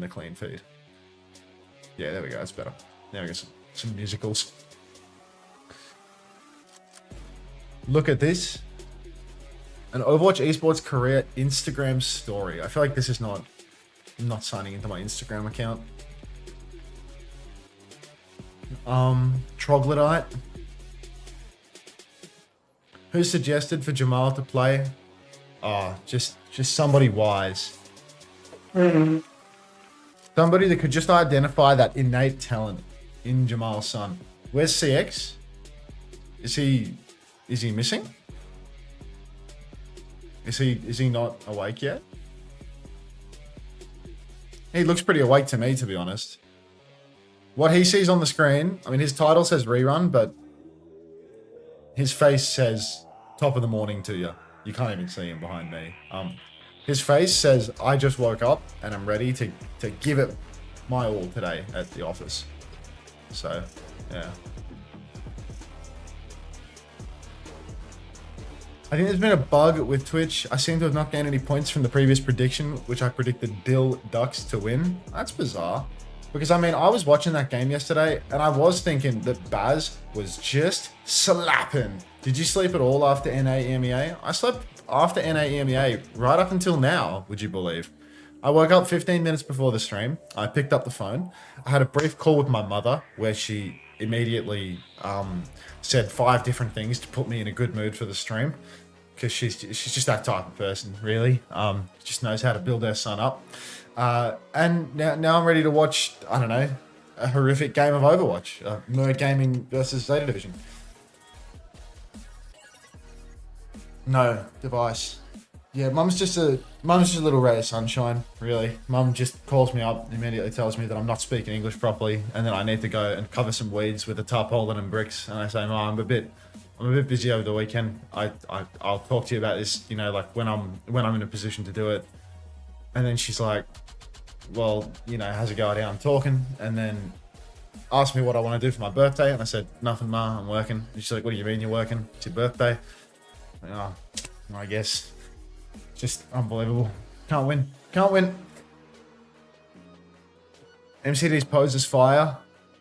the clean feed. Yeah, there we go. That's better. There we go. Some musicals. Look at this. An Overwatch Esports career Instagram story. I feel like this is not... I'm not signing into my Instagram account. Troglodyte. Who suggested for Jamal to play? Oh, just somebody wise. Somebody that could just identify that innate talent in Jamal's son. Where's CX? Is he missing? Is he not awake yet? He looks pretty awake to me, to be honest. What he sees on the screen, I mean, his title says rerun, but his face says top of the morning to you. You can't even see him behind me. His face says, I just woke up and I'm ready to give it my all today at the office. So, yeah. I think there's been a bug with Twitch. I seem to have not gained any points from the previous prediction, which I predicted Dill Ducks to win. That's bizarre. Because, I mean, I was watching that game yesterday, and I was thinking that Baz was just slapping. Did you sleep at all after NA-EMEA? I slept after NA-EMEA right up until now, would you believe? I woke up 15 minutes before the stream. I picked up the phone. I had a brief call with my mother, where she immediately said 5 different things to put me in a good mood for the stream. Because she's just that type of person, really. Just knows how to build her son up. And now I'm ready to watch, I don't know, a horrific game of Overwatch. Mer Gaming versus ZETA Division. No device. Yeah, mum's just a little ray of sunshine, really. Mum just calls me up, immediately tells me that I'm not speaking English properly, and then I need to go and cover some weeds with a tarpaulin and bricks. And I say, Mum, I'm a bit busy over the weekend. I'll talk to you about this, you know, like when I'm in a position to do it. And then she's like, well, you know, how's it going? I'm talking. And then asked me what I want to do for my birthday. And I said, nothing, Ma, I'm working. And she's like, what do you mean you're working? It's your birthday. Oh, I guess. Just unbelievable. Can't win. MCD's pose is fire.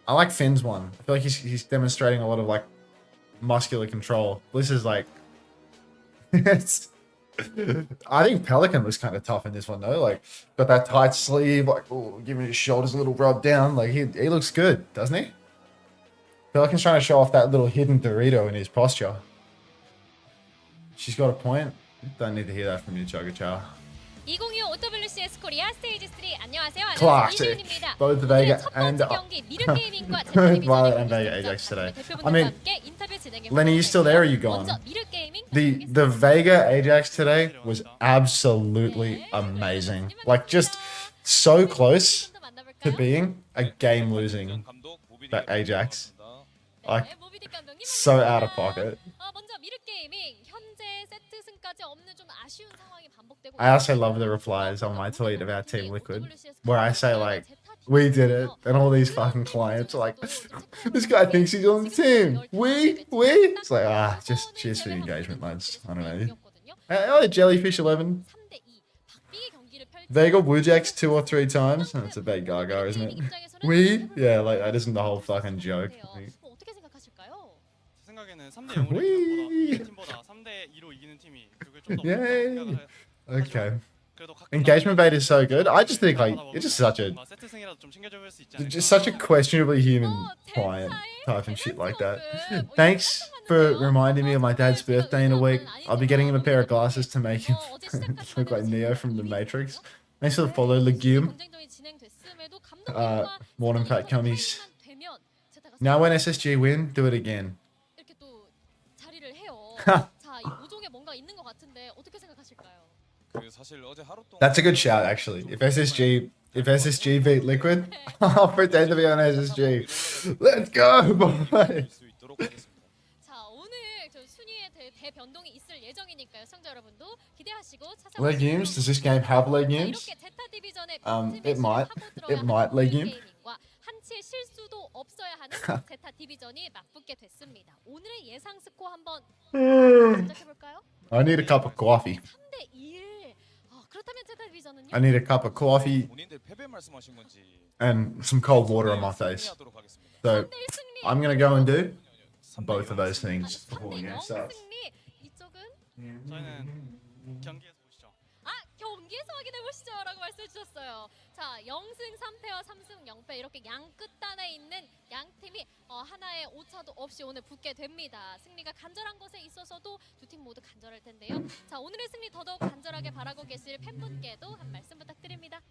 I like Finn's one. I feel like he's demonstrating a lot of like muscular control. This is like... I think Pelican was kind of tough in this one though. Like, got that tight sleeve, like, oh, giving his shoulders a little rub down. Like, he looks good, doesn't he? Pelican's trying to show off that little hidden Dorito in his posture. She's got a point. Don't need to hear that from you, Chogachow. 2025 OWCS 코리아 스테이지 3 안녕하세요. Classic. 이지윤입니다. Both Vega and Violet and Vega Ajax today. I mean, Lenny, you still there or are you gone? The Vega Ajax today was absolutely amazing. Like, just so close to being a game losing that Ajax. Like, so out of pocket. I also love the replies on my tweet about Team Liquid, where I say like, we did it, and all these fucking clients are like, this guy thinks he's on the team. We? It's like, just cheers for the engagement, lads. I don't know. Oh, Jellyfish 11. Vega Wujax 2 or 3 times. That's a big gaga, isn't it? We? Yeah, like, that isn't the whole fucking joke. We. Yay. Okay. Engagement bait is so good. I just think like it's just such a questionably human client type and shit like that. Thanks for reminding me of my dad's birthday in a week. I'll be getting him a pair of glasses to make him look like Neo from the Matrix. Thanks for the follow, Legume. Morning fat cummies. Now when SSG win, do it again. That's a good shout, actually. If SSG beat Liquid, I'll pretend to be on SSG. Let's go, boy. Legumes? Does this game have legumes? It might. It might legume. I need a cup of coffee. 그렇다면 제타 디비전은요? I need a cup of coffee 본인들 패배 말씀하신 건지 and some cold water on my face. 승리하도록 하겠습니다. So 3대1 승리. I'm gonna go and do 3대 both of those 0. things before the 3대0 game starts. 승리. 이쪽은 저희는 경기에서 보시죠. 경기에서 확인해 보시죠라고 말씀해 주셨어요. 자, 0승 3패와 3승 0패 이렇게 양 끝단에 있는 양 팀이 하나의 오차도 없이 오늘 붙게 됩니다. 승리가 간절한 것에 있어서도 두 팀 모두 간절할 텐데요. 자, 오늘의 승리 더더욱 간절하게 바라고 계실 팬분께도 한 말씀 부탁드립니다.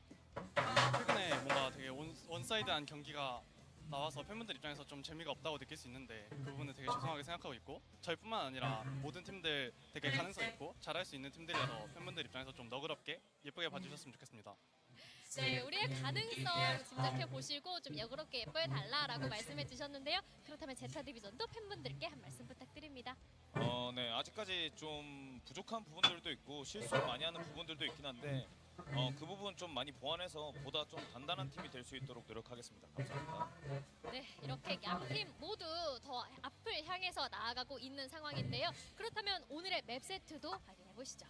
최근에 뭔가 되게 원사이드한 경기가 나와서 팬분들 입장에서 좀 재미가 없다고 느낄 수 있는데 그 부분은 되게 죄송하게 생각하고 있고 저희뿐만 아니라 모든 팀들 되게 가능성 있고 잘할 수 있는 팀들이라서 팬분들 입장에서 좀 너그럽게 예쁘게 봐주셨으면 좋겠습니다. 네, 우리의 가능성 짐작해 보시고 좀 여그럽게 예뻐해 달라라고 말씀해 주셨는데요. 그렇다면 제타 디비전도 팬분들께 한 말씀 부탁드립니다. 네, 아직까지 좀 부족한 부분들도 있고 실수를 많이 하는 부분들도 있긴 한데 그 부분 좀 많이 보완해서 보다 좀 단단한 팀이 될 수 있도록 노력하겠습니다. 감사합니다. 네, 이렇게 양 팀 모두 더 앞을 향해서 나아가고 있는 상황인데요. 그렇다면 오늘의 맵 세트도 확인해 보시죠.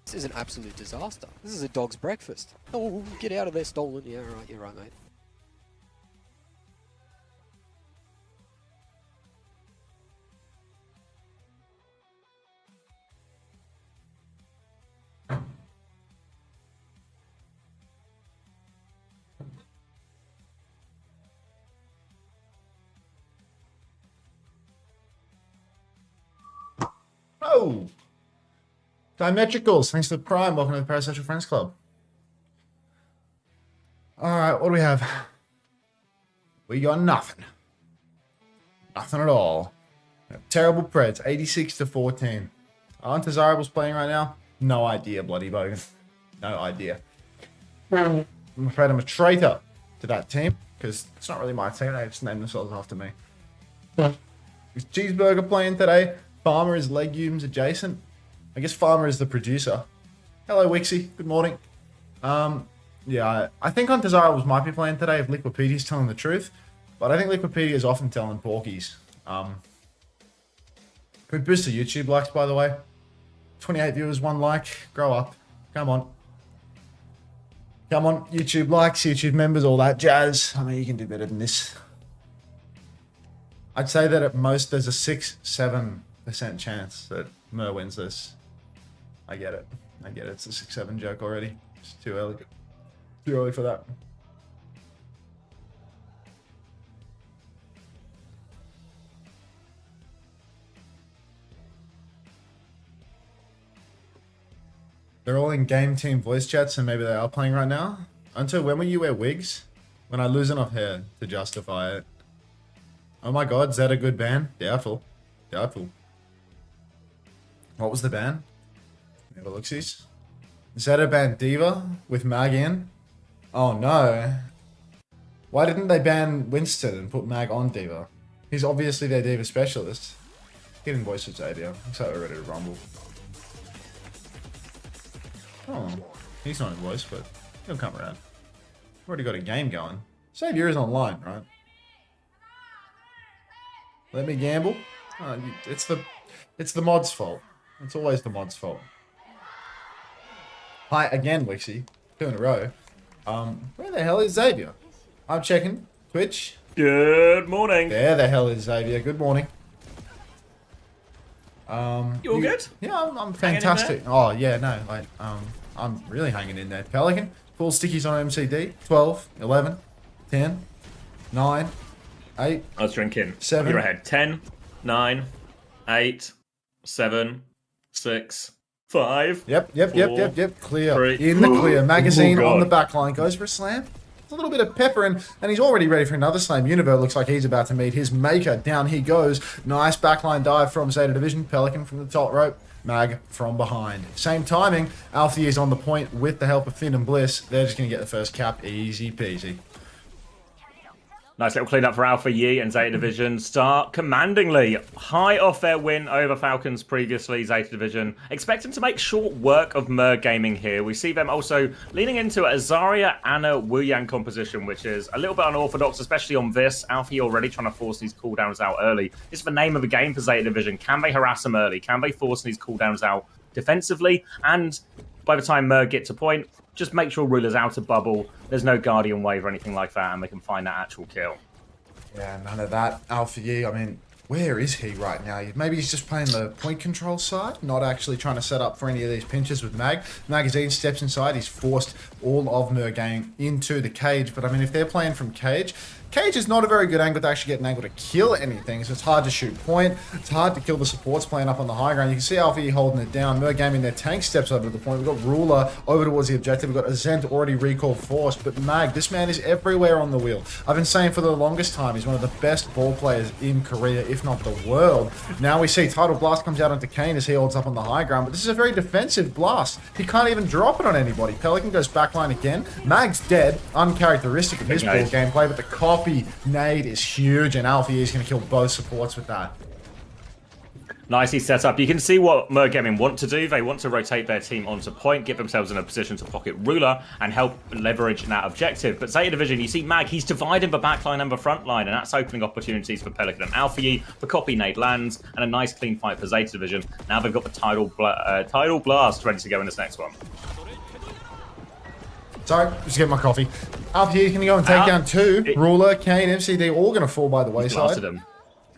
This is an absolute disaster. This is a dog's breakfast. Oh, get out of there, stolen. Yeah, right, you're right, mate. Oh! Diametricals, thanks to the Prime. Welcome to the Parasocial Friends Club. Alright, what do we have? We got nothing. Nothing at all. Terrible Preds, 86-14. Aren't desirables playing right now? No idea, bloody bogan. No idea. I'm afraid I'm a traitor to that team, because it's not really my team, they just named themselves after me. Is Cheeseburger playing today? Farmer is legumes adjacent. I guess Farmer is the producer. Hello, Wixie. Good morning. Yeah, I think Undesirables might be playing today if Liquidpedia's telling the truth. But I think Liquidpedia is often telling porkies. Can we boost the YouTube likes, by the way? 28 viewers, 1 like. Grow up. Come on. Come on, YouTube likes, YouTube members, all that jazz. I mean, you can do better than this. I'd say that at most there's a 6-7% chance that Mer wins this. I get it. I get it. It's a 6-7 joke already. It's too early. Too early for that. They're all in game team voice chats, so maybe they are playing right now. Until when will you wear wigs? When I lose enough hair to justify it. Oh my god, is that a good ban? Doubtful. Doubtful. What was the ban? Have a look-sees. Zeta banned Diva with Mag in. Oh no. Why didn't they ban Winston and put Mag on Diva? He's obviously their Diva specialist. Get in voice of Xavier. Looks like we're ready to rumble. Oh, he's not in voice, but he'll come around. We've already got a game going. Xavier is online, right? Let me gamble. Oh, it's the mod's fault. It's always the mod's fault. Hi again, Wixie. 2 in a row. Where the hell is Xavier? I'm checking. Twitch. Good morning. There the hell is Xavier. Good morning. You all good? Yeah, I'm Hanging in fantastic. Oh yeah, no, like I'm really hanging in there. Pelican, full stickies on MCD. 12, 11, 10, 9, 8. I was drinking. 7. You're ahead. 10, 9, 8, 7, 6, 5. Yep. Clear. 3. In the clear. Magazine Oh, on the God. back line. Goes for a slam. A little bit of pepper and he's already ready for another slam. Univer looks like he's about to meet his maker. Down he goes. Nice backline dive from Zeta Division. Pelican from the top rope. Mag from behind. Same timing. Alfie is on the point with the help of Finn and Bliss. They're just going to get the first cap. Easy peasy. Nice little clean up for Alpha Yi and Zeta Division. Start commandingly. High off their win over Falcons previously, Zeta Division. Expecting to make short work of Mer Gaming here. We see them also leaning into a Zarya Anna Wu Yang composition, which is a little bit unorthodox, especially on this. Alpha Yi already trying to force these cooldowns out early. It's the name of the game for Zeta Division. Can they harass them early? Can they force these cooldowns out defensively? And by the time Mer gets to point, just make sure Ruler's out of bubble. There's no Guardian Wave or anything like that, and they can find that actual kill. Yeah, none of that. Alpha Yi, I mean, where is he right now? Maybe he's just playing the point control side, not actually trying to set up for any of these pinches with Mag. Magazine steps inside. He's forced all of Mer Gang into the cage. But, I mean, if they're playing from cage is not a very good angle to actually get an angle to kill anything, so it's hard to shoot point. It's hard to kill the supports playing up on the high ground. You can see Alpha E holding it down. Mer Gaming, their tank steps over to the point. We've got Ruler over towards the objective. We've got Azent already recall forced, but Mag, this man is everywhere on the wheel. I've been saying for the longest time, he's one of the best ball players in Korea, if not the world. Now we see Tidal Blast comes out onto Kane as he holds up on the high ground, but this is a very defensive blast. He can't even drop it on anybody. Pelican goes backline again. Mag's dead, uncharacteristic of his ball gameplay, but the copy nade is huge, and Alpha E is going to kill both supports with that. Nicely set up. You can see what Mer Gaming want to do. They want to rotate their team onto point, get themselves in a position to pocket Ruler, and help leverage that objective. But Zeta Division, you see Mag, he's dividing the backline and the front line, and that's opening opportunities for Pelican and Alpha E. The copy nade lands, and a nice clean fight for Zeta Division. Now they've got the Tidal Blast ready to go in this next one. Sorry, just get my coffee. Alpha E is going to go and take down 2. Ruler, Kane, MCD, all going to fall by the wayside. Blasted him.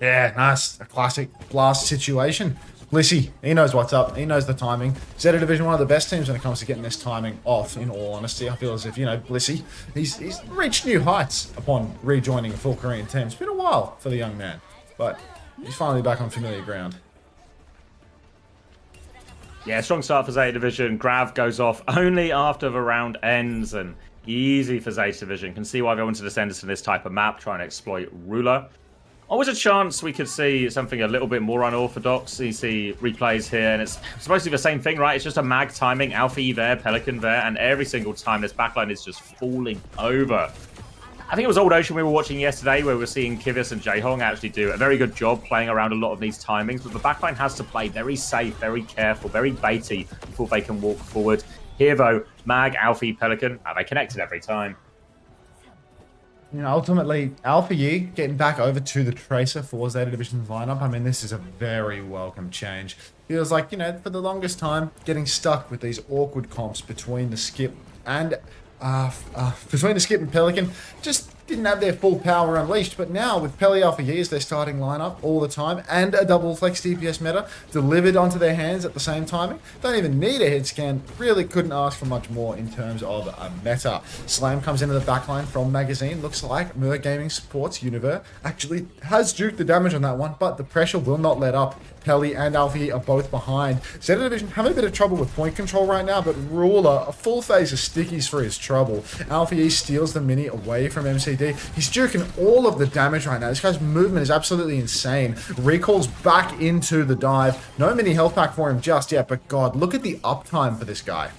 Yeah, nice. A classic blast situation. Blissy, he knows what's up. He knows the timing. Zeta Division, one of the best teams when it comes to getting this timing off, in all honesty. I feel as if, you know, Blissy, he's reached new heights upon rejoining a full Korean team. It's been a while for the young man, but he's finally back on familiar ground. Yeah, strong start for Zeta Division. Grav goes off only after the round ends, and easy for Zeta Division. Can see why they wanted to send us to this type of map, trying to exploit Ruler. Always a chance we could see something a little bit more unorthodox. You see replays here, and it's supposed to be the same thing, right? It's just a Mag timing, Alpha E there, Pelican there, and every single time this backline is just falling over. I think it was Old Ocean we were watching yesterday, where we were seeing Kivis and Jaehong actually do a very good job playing around a lot of these timings, but the backline has to play very safe, very careful, very baity before they can walk forward. Here, though, Mag, Alpha E, Pelican, they connected every time. You know, ultimately, Alpha Yi getting back over to the Tracer for Zeta Division's lineup. I mean, this is a very welcome change. Feels like, you know, for the longest time, getting stuck with these awkward comps between the Skip and Pelican, just didn't have their full power unleashed. But now with Peli Alpha Yi as their starting lineup all the time, and a double flex DPS meta delivered onto their hands at the same timing, don't even need a head scan. Really couldn't ask for much more in terms of a meta. Slam comes into the backline from Magazine. Looks like Mer Gaming supports Univer. Actually has juked the damage on that one, but the pressure will not let up. Peli and Alpha Yi are both behind. Zeta Division having a bit of trouble with point control right now, but Ruler, a full phase of stickies for his trouble. Alpha Yi steals the mini away from MCD. He's juking all of the damage right now. This guy's movement is absolutely insane. Recalls back into the dive. No mini health pack for him just yet, but God, look at the uptime for this guy.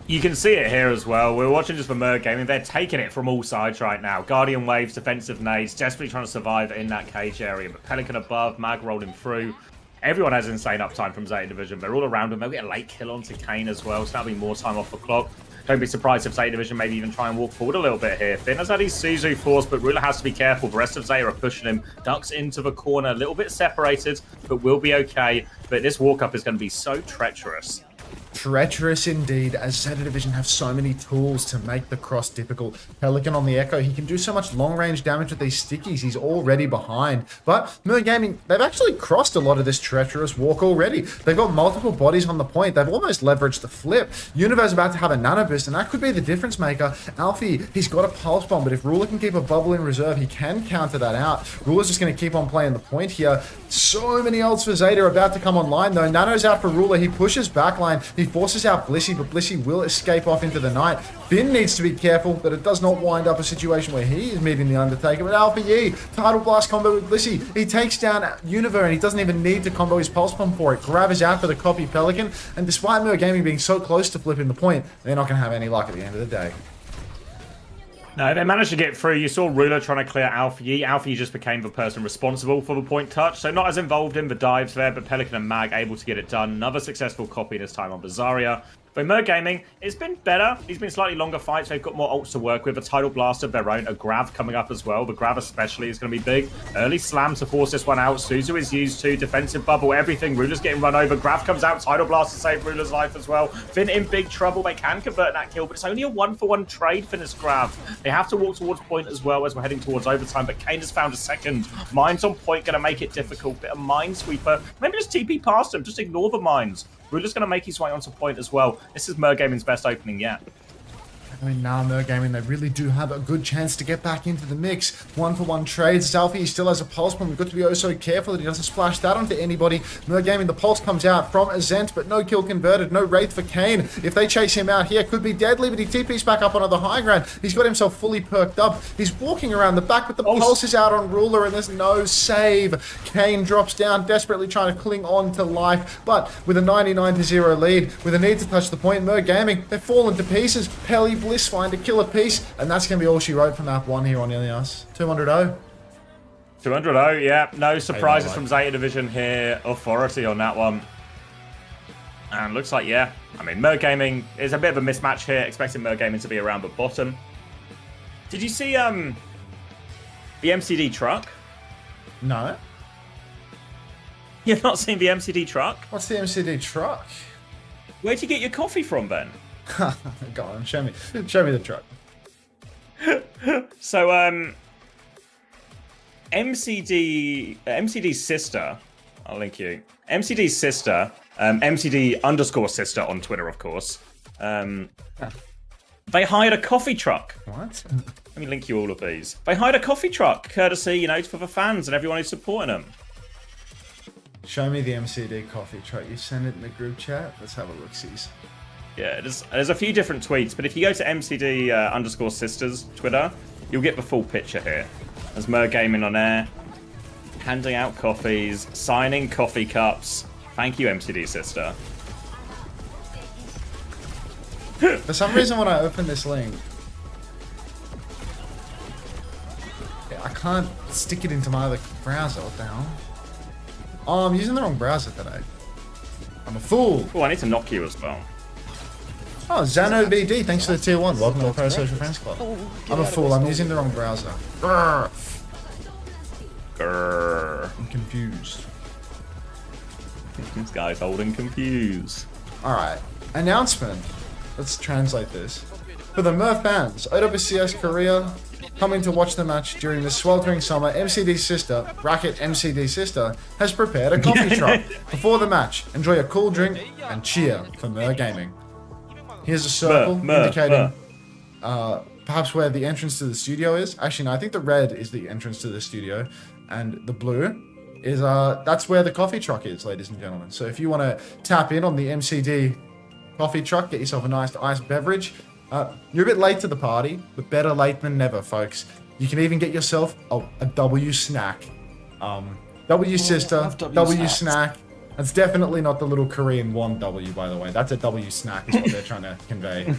You can see it here as well. We're watching just for Mer Gaming. They're taking it from all sides right now. Guardian Waves, defensive nades, desperately trying to survive in that cage area. But Pelican above, Mag rolling through. Everyone has insane uptime from Zeta Division. They're all around them. They'll get a late kill onto Kane as well, so that'll be more time off the clock. Don't be surprised if Zeta Division maybe even try and walk forward a little bit here. Finn has had his Suzu force, but Ruler has to be careful. The rest of Zeta are pushing him. Ducks into the corner, a little bit separated, but will be okay. But this walk-up is going to be so treacherous. Treacherous indeed, as ZETA Division have so many tools to make the cross difficult. Pelican on the Echo, he can do so much long-range damage with these stickies, he's already behind. But Mer Gaming, they've actually crossed a lot of this treacherous walk already. They've got multiple bodies on the point, they've almost leveraged the flip. Univer's about to have a nano boost, and that could be the difference maker. Alfie, he's got a pulse bomb, but if Ruler can keep a bubble in reserve, he can counter that out. Ruler's just going to keep on playing the point here. So many ults for Zeta are about to come online though. Nano's out for Ruler, he pushes backline, he forces out Blissey, but Blissey will escape off into the night. Finn needs to be careful that it does not wind up a situation where he is meeting the Undertaker, but Alpha Yi, Tidal Blast combo with Blissey, he takes down Univer and he doesn't even need to combo his Pulse Bomb for it. Grav is out for the copy Pelican, and despite Mer Gaming being so close to flipping the point, they're not going to have any luck at the end of the day. No, they managed to get through. You saw Ruler trying to clear Alpha Yi. Alpha Yi just became the person responsible for the point touch, so not as involved in the dives there, but Pelican and Mag able to get it done. Another successful copy this time on Bizarria. But Mer Gaming, it's been better. These been slightly longer fights. They've got more ults to work with. A Tidal Blast of their own. A Grav coming up as well. The Grav especially is going to be big. Early slam to force this one out. Suzu is used to. Defensive bubble, everything. Ruler's getting run over. Grav comes out. Tidal Blast to save Ruler's life as well. Finn in big trouble. They can convert that kill, but it's only a 1-for-1 trade for this Grav. They have to walk towards point as well as we're heading towards overtime, but Kane has found a second. Mines on point going to make it difficult. Bit of Minesweeper. Maybe just TP past him. Just ignore the mines. Ruler's going to make his way onto point as well. This is Mer Gaming's best opening yet. I mean, now Mer Gaming, they really do have a good chance to get back into the mix. 1-for-1 trades. Zalfi still has a pulse bomb. We've got to be oh so careful that he doesn't splash that onto anybody. Mer Gaming, the pulse comes out from Azent, but no kill converted. No Wraith for Kane. If they chase him out here, could be deadly, but he TP's back up onto the high ground. He's got himself fully perked up. He's walking around the back, but the pulse is out on Ruler, and there's no save. Kane drops down, desperately trying to cling on to life, but with a 99-0 lead, with a need to touch the point, Mer Gaming, they've fallen to pieces. Pelly Bliss find a killer piece, and that's going to be all she wrote from map 1 here on Ilias. 200-0. 200-0, yeah. No surprises from Zeta Division here. Authority on that one. And looks like, yeah. I mean, Mer Gaming is a bit of a mismatch here. Expecting Mer Gaming to be around the bottom. Did you see the MCD truck? No. You've not seen the MCD truck? What's the MCD truck? Where'd you get your coffee from, Ben? Go on, show me the truck. So, MCD's sister, I'll link you. MCD's sister, MCD_sister on Twitter, of course. They hired a coffee truck. What? Let me link you all of these. They hired a coffee truck, courtesy, you know, for the fans and everyone who's supporting them. Show me the MCD coffee truck. You send it in the group chat. Let's have a look-sees. Yeah, there's a few different tweets, but if you go to MCD_sisters Twitter, you'll get the full picture here. There's Mer Gaming on air, handing out coffees, signing coffee cups. Thank you, MCD sister. For some reason, when I open this link, I can't stick it into my other browser. What the hell? Oh, I'm using the wrong browser today. I'm a fool. Oh, I need to knock you as well. Oh, Zano BD, thanks for the tier 1. Welcome to the Parasocial Friends Club. I'm a fool, I'm using the wrong browser. Grr. Grr. I'm confused. This guy's holding confused. Alright, announcement. Let's translate this. For the Mer fans, OWCS Korea, coming to watch the match during the sweltering summer, MCD's sister, bracket MCD sister, has prepared a coffee truck. Before the match, enjoy a cool drink and cheer for Mer Gaming. Here's a circle indicating perhaps where the entrance to the studio is. Actually, no, I think the red is the entrance to the studio, and the blue is that's where the coffee truck is, ladies and gentlemen. So if you want to tap in on the MCD coffee truck, get yourself a nice iced beverage. You're a bit late to the party, but better late than never, folks. You can even get yourself a W snack. W sister, W snack. That's definitely not the little Korean 1W, by the way. That's a W snack is what they're trying to convey.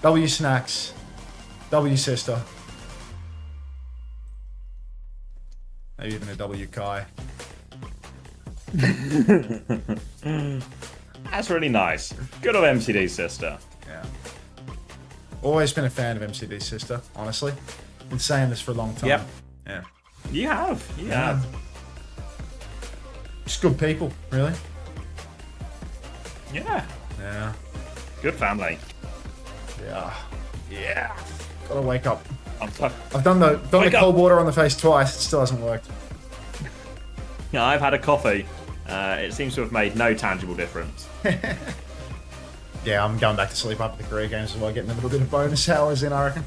W snacks. W sister. Maybe even a W Kai. That's really nice. Good old MCD sister. Yeah. Always been a fan of MCD's sister, honestly. Been saying this for a long time. Yep. Yeah. You have. Yeah. Just good people, really. Yeah. Yeah. Good family. Yeah. Yeah. Gotta wake up. I've I've done the cold water on the face twice. It still hasn't worked. Yeah, I've had a coffee. It seems to have made no tangible difference. Yeah, I'm going back to sleep after the career games as well, getting a little bit of bonus hours in, I reckon.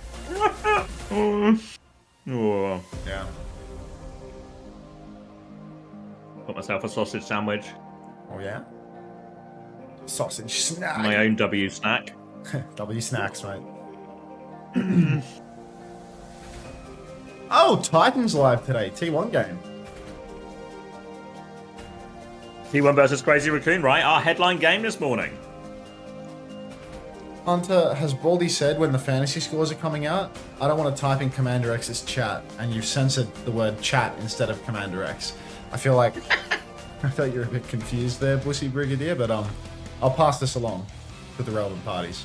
Oh. Yeah. Got myself a sausage sandwich. Oh, yeah? Sausage snack. My own W snack. W snacks, mate. Oh, Titans live today. T1 game. T1 versus Crazy Raccoon, right? Our headline game this morning. Unter has Baldy said when the fantasy scores are coming out, I don't want to type in Commander X's chat, and you've censored the word chat instead of Commander X. I feel like you're a bit confused there, Bussy Brigadier, but I'll pass this along to the relevant parties.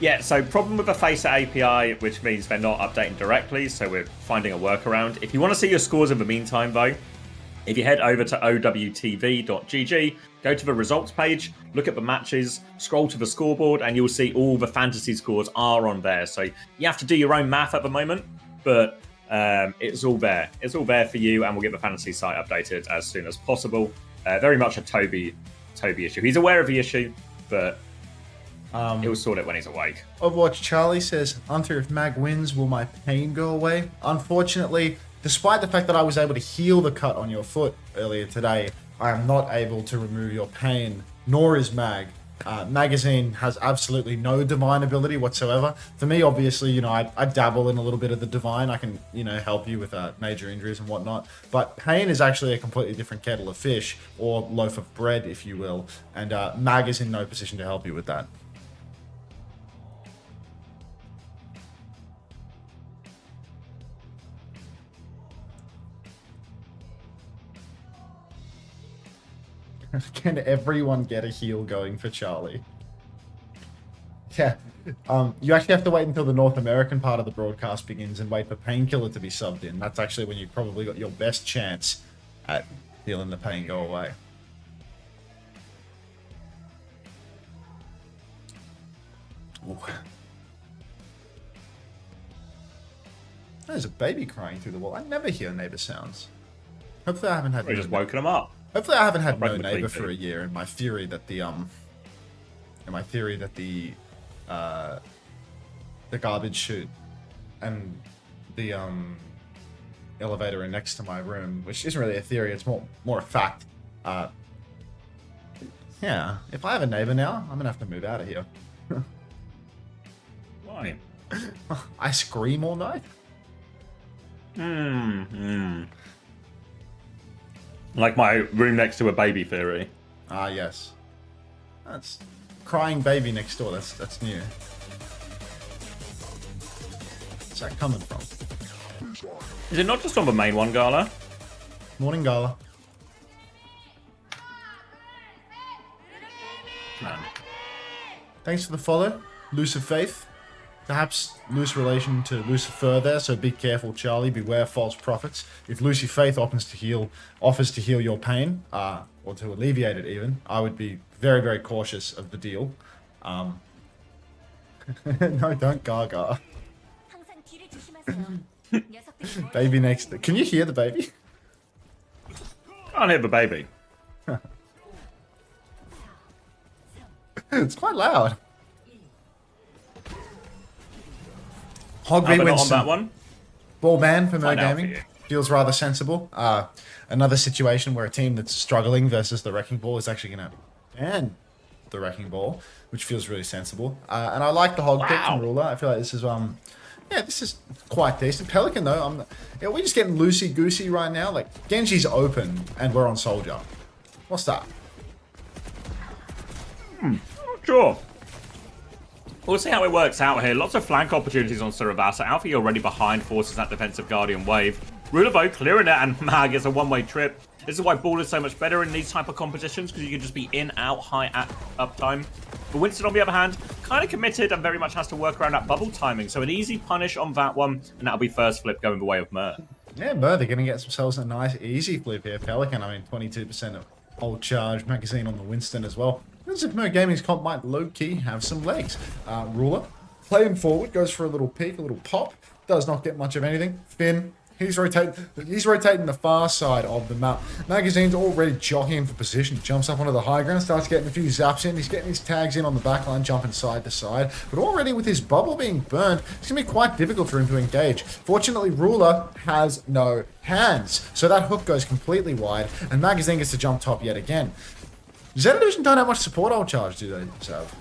Yeah, so problem with the Facer API, which means they're not updating directly, so we're finding a workaround. If you want to see your scores in the meantime, though, if you head over to owtv.gg, go to the results page, look at the matches, scroll to the scoreboard, and you'll see all the fantasy scores are on there. So you have to do your own math at the moment, but it's all there. It's all there for you, and we'll get the fantasy site updated as soon as possible. Very much a Toby issue. He's aware of the issue, but he'll sort it when he's awake. Overwatch Charlie says, Unter, if Mag wins, will my pain go away? Unfortunately, despite the fact that I was able to heal the cut on your foot earlier today, I am not able to remove your pain, nor is Mag. Magazine has absolutely no divine ability whatsoever. For me, obviously, I dabble in a little bit of the divine. I can, help you with major injuries and whatnot. But pain is actually a completely different kettle of fish, or loaf of bread, if you will. And Mag is in no position to help you with that. Can everyone get a heal going for Charlie? Yeah. You actually have to wait until the North American part of the broadcast begins and wait for Painkiller to be subbed in. That's actually when you've probably got your best chance at feeling the pain go away. Ooh. There's a baby crying through the wall. I never hear neighbor sounds. Hopefully I haven't had... We're just woken him up. Hopefully I haven't had no neighbor for a year, and my theory that the garbage chute and the elevator are next to my room, which isn't really a theory, it's more a fact. Yeah, if I have a neighbor now, I'm gonna have to move out of here. Why? I scream all night? Like my room next to a baby theory. Ah, yes. That's crying baby next door. That's new. Where's that coming from? Is it not just on the main one, Gala? Morning, Gala. Man. Thanks for the follow, Loose of Faith. Perhaps loose relation to Lucifer there, so be careful, Charlie. Beware false prophets. If Lucy Faith offers to heal your pain, or to alleviate it even, I would be very, very cautious of the deal. No, don't gaga. Baby next. Can you hear the baby? Can't hear the baby. It's quite loud. Hogby Not wins on that one. Ball ban for Mo Find out Gaming. for you. Feels rather sensible. Another situation where a team that's struggling versus the Wrecking Ball is actually going to ban the Wrecking Ball, which feels really sensible. And I like the hog pick from Ruler. I feel like this is this is quite decent. Pelican though, we're just getting loosey goosey right now. Like Genji's open and we're on Soldier. What's that? Sure. We'll see how it works out here. Lots of flank opportunities on Saravasa. Alfie already behind, forces that defensive Guardian wave. Rulevo clearing it, and Mag is a one-way trip. This is why Ball is so much better in these type of competitions, because you can just be in, out, high, at uptime. But Winston, on the other hand, kind of committed and very much has to work around that bubble timing. So an easy punish on that one, and that'll be first flip going the way of Mer. Yeah, Mer, they're going to get themselves a nice easy flip here. Pelican, I mean, 22% of old charge magazine on the Winston as well. Feels if Mer Gaming's comp might low-key have some legs. Ruler, playing forward, goes for a little peek, a little pop. Does not get much of anything. Finn, he's rotating the far side of the map. Magazine's already jockeying for position. Jumps up onto the high ground, starts getting a few zaps in. He's getting his tags in on the back line, jumping side to side. But already with his bubble being burned, it's going to be quite difficult for him to engage. Fortunately, Ruler has no hands. So that hook goes completely wide, and Magazine gets to jump top yet again. ZETA Division don't have much support old charge, do they, Sav?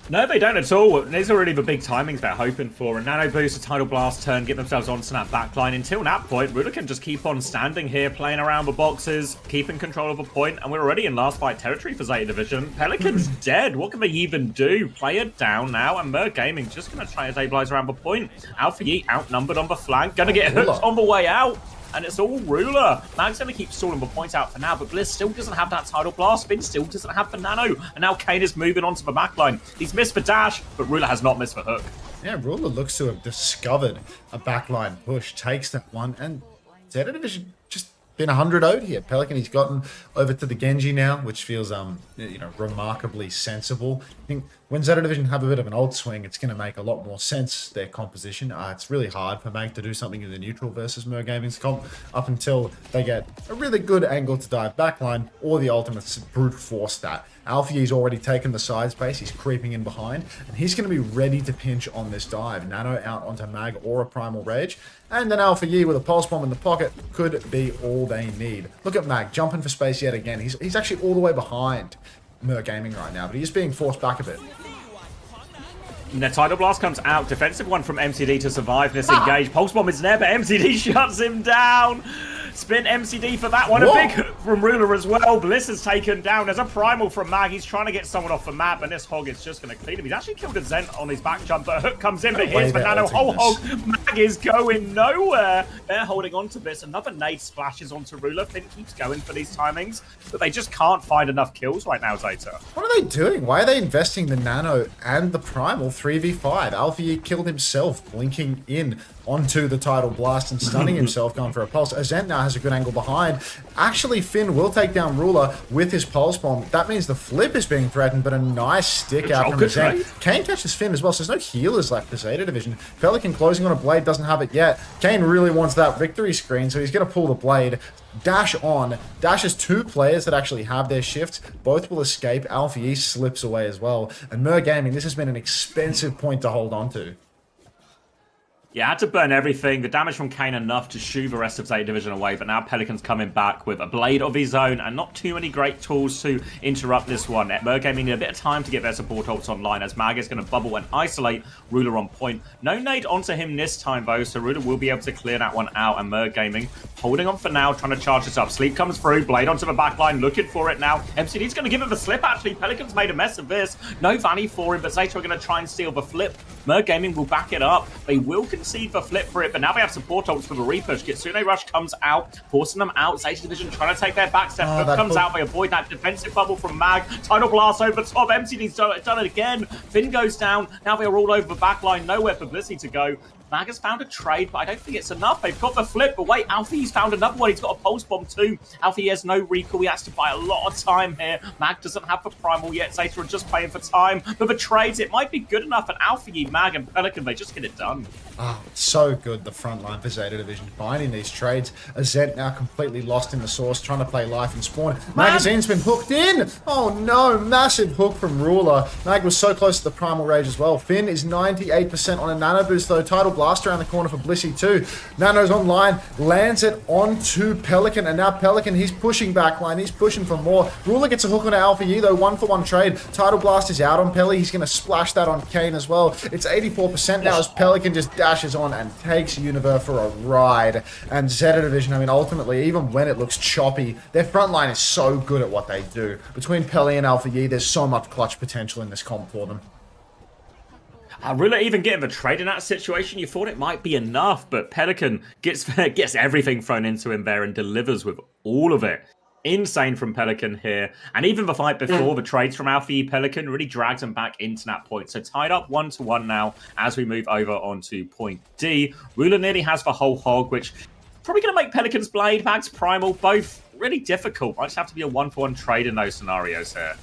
No, they don't at all. These are really the big timings they're hoping for. A nano boost, a tidal blast turn, get themselves onto that backline. Until that point, Ruler can just keep on standing here, playing around the boxes, keeping control of a point, and we're already in last fight territory for ZETA Division. Pelican's dead. What can they even do? Player down now, and Mer Gaming just going to try to stabilize around the point. Alpha Yeet outnumbered on the flank, going to get hooked on the way out. And it's all Ruler. Mag's going to keep stalling the points out for now, but Bliss still doesn't have that tidal blast. Finn still doesn't have the nano. And now Kane is moving onto the backline. He's missed the dash, but Ruler has not missed the hook. Yeah, Ruler looks to have discovered a backline push, takes that one, and ZETA Division just been 100-0'd here. Pelican, he's gotten over to the Genji now, which feels, remarkably sensible. I think when ZETA Division have a bit of an old swing, it's going to make a lot more sense, their composition. It's really hard for Mag to do something in the neutral versus Mer Gaming's comp up until they get a really good angle to dive backline, or the ultimates brute force that. Alfie's already taken the side space, he's creeping in behind, and he's going to be ready to pinch on this dive. Nano out onto Mag or a Primal Rage, and then Alpha Yi with a Pulse Bomb in the pocket could be all they need. Look at Mag, jumping for space yet again. He's actually all the way behind Mer Gaming right now, but he's being forced back a bit. And the Tidal Blast comes out. Defensive one from MCD to survive this engage. Pulse Bomb is there, but MCD shuts him down. Spin MCD for that one. A big hook from Ruler as well. Bliss is taken down. There's a Primal from Mag. He's trying to get someone off the map, and this Hog is just going to clean him. He's actually killed a Zent on his back jump, but a hook comes in, but here's the Nano. Whole Hog. Mag is going nowhere. They're holding on to this. Another nade splashes onto Ruler. Finn keeps going for these timings, but they just can't find enough kills right now, ZETA. What are they doing? Why are they investing the Nano and the Primal 3v5? Alfie killed himself, blinking in onto the Tidal Blast and stunning himself, going for a Pulse. Azent now has a good angle behind. Actually, Finn will take down Ruler with his Pulse Bomb. That means the flip is being threatened, but a nice stick out from Azent. Kane catches Finn as well, so there's no healers left for ZETA Division. Pelican closing on a Blade, doesn't have it yet. Kane really wants that victory screen, so he's going to pull the Blade. Dash on. Dash has two players that actually have their shifts. Both will escape. Alpha East slips away as well. And Mer Gaming, this has been an expensive point to hold on to. Yeah, had to burn everything. The damage from Kane enough to shoo the rest of ZETA Division away, but now Pelican's coming back with a Blade of his own and not too many great tools to interrupt this one. Mer Gaming need a bit of time to get their support ults online as Mag is going to bubble and isolate Ruler on point. No nade onto him this time though, so Ruler will be able to clear that one out, and Mer Gaming holding on for now, trying to charge this up. Sleep comes through, Blade onto the back line, looking for it now. MCD's going to give him the slip actually. Pelican's made a mess of this. No Vanny for him, but ZETA are going to try and steal the flip. Mer Gaming will back it up. They will concede the flip for it, but now they have support ults for the repush. Kitsune Rush comes out, forcing them out. ZETA Division trying to take their back step, but comes out. They avoid that defensive bubble from Mag. Tidal Blast over top. MCD's done it again. Finn goes down. Now they are all over the back line. Nowhere for Blissey to go. Mag has found a trade, but I don't think it's enough. They've got the flip, but wait, Alfie's found another one. He's got a Pulse Bomb too. Alfie has no recall. He has to buy a lot of time here. Mag doesn't have the Primal yet. ZETA are just playing for time. But the trades, it might be good enough. And Alfie, Mag, and Pelican, they just get it done. Oh, it's so good, the front line for ZETA Division, finding these trades. Azent now completely lost in the source, trying to play life and spawn. Magazine's been hooked in! Oh no, massive hook from Ruler. Mag was so close to the Primal Rage as well. Finn is 98% on a Nano boost though. Tidal Blast around the corner for Blissey too. Nano's online, lands it onto Pelican, and now Pelican, he's pushing backline, he's pushing for more. Ruler gets a hook on Alpha Yi though, 1-for-1 trade. Tidal Blast is out on Pelly, he's going to splash that on Kane as well. It's 84% now as Pelican just dashes on and takes Univer for a ride. And ZETA Division, I mean, ultimately, even when it looks choppy, their front line is so good at what they do. Between Pelly and Alpha Yi, there's so much clutch potential in this comp for them. Ruler even getting the trade in that situation, you thought it might be enough, but Pelican gets everything thrown into him there and delivers with all of it. insane from Pelican here. And even the fight before, the trades from Alfie Pelican really drags them back into that point. So tied up 1-1 now as we move over onto point D. Ruler nearly has the whole hog, which probably going to make Pelican's Blade, Mag's Primal, both really difficult. Might just have to be a 1-for-1 trade in those scenarios here.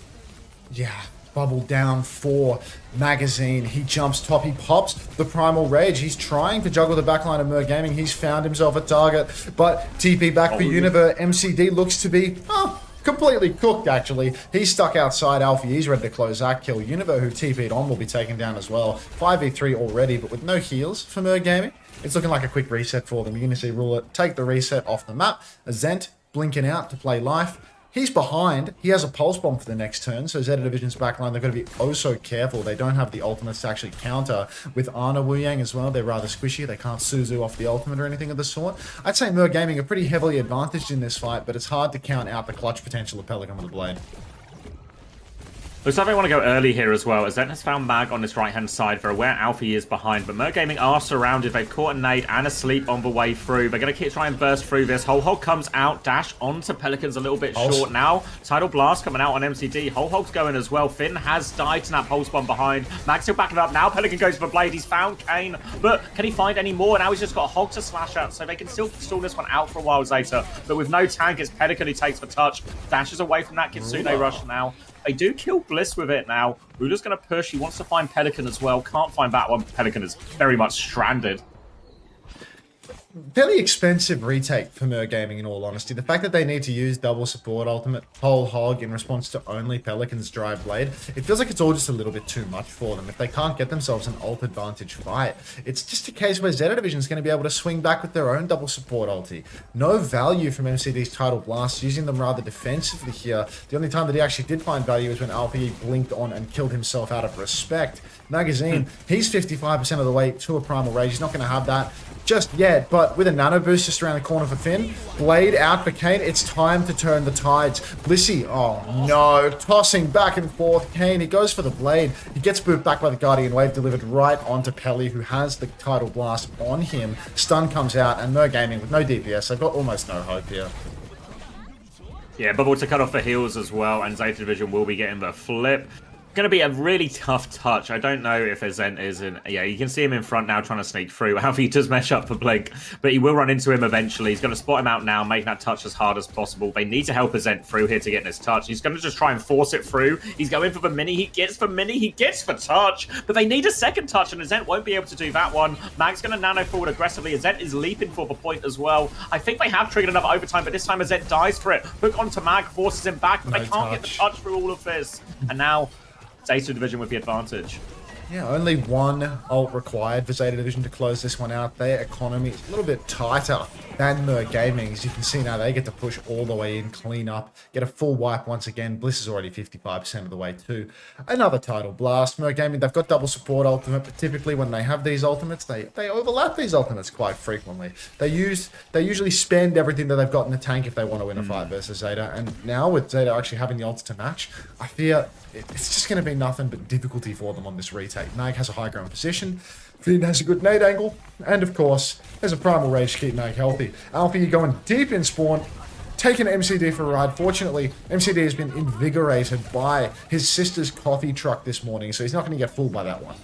Yeah, bubble down for Magazine. He jumps top, he pops the Primal Rage. He's trying to juggle the backline of Mer Gaming. He's found himself a target, but TP back for Univer. MCD looks to be completely cooked, actually. He's stuck outside Alfie. He's ready to close that kill. Univer, who TP'd on, will be taken down as well. 5v3 already, but with no heals for Mer Gaming. It's looking like a quick reset for them. You're going to see Ruler take the reset off the map. Zent blinking out to play life. He's behind. He has a pulse bomb for the next turn, so ZETA Division's backline, they've got to be oh so careful. They don't have the ultimates to actually counter with Ana Wu Yang as well. They're rather squishy. They can't Suzu off the ultimate or anything of the sort. I'd say Mer Gaming are pretty heavily advantaged in this fight, but it's hard to count out the clutch potential of Pelican with the Blade. Looks like they want to go early here as well, as Zent has found Mag on this right-hand side for where Alfie is behind. But Mer Gaming are surrounded. They've caught a nade and a sleep on the way through. They're going to try and burst through this. Whole Hog comes out. Dash onto Pelican's a little bit short now. Tidal Blast coming out on MCD. Whole Hog's going as well. Finn has died to that pulse bomb behind. Mag still backing up now. Pelican goes for Blade. He's found Kane. But can he find any more? Now he's just got a Hog to slash at. So they can still stall this one out for a while, ZETA. But with no tank, it's Pelican who takes the touch. Dashes away from that Kitsune rush now. They do kill Bliss with it now. Ruler's going to push. He wants to find Pelican as well. Can't find that one. Pelican is very much stranded. Fairly expensive retake for Mer Gaming, in all honesty. The fact that they need to use double support ultimate whole hog in response to only Pelican's dry blade, it feels like it's all just a little bit too much for them. If they can't get themselves an ult advantage fight, it's just a case where ZETA Division is going to be able to swing back with their own double support ulti. No value from MCD's Tidal Blast, using them rather defensively here. The only time that he actually did find value is when Alfie blinked on and killed himself out of respect. Magazine, he's 55% of the way to a Primal Rage. He's not going to have that just yet, but with a nano boost just around the corner for Finn, Blade out for Kane, it's time to turn the tides. Blissey, oh no, tossing back and forth. Kane, he goes for the Blade. He gets booped back by the Guardian Wave, delivered right onto Pelly, who has the Tidal Blast on him. Stun comes out, and Mer Gaming with no DPS, they've got almost no hope here. Yeah, bubble to cut off the heals as well, and ZETA Division will be getting the flip. Going to be a really tough touch. I don't know if Zent is in. Yeah, you can see him in front now trying to sneak through. Alfie does mesh up for Blink, but he will run into him eventually. He's going to spot him out now, making that touch as hard as possible. They need to help Zent through here to get this touch. He's going to just try and force it through. He's going for the mini. He gets the mini. He gets the touch, but they need a second touch, and Zent won't be able to do that one. Mag's going to nano forward aggressively. Zent is leaping for the point as well. I think they have triggered another overtime, but this time Zent dies for it. Hook onto Mag, forces him back, but they can't get the touch through all of this. And now ZETA Division with the advantage. Yeah, only one ult required for ZETA Division to close this one out. Their economy is a little bit tighter than Mer Gaming. As you can see now, they get to push all the way in, clean up, get a full wipe once again. Bliss is already 55% of the way too. Another Tidal Blast. Mer Gaming, they've got double support ultimate, but typically when they have these ultimates, they overlap these ultimates quite frequently. They usually spend everything that they've got in the tank if they want to win a fight versus ZETA. And now with ZETA actually having the ults to match, I fear it's just going to be nothing but difficulty for them on this retake. Mag has a high ground position, Finn has a good nade angle, and of course, there's a Primal Rage to keep Mag healthy. Alfie going deep in spawn, taking MCD for a ride. Fortunately, MCD has been invigorated by his sister's coffee truck this morning, so he's not going to get fooled by that one.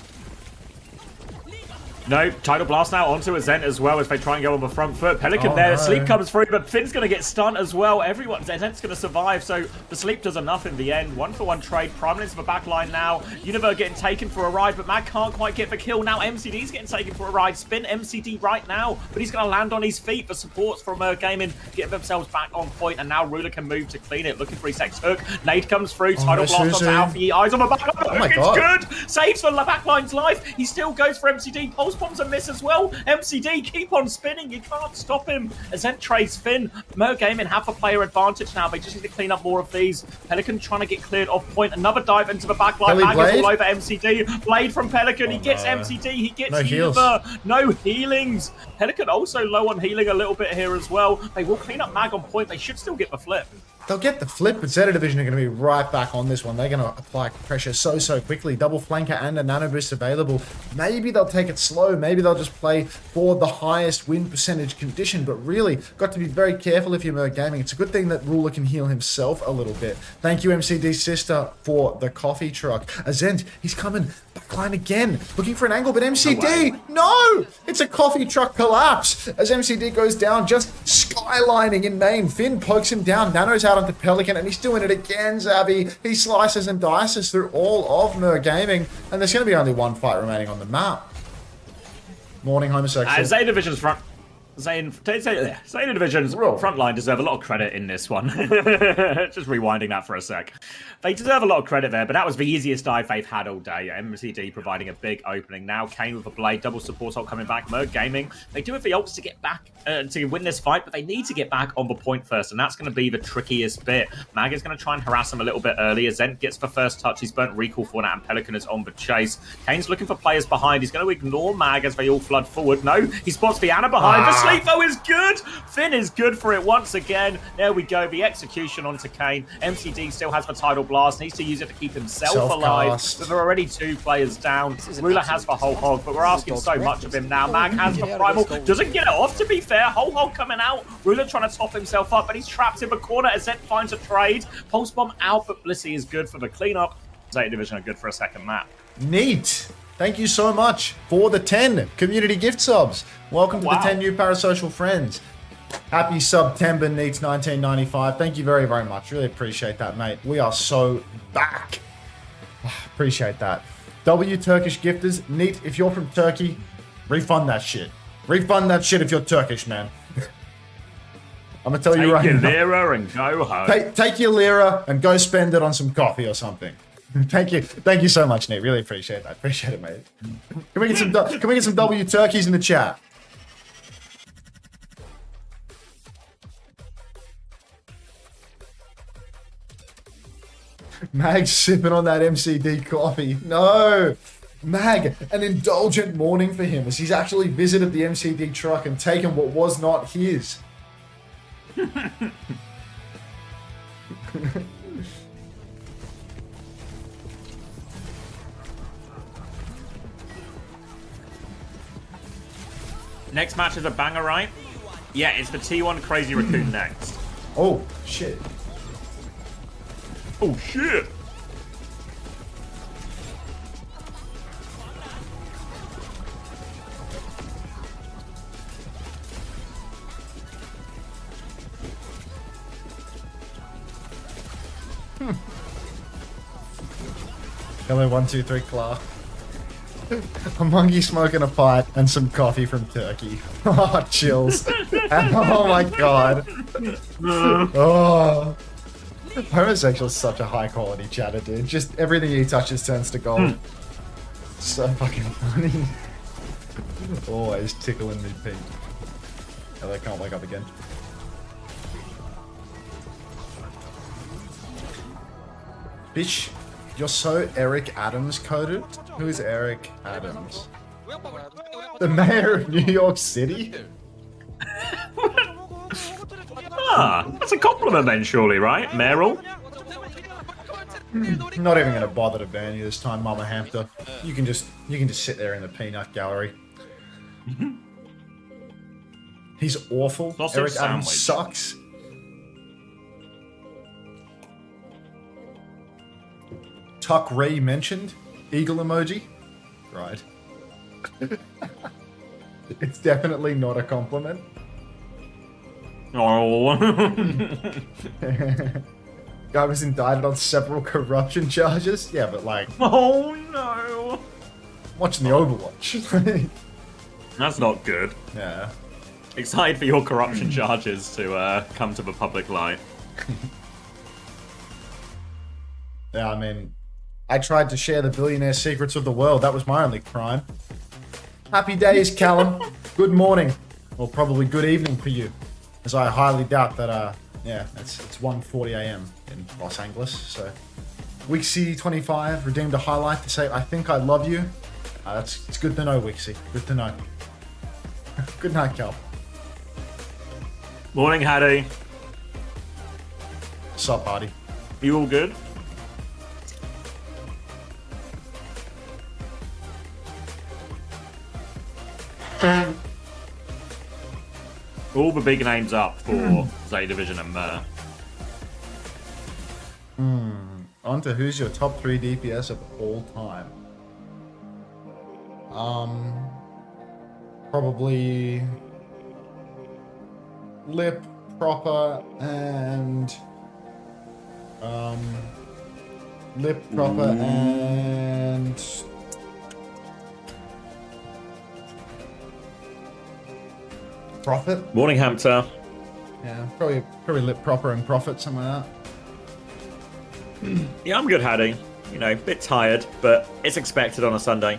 No, Tidal Blast now onto a Zent as well as they try and go on the front foot. Pelican there, Sleep comes through, but Finn's going to get stunned as well. Zent's going to survive, so the Sleep does enough in the end. 1-for-1 trade, Primal into the back line now. Univer getting taken for a ride, but Mag can't quite get the kill. Now MCD's getting taken for a ride. Spin MCD right now, but he's going to land on his feet. The supports from Gaming get themselves back on point, and now Ruler can move to clean it. Looking for his Sex Hook. Nade comes through, Tidal Blast onto Alfie. Eyes on the back. Oh my God. God. Good! Saves the backline's life. He still goes for MCD. Pulse bombs a miss as well. MCD, keep on spinning. You can't stop him. Zent trades Finn. Mer Gaming have a player advantage now. They just need to clean up more of these. Pelican trying to get cleared off point. Another dive into the back line. Mag is all over MCD. Blade from Pelican. He gets MCD. He gets Univer. No healings. Pelican also low on healing a little bit here as well. They will clean up Mag on point. They should still get the flip. they'll get the flip, but ZETA Division are going to be right back on this one. They're going to apply pressure so quickly. Double flanker and a nano boost available. Maybe they'll take it slow. Maybe they'll just play for the highest win percentage condition, but really got to be very careful if you're Merc Gaming. It's a good thing that Ruler can heal himself a little bit. Thank you, MCD Sister, for the coffee truck. Azent, he's coming backline again, looking for an angle, but MCD, no! It's a coffee truck collapse as MCD goes down, just skylining in main. Finn pokes him down, Nano's out onto Pelican, and he's doing it again, Zabby. He slices and dices through all of Mer Gaming, and there's going to be only one fight remaining on the map. Morning, homosexual. ZETA Division's ZETA Division's front line deserve a lot of credit in this one. Just rewinding that for a sec. They deserve a lot of credit there, but that was the easiest dive they've had all day. MCD providing a big opening. Now Kane with a blade, double support ult coming back. Merc Gaming, they do have the ults to get back, to win this fight, but they need to get back on the point first, and that's going to be the trickiest bit. Mag is going to try and harass him a little bit earlier. Zent gets the first touch. He's burnt recall for that, and Pelican is on the chase. Kane's looking for players behind. He's going to ignore Mag as they all flood forward. No, he spots the Ana behind. The sleep though is good. Finn is good for it once again. There we go. The execution onto Kane. MCD still has the tidal blast. Needs to use it to keep himself alive. But there are already 2 players down. Ruler has the whole hog, but we're asking so much of him now. Mag has the primal. Doesn't get it off, to be fair. Whole hog coming out. Ruler trying to top himself up, but he's trapped in the corner as Zed finds a trade. Pulse bomb out, but Blissey is good for the cleanup. ZETA Division are good for a second map. Neat. Thank you so much for the 10 community gift subs. Welcome to the 10 new parasocial friends. Happy September, Neats 1995. Thank you very much. Really appreciate that, mate. We are so back. Appreciate that. W Turkish gifters, Neat, if you're from Turkey, refund that shit. Refund that shit if you're Turkish, man. I'm gonna tell you right now. Take your lira and go home. Take your lira and go spend it on some coffee or something. Thank you so much, Nate. Really appreciate that. Appreciate it, mate. Can we get some W turkeys in the chat? Mag's sipping on that MCD coffee. No, Mag, an indulgent morning for him as he's actually visited the MCD truck and taken what was not his. Next match is a banger, right? Yeah, it's the T1 Crazy Raccoon next. Oh, shit. Oh, shit. Hello, 1, 2, 3, Clark. A monkey smoking a pipe and some coffee from Turkey. Oh, chills. Oh my god. Oh. Homosexual is such a high quality chatter, dude. Just everything he touches turns to gold. So fucking funny. Always tickling me pink. Oh, they can't wake up again. Bitch, you're so Eric Adams coded. Who is Eric Adams? The mayor of New York City? That's a compliment then, surely, right, Meryl? Not even gonna bother to ban you this time, Mama Hamster. You can just sit there in the peanut gallery. He's awful. Sausage Eric Adams sandwich. sucks. Tuck Ray mentioned. Eagle emoji. Right. It's definitely not a compliment. Oh. Guy was indicted on several corruption charges. Yeah, but like, Oh no. watching the Overwatch. That's not good. Yeah. Excited for your corruption charges to come to the public light. Yeah, I mean, I tried to share the billionaire secrets of the world. That was my only crime. Happy days, Callum. Good morning. Or probably good evening for you. As I highly doubt that, yeah, it's 1:40 a.m. in Los Angeles. So, Wixie 25 redeemed a highlight to say, I think I love you. It's good to know, Wixie. Good to know. Good night, Cal. Morning, Hattie. Sup, party? You all good? All the big names up for Zeta Division and Mer. On to who's your top 3 DPS of all time? Probably Lip, Proper, and Lip, Proper, and Prophet. Morning, Hampter. Yeah, probably Lip, Proper, and Prophet, something like that. Yeah, I'm good, Hattie. You know, a bit tired, but it's expected on a Sunday.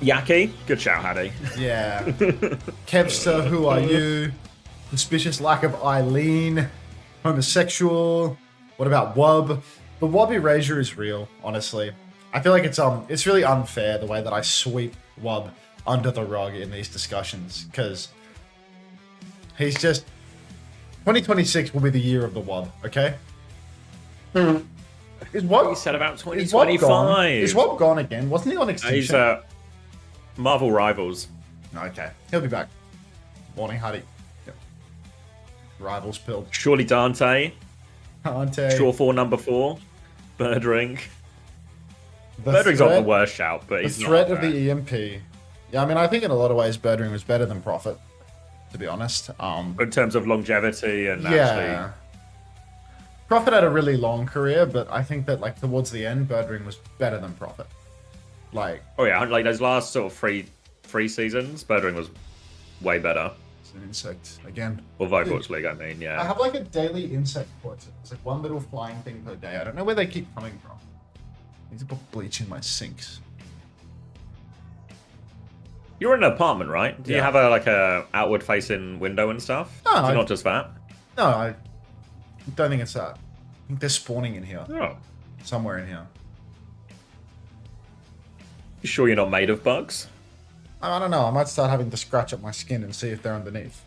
Yaki, good shout, Hattie. Yeah. Kevster, who are you? Suspicious lack of Eileen. Homosexual. What about Wub? The Wub erasure is real, honestly. I feel like it's really unfair the way that I sweep Wub under the rug in these discussions, because he's just 2026 will be the year of the Wub, okay? Is Wub, You said about is Wub gone? 2025. Is Wub gone again? Wasn't he on He's Extinction? Marvel Rivals. Okay, he'll be back. Morning, Huddy. Yep. Rivals pilled. Surely Dante. Unter. Straw 4 number 4. Birdring. The Birdring's not threat- the worst shout, but The he's threat not of the EMP. Yeah, I mean, I think in a lot of ways Birdring was better than Prophet, to be honest. in terms of longevity and Yeah. actually. Prophet had a really long career, but I think that like towards the end, Birdring was better than Prophet. Like, Oh yeah, like those last sort of three seasons, Birdring was way better. it's an insect again. Or Vogel's League, I mean, I yeah. have like a daily insect portrait. It's like one little flying thing per day. I don't know where they keep coming from. I need to put bleach in my sinks. You're in an apartment, right? Do you Yeah. have a outward facing window and stuff? No, Is it I- not just that? No, I don't think it's that. I think they're spawning in here. Oh. Somewhere in here. You sure you're not made of bugs? I don't know. I might start having to scratch up my skin and see if they're underneath.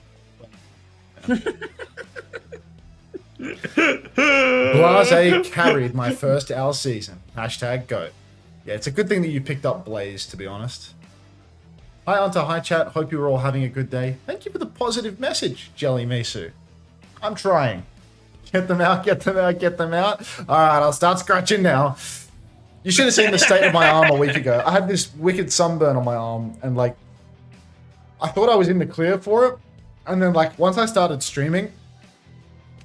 Blase carried my first L season. Hashtag GOAT. Yeah, it's a good thing that you picked up Blaze, to be honest. Hi, Unter. Hi, chat. Hope you're all having a good day. Thank you for the positive message, Jelly Misu. I'm trying. Get them out, get them out, get them out. All right, I'll start scratching now. You should have seen the state of my arm a week ago. I had this wicked sunburn on my arm, and like, I thought I was in the clear for it. And then like, once I started streaming,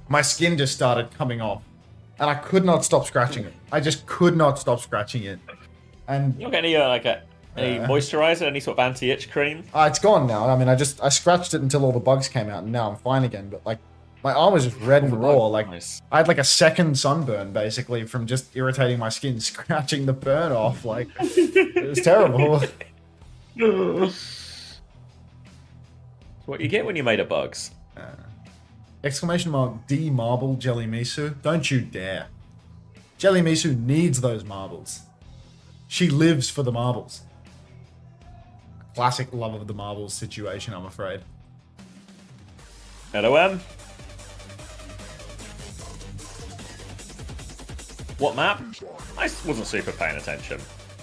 my skin just started coming off. And I could not stop scratching it. I just could not stop scratching it. And You don't get any any moisturizer, any sort of anti-itch cream? it's gone now. I mean, I scratched it until all the bugs came out, and now I'm fine again. But like, my arm was just red and raw. Like, Nice. I had like a second sunburn basically from just irritating my skin, scratching the burn off. Like, it was terrible. What you get when you're made of bugs. Exclamation mark D marble Jelly Misu. Don't you dare. Jelly Misu needs those marbles. She lives for the marbles. Classic love of the marbles situation, I'm afraid. LOM. What map? I wasn't super paying attention.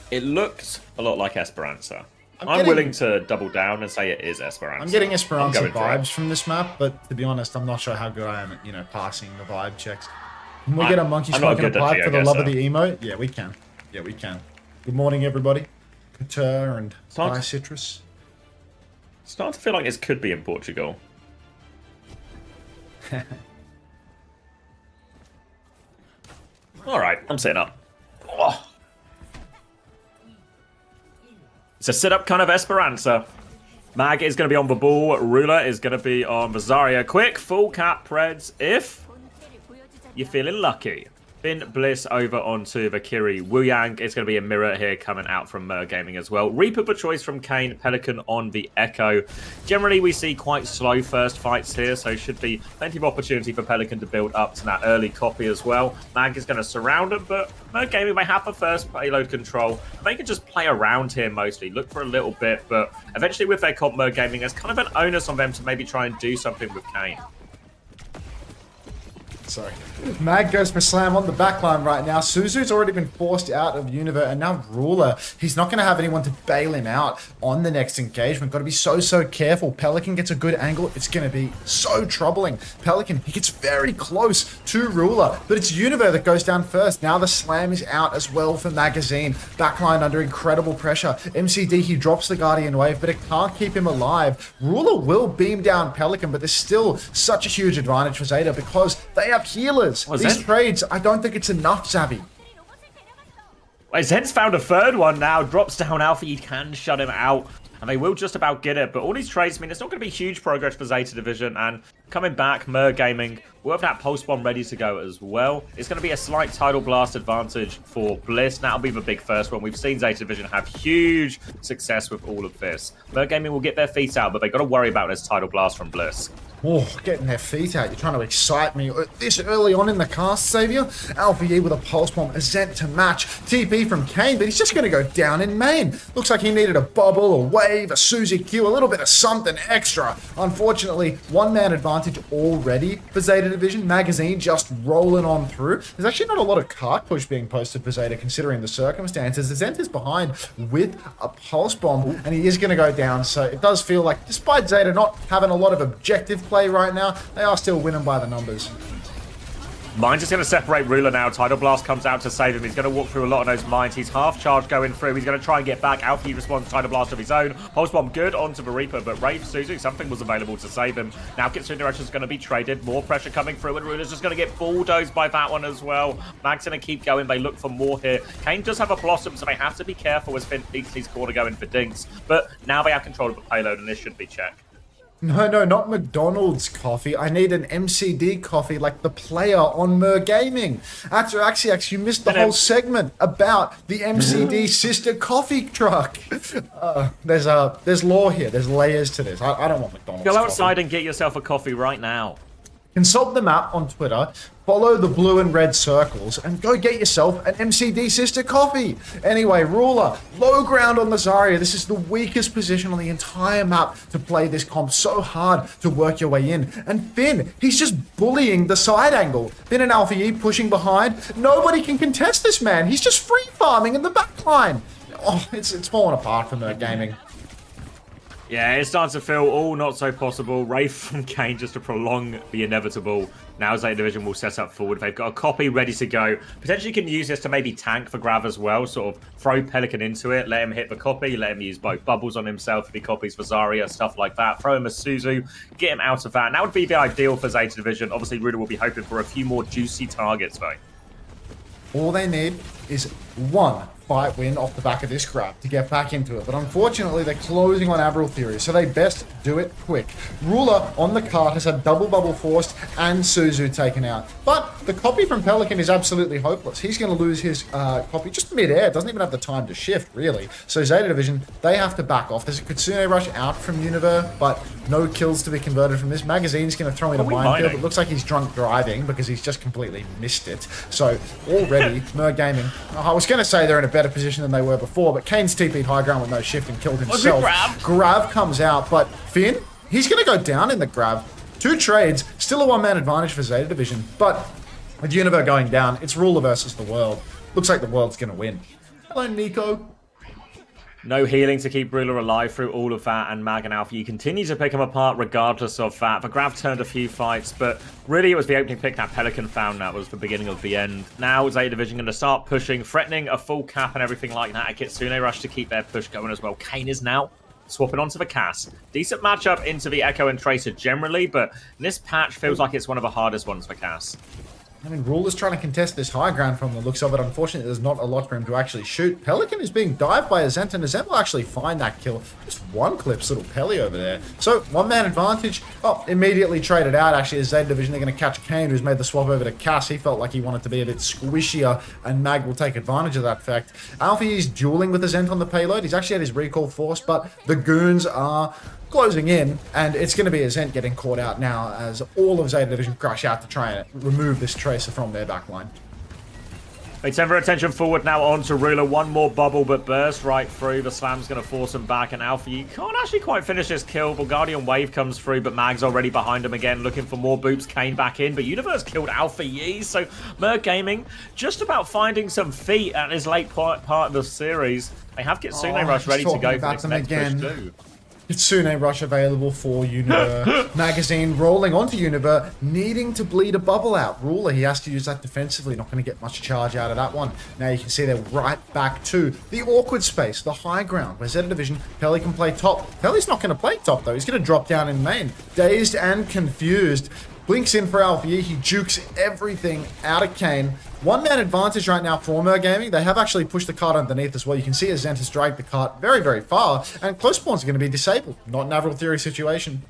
It looked a lot like Esperanza. I'm getting- willing to double down and say it is Esperanza. I'm getting Esperanza going for it. vibes from this map, but to be honest, I'm not sure how good I am at, passing the vibe checks. Can we get a monkey I'm not smoking a good at pipe for the love of GeoGuessr. the emote? Yeah, we can. Yeah, we can. Good morning, everybody. Couture and Start- Thai Citrus. Starting to feel like this could be in Portugal. Alright, I'm sitting up. Oh. It's a sit-up kind of Esperanza. Mag is going to be on the ball. Ruler is going to be on Vazaria. Quick, full cap Preds if you're feeling lucky. Finn Bliss over onto Valkyrie Wuyang. It's going to be a mirror here coming out from Gaming as well. Reaper for choice from Kane. Pelican on the Echo. Generally, we see quite slow first fights here, so should be plenty of opportunity for Pelican to build up to that early copy as well. Mag is going to surround him, but Gaming may have the first payload control. They can just play around here mostly, look for a little bit, but eventually with their comp Gaming, there's kind of an onus on them to maybe try and do something with Kane. Sorry. Mag goes for slam on the backline right now. Suzu's already been forced out of Univer, and now Ruler, he's not going to have anyone to bail him out on the next engagement. Got to be so careful. Pelican gets a good angle. It's going to be so troubling. Pelican, he gets very close to Ruler, but it's Univer that goes down first. Now the slam is out as well for Magazine. Backline under incredible pressure. MCD, he drops the Guardian Wave, but it can't keep him alive. Ruler will beam down Pelican, but there's still such a huge advantage for ZETA because they have healers. These trades, I don't think it's enough, Zabby. Well, Zen's found a third one now. Drops down Alpha. You can shut him out. And they will just about get it. But all these trades mean it's not going to be huge progress for ZETA Division. And coming back, Gaming will have that pulse bomb ready to go as well. It's going to be a slight tidal blast advantage for Bliss. That'll be the big first one. We've seen ZETA Division have huge success with all of this. Gaming will get their feet out, but they've got to worry about this tidal blast from Bliss. Oh, getting their feet out. You're trying to excite me this early on in the cast, Xavier. Alpha E with a pulse bomb, a Zent to match. TP from Kane, but he's just going to go down in main. Looks like he needed a bubble, a wave, a Suzy Q, a little bit of something extra. Unfortunately, one-man advantage already for ZETA Division. Magazine just rolling on through. There's actually not a lot of cart push being posted for ZETA considering the circumstances. The Zent is behind with a pulse bomb, and he is going to go down. So it does feel like, despite ZETA not having a lot of objective play right now, they are still winning by the numbers. Mine's just going to separate Ruler now. Tidal Blast comes out to save him. He's going to walk through a lot of those mines. He's half charged going through. He's going to try and get back. Alfie responds to Tidal Blast of his own. Pulse Bomb good onto the Reaper, but Wraith, Suzu, something was available to save him. Now Kitsune Direction is going to be traded. More pressure coming through, and Ruler's just going to get bulldozed by that one as well. Mag's going to keep going. They look for more here. Kane does have a Blossom, so they have to be careful as Finn peeks his corner going for dinks. But now they have control of the payload, and this should be checked. No, not McDonald's coffee. I need an MCD coffee like the player on Gaming. After AXIAX, you missed the whole segment about the MCD sister coffee truck. There's lore here. There's layers to this. I don't want McDonald's Go outside coffee. and get yourself a coffee right now. Consult the map on Twitter, follow the blue and red circles, and go get yourself an MCD sister coffee. Anyway, Ruler, low ground on the Zarya. This is the weakest position on the entire map to play this comp. So hard to work your way in. And Finn, he's just bullying the side angle. Finn and Alpha E pushing behind. Nobody can contest this man. He's just free farming in the backline. Oh, it's falling apart for Gaming. Yeah, it's starting to feel all not so possible. Wraith from Kane just to prolong the inevitable. Now ZETA Division will set up forward. They've got a copy ready to go. Potentially can use this to maybe tank for Grav as well. Sort of throw Pelican into it, let him hit the copy, let him use both bubbles on himself if he copies for Zarya, stuff like that. Throw him a Suzu, get him out of that. And that would be the ideal for ZETA Division. Obviously, Ruda will be hoping for a few more juicy targets, though. All they need is one fight win off the back of this grab to get back into it. But unfortunately, they're closing on Avril Theory, so they best do it quick. Ruler on the cart has had double bubble forced and Suzu taken out. But the copy from Pelican is absolutely hopeless. He's going to lose his copy just mid-air. Doesn't even have the time to shift, really. So ZETA Division, they have to back off. There's a Kitsune rush out from Univer, but no kills to be converted from this. Magazine's going to throw in a minefield. It looks like he's drunk driving because he's just completely missed it. So already, Gaming, I was going to say they're in a better position than they were before, but Kane's TP'd high ground with no shift and killed himself. Grav comes out, but Finn, he's going to go down in the Grav. Two trades, still a one-man advantage for ZETA Division, but with Univer going down, it's Ruler versus the world. Looks like the world's going to win. Hello, Nico. No healing to keep Ruler alive through all of that, and Mag and Alpha, you continue to pick them apart regardless of that. The Grav turned a few fights, but really it was the opening pick that Pelican found that was the beginning of the end. Now ZETA Division going to start pushing, threatening a full cap and everything like that. A Kitsune rush to keep their push going as well. Kane is now swapping onto the Cass. Decent matchup into the Echo and Tracer generally, but this patch feels like it's one of the hardest ones for Cass. I mean, Ruler's trying to contest this high ground from the looks of it. Unfortunately, there's not a lot for him to actually shoot. Pelican is being dived by Azent, and Azent will actually find that kill. Just one clips little Pelly over there. So, one-man advantage. Oh, immediately traded out, actually, as Zeta Division. They're going to catch Kane, who's made the swap over to Cass. He felt like he wanted to be a bit squishier, and Mag will take advantage of that fact. Alfie is dueling with Azent on the payload. He's actually had his recall forced, but the goons are closing in, and it's going to be Azent getting caught out now as all of Zeta Division crash out to try and remove this Tracer from their backline. They turn their attention forward now onto Ruler. One more bubble, but burst right through. The slam's going to force him back, and Alfie can't actually quite finish his kill. Bulgarian Wave comes through, but Mag's already behind him again, looking for more boops. Kane back in, but Universe killed Alfie. So Merc Gaming just about finding some feet at his late part of the series. They have Kitsune Rush ready to go for the next push too. Kitsune Rush available for Univer. Magazine rolling onto Univer, needing to bleed a bubble out. Ruler, he has to use that defensively. Not going to get much charge out of that one. Now you can see they're right back to the awkward space, the high ground, where Zeta Division, Pelly can play top. Pelly's not going to play top, though. He's going to drop down in main. Dazed and confused. Blinks in for Alfie. He jukes everything out of Kane. One-man advantage right now for Mer Gaming. They have actually pushed the cart underneath as well. You can see Azent has dragged the cart very, very far, and close spawns are going to be disabled. Not an Avril Theory situation.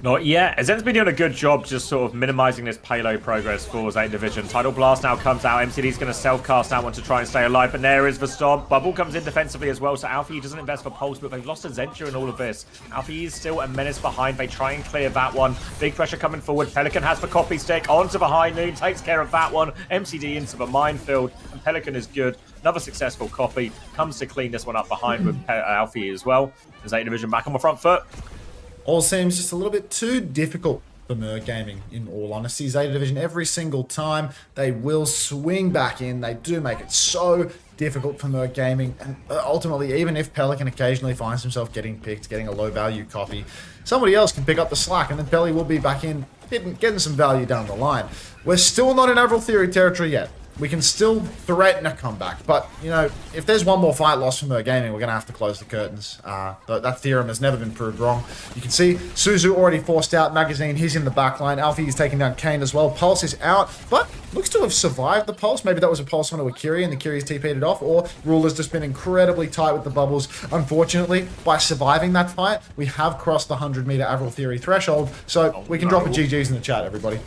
Not yet. Azent's been doing a good job just sort of minimizing this payload progress for Zeta Division. Tidal Blast now comes out. MCD's going to self-cast that one to try and stay alive, but there is the stop. Bubble comes in defensively as well, so Alfie doesn't invest for Pulse, but they've lost Azent during all of this. Alfie is still a menace behind. They try and clear that one. Big pressure coming forward. Pelican has the copy stick onto the high noon, takes care of that one. MCD into the minefield, and Pelican is good. Another successful copy. Comes to clean this one up behind with Alfie as well. Zeta Division back on the front foot. All seems just a little bit too difficult for Mer Gaming, in all honesty. Zeta Division, every single time they will swing back in. They do make it so difficult for Mer Gaming. And ultimately, even if Pelican occasionally finds himself getting picked, getting a low-value copy, somebody else can pick up the slack, and then Pelly will be back in, getting some value down the line. We're still not in Avril Theory territory yet. We can still threaten a comeback, but, you know, if there's one more fight lost from Mer Gaming, we're going to have to close the curtains. That theorem has never been proved wrong. You can see Suzu already forced out. Magazine, he's in the backline. Alfie is taking down Kane as well. Pulse is out, but looks to have survived the Pulse. Maybe that was a Pulse onto a Curie, and the Curie's TP'd it off, or Ruler's just been incredibly tight with the bubbles. Unfortunately, by surviving that fight, we have crossed the 100-meter Avril Theory threshold, so we can drop a GG's in the chat, everybody.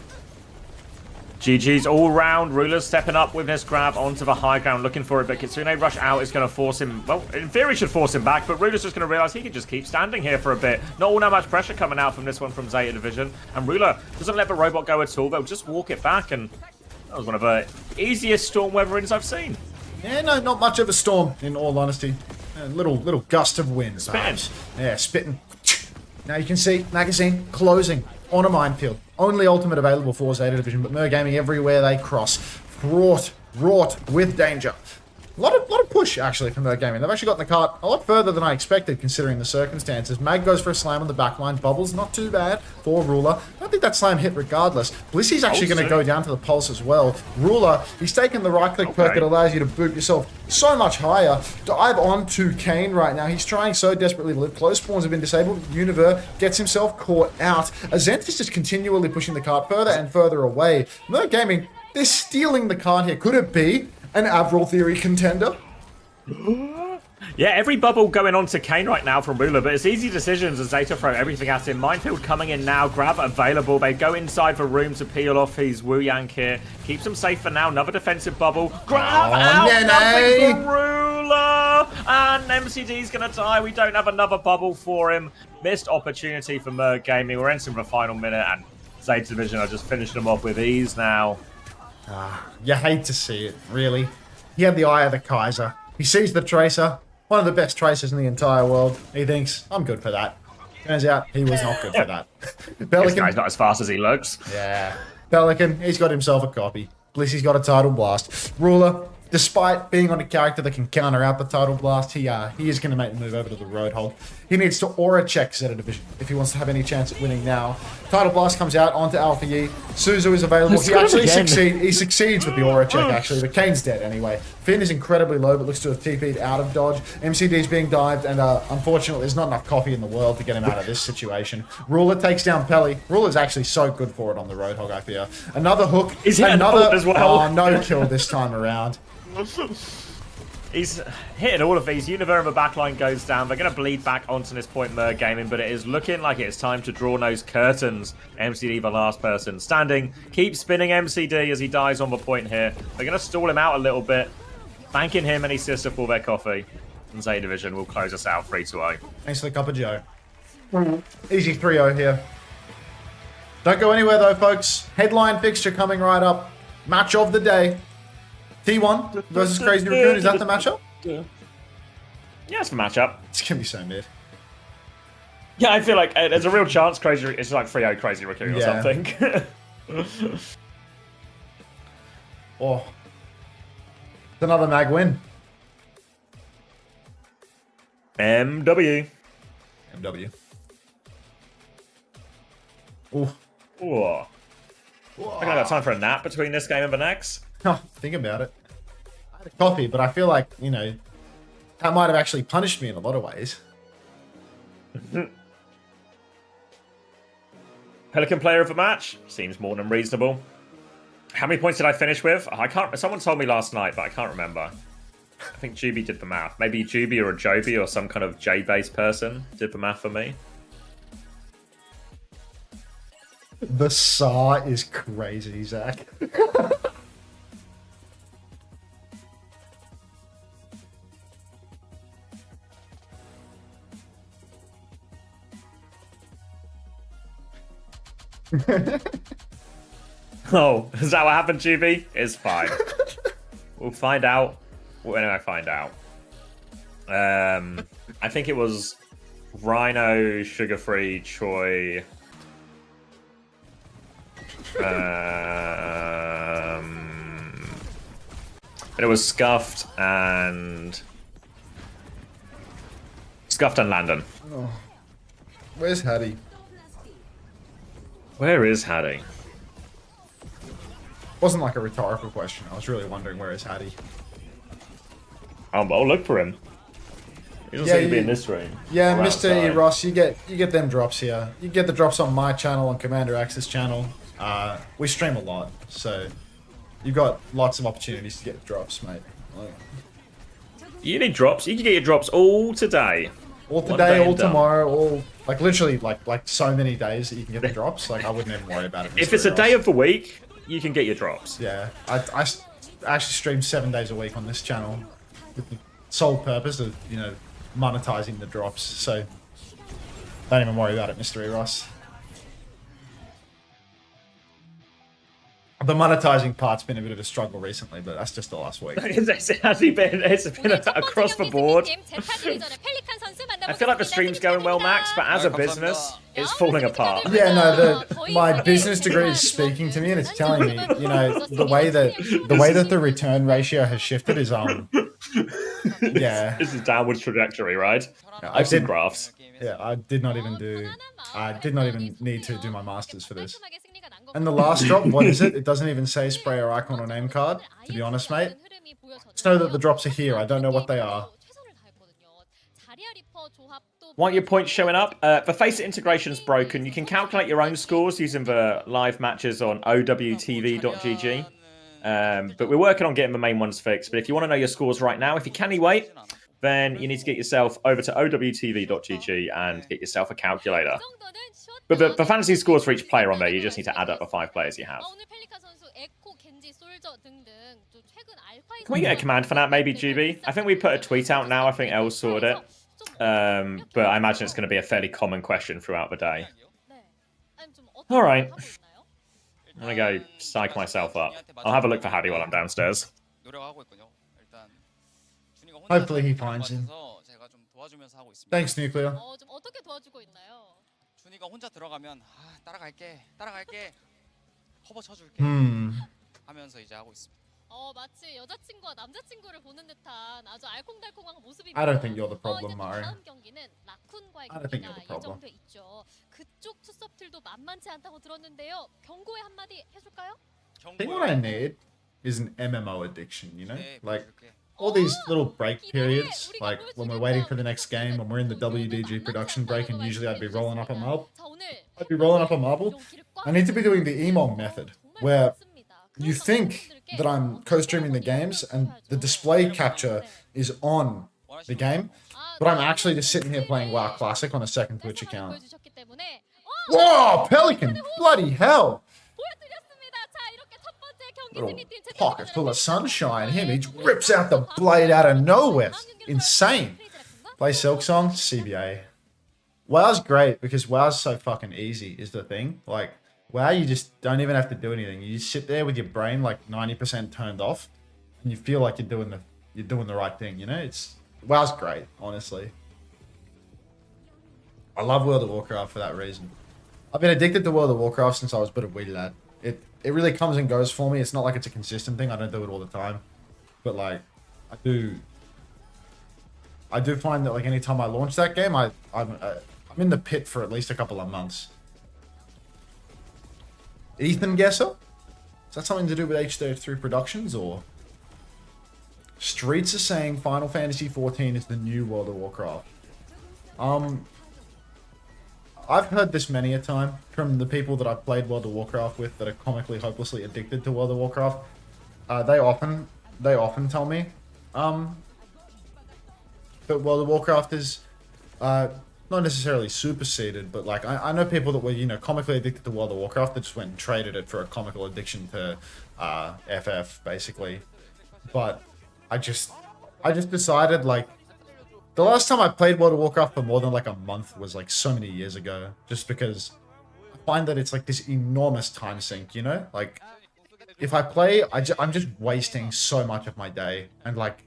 GG's all round. Ruler's stepping up with this grab onto the high ground, looking for it, but Kitsune Rush out is going to force him, well, in theory should force him back, but Ruler's just going to realize he can just keep standing here for a bit. Not all that much pressure coming out from this one from Zeta Division, and Ruler doesn't let the robot go at all. They'll just walk it back, and that was one of the easiest storm weatherings I've seen. Yeah, no, not much of a storm, in all honesty. A little gust of wind. Spitting. Yeah, spitting. Now you can see Magazine closing on a minefield. Only ultimate available for Zeta Division, but Mer Gaming everywhere they cross. Wrought with danger. A lot of push, actually, from Mer Gaming. They've actually gotten the cart a lot further than I expected, considering the circumstances. Mag goes for a slam on the backline. Bubbles, not too bad for Ruler. I don't think that slam hit regardless. Blissy's actually going to go down to the Pulse as well. Ruler, he's taken the right-click perk that allows you to boot yourself so much higher. Dive onto Kane right now. He's trying so desperately to live. Close spawns have been disabled. Univer gets himself caught out. Azent is just continually pushing the cart further and further away. Mer Gaming, they're stealing the cart here. Could it be an Avril Theory contender? Yeah, every bubble going on to Kane right now from Ruler, but it's easy decisions as Zeta throw everything at him. Minefield coming in now, grab available. They go inside the room to peel off his Wu Yang here. Keeps him safe for now. Another defensive bubble. Grab out, nothing from Ruler! And MCD's going to die. We don't have another bubble for him. Missed opportunity for Mer Gaming. We're entering the final minute, and Zeta Division are just finishing them off with ease now. You hate to see it, really. He had the eye of the Kaiser. He sees the Tracer, one of the best Tracers in the entire world. He thinks, I'm good for that. Turns out he was not good for that. This guy's not as fast as he looks. Yeah. Pelican, he's got himself a copy. Blissy's got a Tidal Blast. Ruler, despite being on a character that can counter out the Tidal Blast, he is going to make the move over to the Roadhog. He needs to aura check Zeta Division if he wants to have any chance at winning now. Tidal Blast comes out onto Alpha Yi. Suzu is available. He actually succeeds with the aura check, actually. But Kane's dead anyway. Finn is incredibly low, but looks to have TP'd out of dodge. MCD is being dived, and unfortunately, there's not enough coffee in the world to get him out of this situation. Ruler takes down Pelly. Ruler's actually so good for it on the Roadhog, I fear. Another hook. He's hitting another as well. Oh, no kill this time around. He's hitting all of these. Univer in the backline goes down. They're going to bleed back onto this point Mer gaming, but it is looking like it's time to draw those curtains. MCD, the last person standing, keeps spinning MCD as he dies on the point here. They're going to stall him out a little bit, thanking him and his sister for their coffee. And ZETA Division will close us out 3-0. Thanks for the cup of joe. Easy 3-0 here. Don't go anywhere though, folks. Headline fixture coming right up. Match of the day. T1 versus Crazy Raccoon. Is that the matchup? Yeah, it's the matchup. It's going to be so mid. Yeah, I feel like there's a real chance it's like 3-0 Crazy Raccoon or something. Oh. It's another mag win. MW. MW. Ooh. Ooh. I think I got time for a nap between this game and the next. Oh, think about it. I had a coffee, but I feel like, you know, that might have actually punished me in a lot of ways. Pelican player of the match seems more than reasonable. How many points did I finish with? I can't. Someone told me last night, but I can't remember. I think Juby did the math. Maybe Juby or a Joby or some kind of J-based person did the math for me. The saw is crazy, Zach. Oh, is that what happened, Juby? It's fine. We'll find out when I find out. I think it was Rhino, Sugar-Free, Choi. And it was Scuffed and Landon. Oh. Where's Hattie? Where is Hattie? Wasn't like a rhetorical question. I was really wondering where is Hattie. I'll look for him. He doesn't seem to be in this room. Yeah, or Mr. E. outside. Ross, you get them drops here. You get the drops on my channel, on Commander Axe's channel. We stream a lot, so you've got lots of opportunities to get drops, mate. Like, You need drops. You can get your drops all today. all One today, day all and done. tomorrow, all like literally like so many days that you can get the drops. Like I wouldn't even worry about it. If Mr. it's a Ross. day of the week, you can get your drops. Yeah, I actually stream 7 days a week on this channel with the sole purpose of, you know, monetizing the drops. So don't even worry about it, Mr. E. Ross. The monetizing part's been a bit of a struggle recently, but that's just the last week. It's been across the board. I feel like the stream's going well, Max, but as a business, it's falling apart. Yeah, no, my business degree is speaking to me, and it's telling me, you know, the way that the return ratio has shifted is yeah. This is downward trajectory, right? I I've seen did- graphs. Yeah, I did not even need to do my masters for this. And the last drop, what is it? It doesn't even say spray or icon or name card, to be honest, mate. Just know that the drops are here. I don't know what they are. Want your points showing up? The Faceit integration's broken. You can calculate your own scores using the live matches on OWTV.gg. But we're working on getting the main ones fixed. But if you want to know your scores right now, if you can wait, then you need to get yourself over to OWTV.gg and get yourself a calculator. But the fantasy scores for each player on there, you just need to add up the 5 players you have. Can we get a command for that, maybe, GB? I think we put a tweet out now. I think Elle sorted it. But I imagine it's going to be a fairly common question throughout the day. All right. I'm going to go psych myself up. I'll have a look for Hattie while I'm downstairs. Hopefully he finds him. Thanks, Nuclear. 준이가 혼자 들어가면 따라갈게 커버 쳐줄게 하면서 이제 하고 있습니다. 마치 여자친구와 남자친구를 보는 듯한 아주 알콩달콩한 모습이 I don't think you're the problem, 이제 또 Mario. 다음 경기는 라쿤과의 I don't think you're 경기가 the problem. 예정돼 있죠. 그쪽 투섭들도 만만치 않다고 들었는데요. 경고의 한마디 해줄까요? I think what I need is an MMO addiction, you know? 네, Like, 보여줄게. all these little break periods, like when we're waiting for the next game, when we're in the WDG production break, and usually I'd be rolling up a marble. I need to be doing the EMOM method, where you think that I'm co-streaming the games and the display capture is on the game, but I'm actually just sitting here playing WoW Classic on a second Twitch account. Whoa, Pelican! Bloody hell! Little pocket full of sunshine. Him, he rips out the blade out of nowhere. Insane. Play Silksong, CBA. WoW's great because WoW's so fucking easy is the thing. Like, WoW, you just don't even have to do anything. You just sit there with your brain like 90% turned off, and you feel like you're doing the right thing. You know, WoW's great, honestly. I love World of Warcraft for that reason. I've been addicted to World of Warcraft since I was but a wee lad. It really comes and goes for me. It's not like it's a consistent thing. I don't do it all the time, but like I do find that like anytime I launch that game, I'm in the pit for at least a couple of months. Ethan Gesser? Is that something to do with H33 Productions or? Streets are saying Final Fantasy XIV is the new World of Warcraft. I've heard this many a time from the people that I've played World of Warcraft with that are comically hopelessly addicted to World of Warcraft. They often tell me that World of Warcraft is not necessarily superseded, but like I know people that were, you know, comically addicted to World of Warcraft that just went and traded it for a comical addiction to FF basically. But I just decided like the last time I played World of Warcraft for more than like a month was like so many years ago, just because I find that it's like this enormous time sink, you know? Like if I play, I'm just wasting so much of my day, and like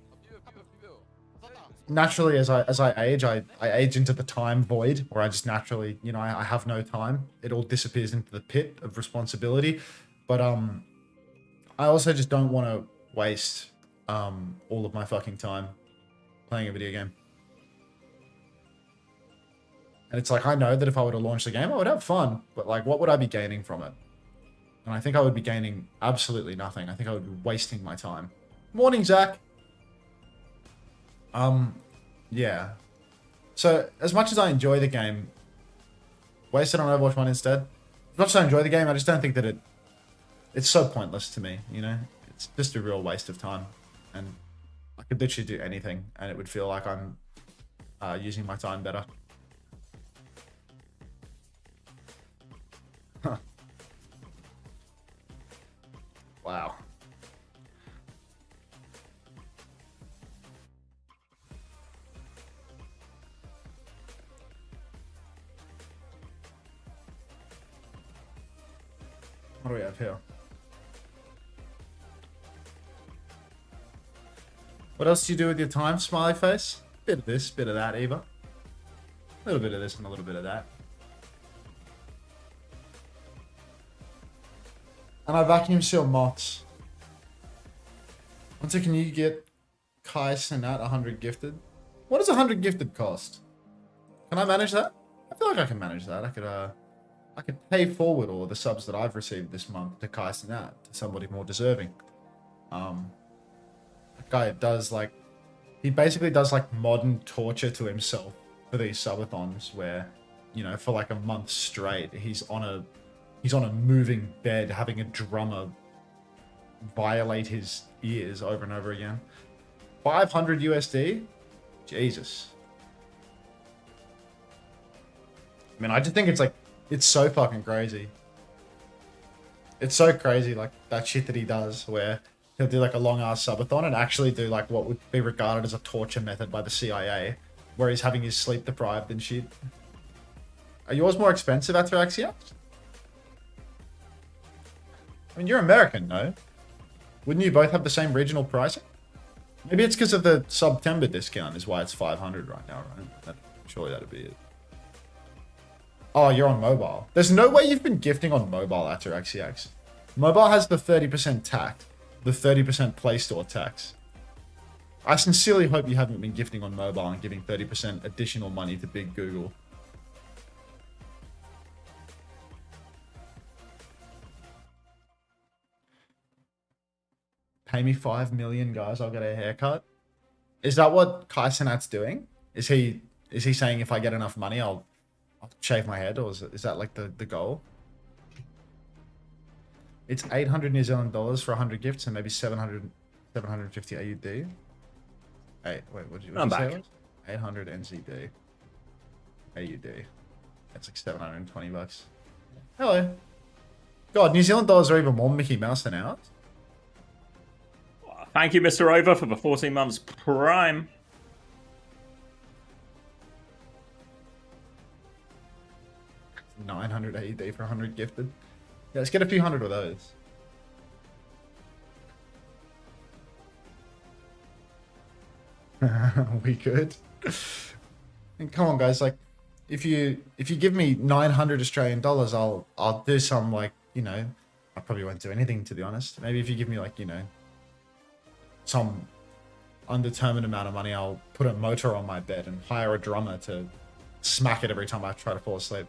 naturally as I age, I age into the time void where I just naturally, you know, I have no time. It all disappears into the pit of responsibility. But I also just don't want to waste all of my fucking time playing a video game. And it's like, I know that if I were to launch the game, I would have fun, but like, what would I be gaining from it? And I think I would be gaining absolutely nothing. I think I would be wasting my time. Morning, Zach. Yeah. So, as much as I enjoy the game, waste it on Overwatch 1 instead. As much as I enjoy the game, I just don't think that it's so pointless to me, you know? It's just a real waste of time. And I could literally do anything, and it would feel like I'm using my time better. Huh. Wow. What do we have here? What else do you do with your time, smiley face? Bit of this, bit of that, Eva. A little bit of this and a little bit of that. And I vacuum seal moths. Hunter, can you get Kai Senat 100 gifted? What does 100 gifted cost? Can I manage that? I feel like I can manage that. I could pay forward all the subs that I've received this month to Kai Senat, to somebody more deserving. That guy does like, he basically does like modern torture to himself for these subathons where, you know, for like a month straight, he's on a moving bed having a drummer violate his ears over and over again. 500 USD? Jesus. I mean, I just think it's like, it's so fucking crazy. It's so crazy, like, that shit that he does, where he'll do like a long ass subathon and actually do like what would be regarded as a torture method by the CIA, where he's having his sleep deprived and shit. Are yours more expensive, Ataraxia? I mean, you're American, no? Wouldn't you both have the same regional pricing? Maybe it's because of the September discount is why it's 500 right now, right? Surely that'd be it. Oh, you're on mobile. There's no way you've been gifting on mobile, Ataraxiax. Mobile has the 30% tax, the 30% Play Store tax. I sincerely hope you haven't been gifting on mobile and giving 30% additional money to Big Google. pay me 5 million, guys, I'll get a haircut. Is that what Kai Cenat's doing? Is he saying if I get enough money, I'll shave my head, or is that like the goal? It's 800 New Zealand dollars for 100 gifts and maybe 750 AUD. Hey, wait, what did you say? It was? 800 NZD. AUD. That's like 720 bucks. Hello. God, New Zealand dollars are even more Mickey Mouse than ours. Thank you, Mr. Over, for the 14 months Prime. $900 AUD for 100 gifted. Yeah, let's get a few hundred of those. We could. And come on, guys. Like, if you give me 900 Australian dollars, I'll do some, like, you know, I probably won't do anything, to be honest. Maybe if you give me, like, you know, some undetermined amount of money, I'll put a motor on my bed and hire a drummer to smack it every time I try to fall asleep.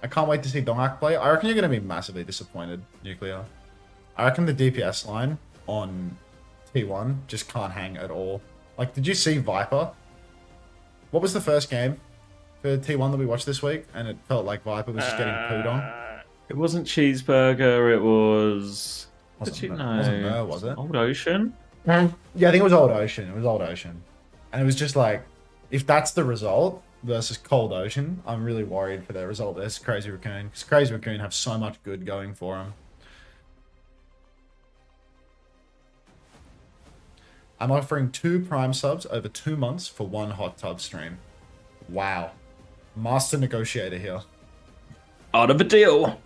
I can't wait to see Dongak play. I reckon you're going to be massively disappointed, Nuclear. I reckon the DPS line on T1 just can't hang at all. Like, did you see Viper? What was the first game for T1 that we watched this week? And it felt like Viper was just getting pooed on. It wasn't Cheeseburger, it was... Wasn't was it? Old Ocean? Yeah, I think it was Old Ocean. It was Old Ocean. And it was just like, if that's the result versus Cold Ocean, I'm really worried for their result versus Crazy Raccoon. Because Crazy Raccoon have so much good going for them. I'm offering 2 Prime subs over 2 months for 1 hot tub stream. Wow. Master negotiator here. Out of a deal.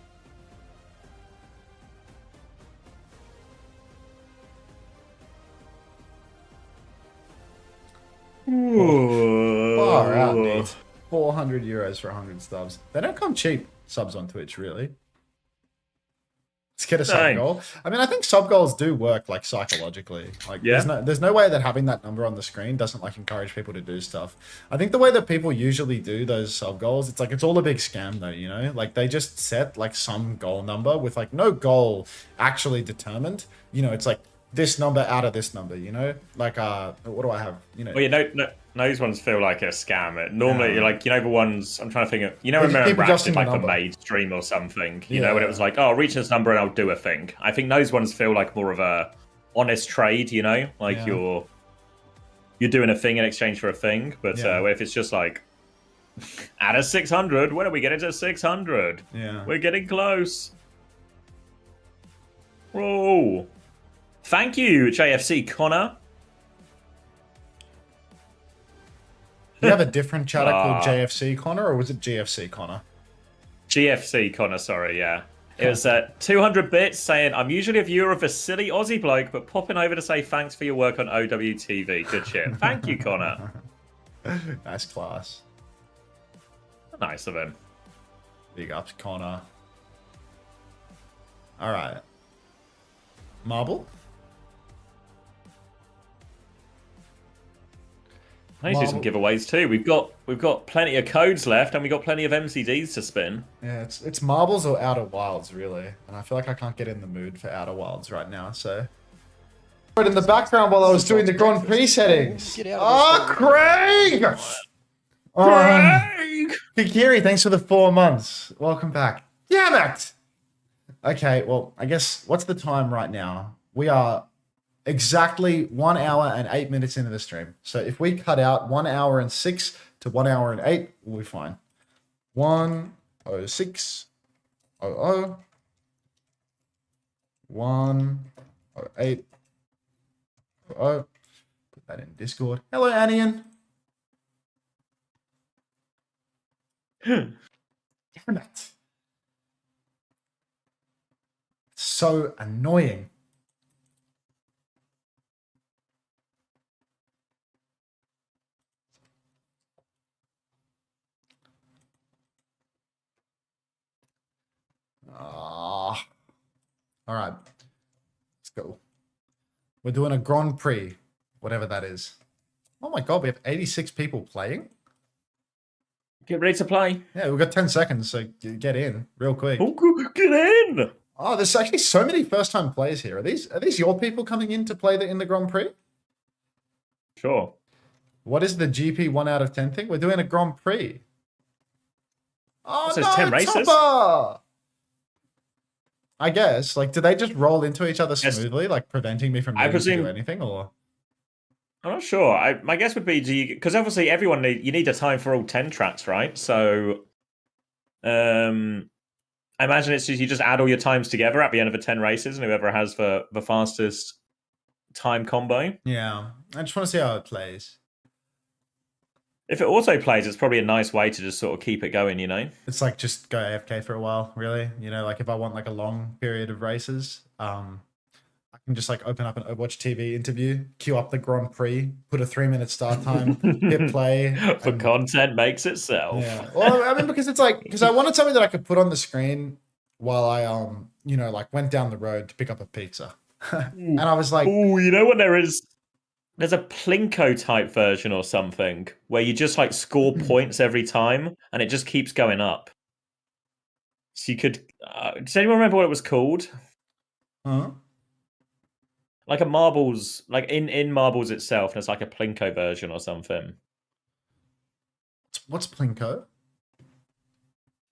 Far out, dude. 400 euros for 100 subs. They don't come cheap, subs on Twitch, really. Let's get a sub goal. I mean, I think sub goals do work, like, psychologically. Like, yeah. there's no way that having that number on the screen doesn't, like, encourage people to do stuff. I think the way that people usually do those sub goals, it's like, it's all a big scam, though, you know? Like, they just set, like, some goal number with, like, no goal actually determined. You know, it's like, this number out of this number, you know? Like, what do I have? You know. Well, you know, those ones feel like a scam. Normally, like, you know, the ones I'm trying to think of, you know, Keep remember adjusting like the the number. Made stream or something, you know, when it was like, oh, I'll reach this number and I'll do a thing. I think those ones feel like more of a honest trade, you know, like you're doing a thing in exchange for a thing. But if it's just like, at a 600, when are we getting to 600? Yeah. We're getting close. Whoa. Thank you, JFC Connor. Do you have a different chatter called JFC Connor, or was it GFC Connor? GFC Connor, sorry, yeah. It was 200 bits saying, I'm usually a viewer of a silly Aussie bloke, but popping over to say thanks for your work on OWTV. Good shit. Thank you, Connor. Nice class. Nice of him. Big ups, Connor. All right. Marble? Let's do some giveaways too. We've got plenty of codes left, and we've got plenty of MCDs to spin. Yeah, it's marbles or Outer Wilds, really. And I feel like I can't get in the mood for Outer Wilds right now, so... But in the background while I was doing the Grand Prix settings. Oh, Craig! Craig! Kikiri, thanks for the 4 months. Welcome back. Damn it! Okay, well, I guess, what's the time right now? We are exactly 1 hour and 8 minutes into the stream. So if we cut out 1 hour and 6 to 1 hour and 8, we'll be fine. 1:06 00 1:08 00. Put that in Discord. Hello, Anian. Damn it. So annoying. All right, let's go. We're doing a Grand Prix, whatever that is. Oh my god, we have 86 people playing. Get ready to play. Yeah, we've got 10 seconds, so get in real quick. Oh, get in! Oh, there's actually so many first-time players here. Are these your people coming in to play in the Grand Prix? Sure. What is the GP 1 out of 10 thing? We're doing a Grand Prix. Oh, It says no, 10 races. Topper! I guess. Like, do they just roll into each other Yes. smoothly, like preventing me from I needing to presume- do anything, or? I'm not sure. My guess would be, because obviously you need a time for all 10 tracks, right? So, I imagine it's just you just add all your times together at the end of the 10 races, and whoever has the fastest time combo. Yeah. I just want to see how it plays. If it auto plays, it's probably a nice way to just sort of keep it going, you know? It's like just go AFK for a while, really. You know, like if I want like a long period of races, I can just like open up an Overwatch TV interview, queue up the Grand Prix, put a 3-minute start time, hit play. For and- content makes itself. Yeah. Well, I mean, because I wanted something that I could put on the screen while I, you know, like went down the road to pick up a pizza. And I was like, Ooh, you know what there is? There's a Plinko type version or something where you just like score points every time and it just keeps going up. So you could. Does anyone remember what it was called? huh? Like a marbles, like in marbles itself, there's like a Plinko version or something. What's Plinko?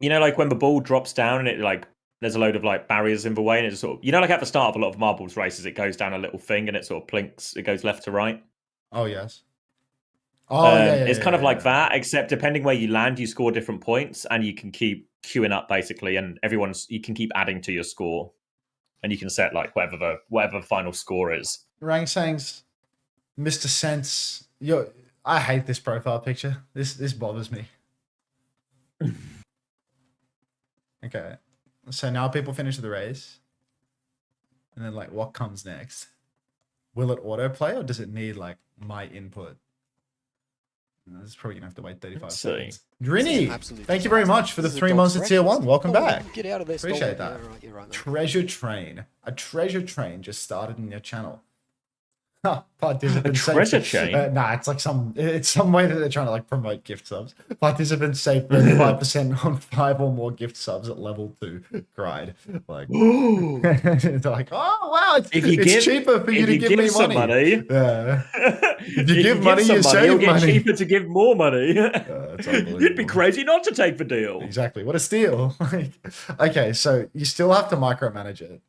You know, like when the ball drops down and it like there's a load of like barriers in the way and it just sort of, you know, like at the start of a lot of marbles races, it goes down a little thing and it sort of plinks, it goes left to right. Oh, yes. Oh, yeah, It's yeah, kind of yeah, like yeah. that, except depending where you land, you score different points and you can keep queuing up basically, and you can keep adding to your score, and you can set like whatever the final score is. Rang Sang's Mr. Sense. I hate this profile picture. This bothers me. Okay. So now people finish the race. And then like what comes next? Will it autoplay or does it need like my input? This is probably gonna have to wait 35 Let's see. seconds. Drini, Absolute thank you very much for the This is a 3 dog's months of tier breakfast. 1. Welcome Oh, back. Get out of there. Appreciate stolen. that. Yeah, right, you're right, mate. Treasure train. A treasure train just started in your channel. Participants A treasure save- chain? Nah, it's like some way that they're trying to like promote gift subs. Participants save 35% on 5 or more gift subs at level 2. Cried. Like they're like, oh wow, it's cheaper for you to give me some money. Yeah. If you give money, you save it'll get money. cheaper to give more money. It's You'd be unbelievable. crazy not to take the deal. Exactly. What a steal. Okay, so you still have to micromanage it.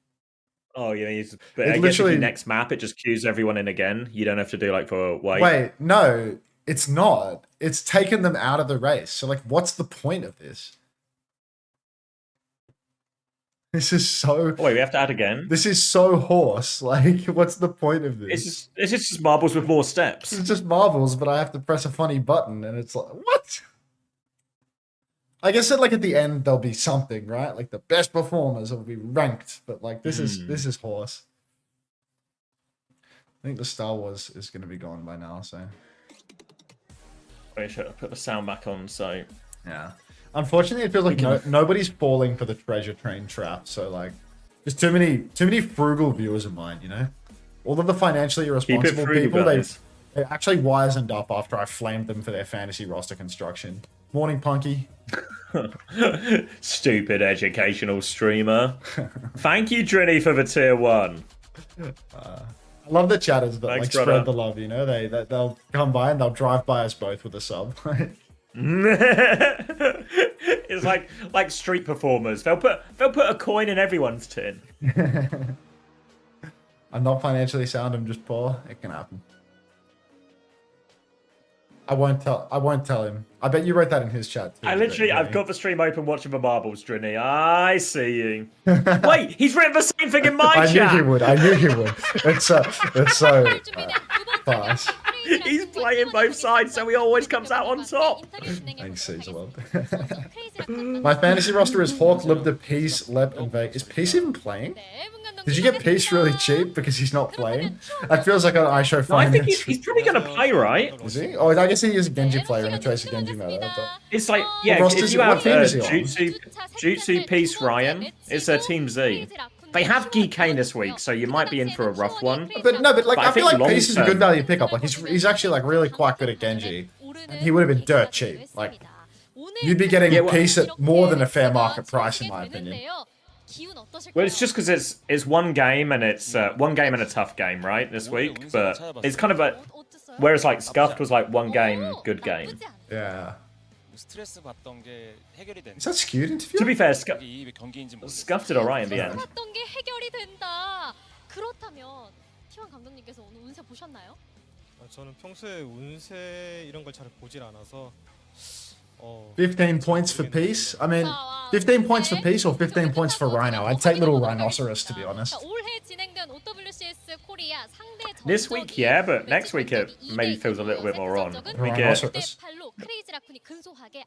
Oh, yeah. But It I guess if literally- you next map, it just queues everyone in again. You don't have to do like for wait. Wait, no, it's not. It's taken them out of the race. So, like, what's the point of this? This is so. Oh, wait, we have to add again. This is so horse. Like, what's the point of this? It's just marbles with more steps. It's just marbles, but I have to press a funny button, and it's like, what? I guess at the end there'll be something, right? Like the best performers will be ranked, but like this is horse. I think the Star Wars is going to be gone by now, so Wait, should I put the sound back on? So yeah. Unfortunately, it feels like nobody's falling for the treasure train trap. So like, there's too many frugal viewers of mine. You know, all of the financially irresponsible frugal, people guys. they actually wisened up after I flamed them for their fantasy roster construction. Morning, Punky. stupid educational streamer. Thank you, Drini, for the tier 1. I love the chatters that Thanks, like spread brother. the love. You know, they'll come by and they'll drive by us both with a sub. It's like street performers. They'll put a coin in everyone's tin. I'm not financially sound. I'm just poor. It can happen. I won't tell him. I bet you wrote that in his chat too. I've got the stream open watching the marbles, Drini. I see you. Wait, he's written the same thing in my I chat. knew he would. It's so 준비된 두 번째 fast. 프레이즈라는 He's playing both sides, so he always comes out on top. Thanks, Caesar. My My fantasy roster is Hawk, Libda, Peace, Lep, and Veg. Is Peace even playing? Did you get Peace really cheap because he's not playing? It feels like an iShow No, I think finance. he's probably going to play, right? Is he? Oh, I guess he is a Genji player and a choice of Genji meta. But... It's like, yeah, What if you have team is he on? Jutsu, Peace, Ryan, it's their Team Z. They have GK this week, so you might be in for a rough one. But no, but like But I I feel think like Peace is a good long-term- value pickup. Like he's actually like really quite good at Genji. And he would have been dirt cheap. Like you'd be getting Yeah, well- Peace at more than a fair market price in my opinion. 기운 어떠실까요? Well, it's just because it's one game and it's one game and a tough game, right? This week, but it's kind of a 어땠어요? whereas like Scuffed was like one game, 오, good game. 나쁘지 않네. Yeah. 스트레스 받던 게 해결이 된다. Is that skewed interview? To be fair, 이게 이 경기인지 모르겠어. Scuffed did alright in the end. 봤던 게 해결이 된다. 그렇다면 T1 감독님께서 오늘 운세 보셨나요? 저는 평소에 운세 이런 걸 잘 보질 않아서 15 points for peace. I mean, 15 points for peace or 15 points for Rhino. I'd take little rhinoceros, to be honest. 자, 올해 진행된 OWCS 코리아 상대 This week, yeah, but next week it maybe feels a little bit more on. Let me get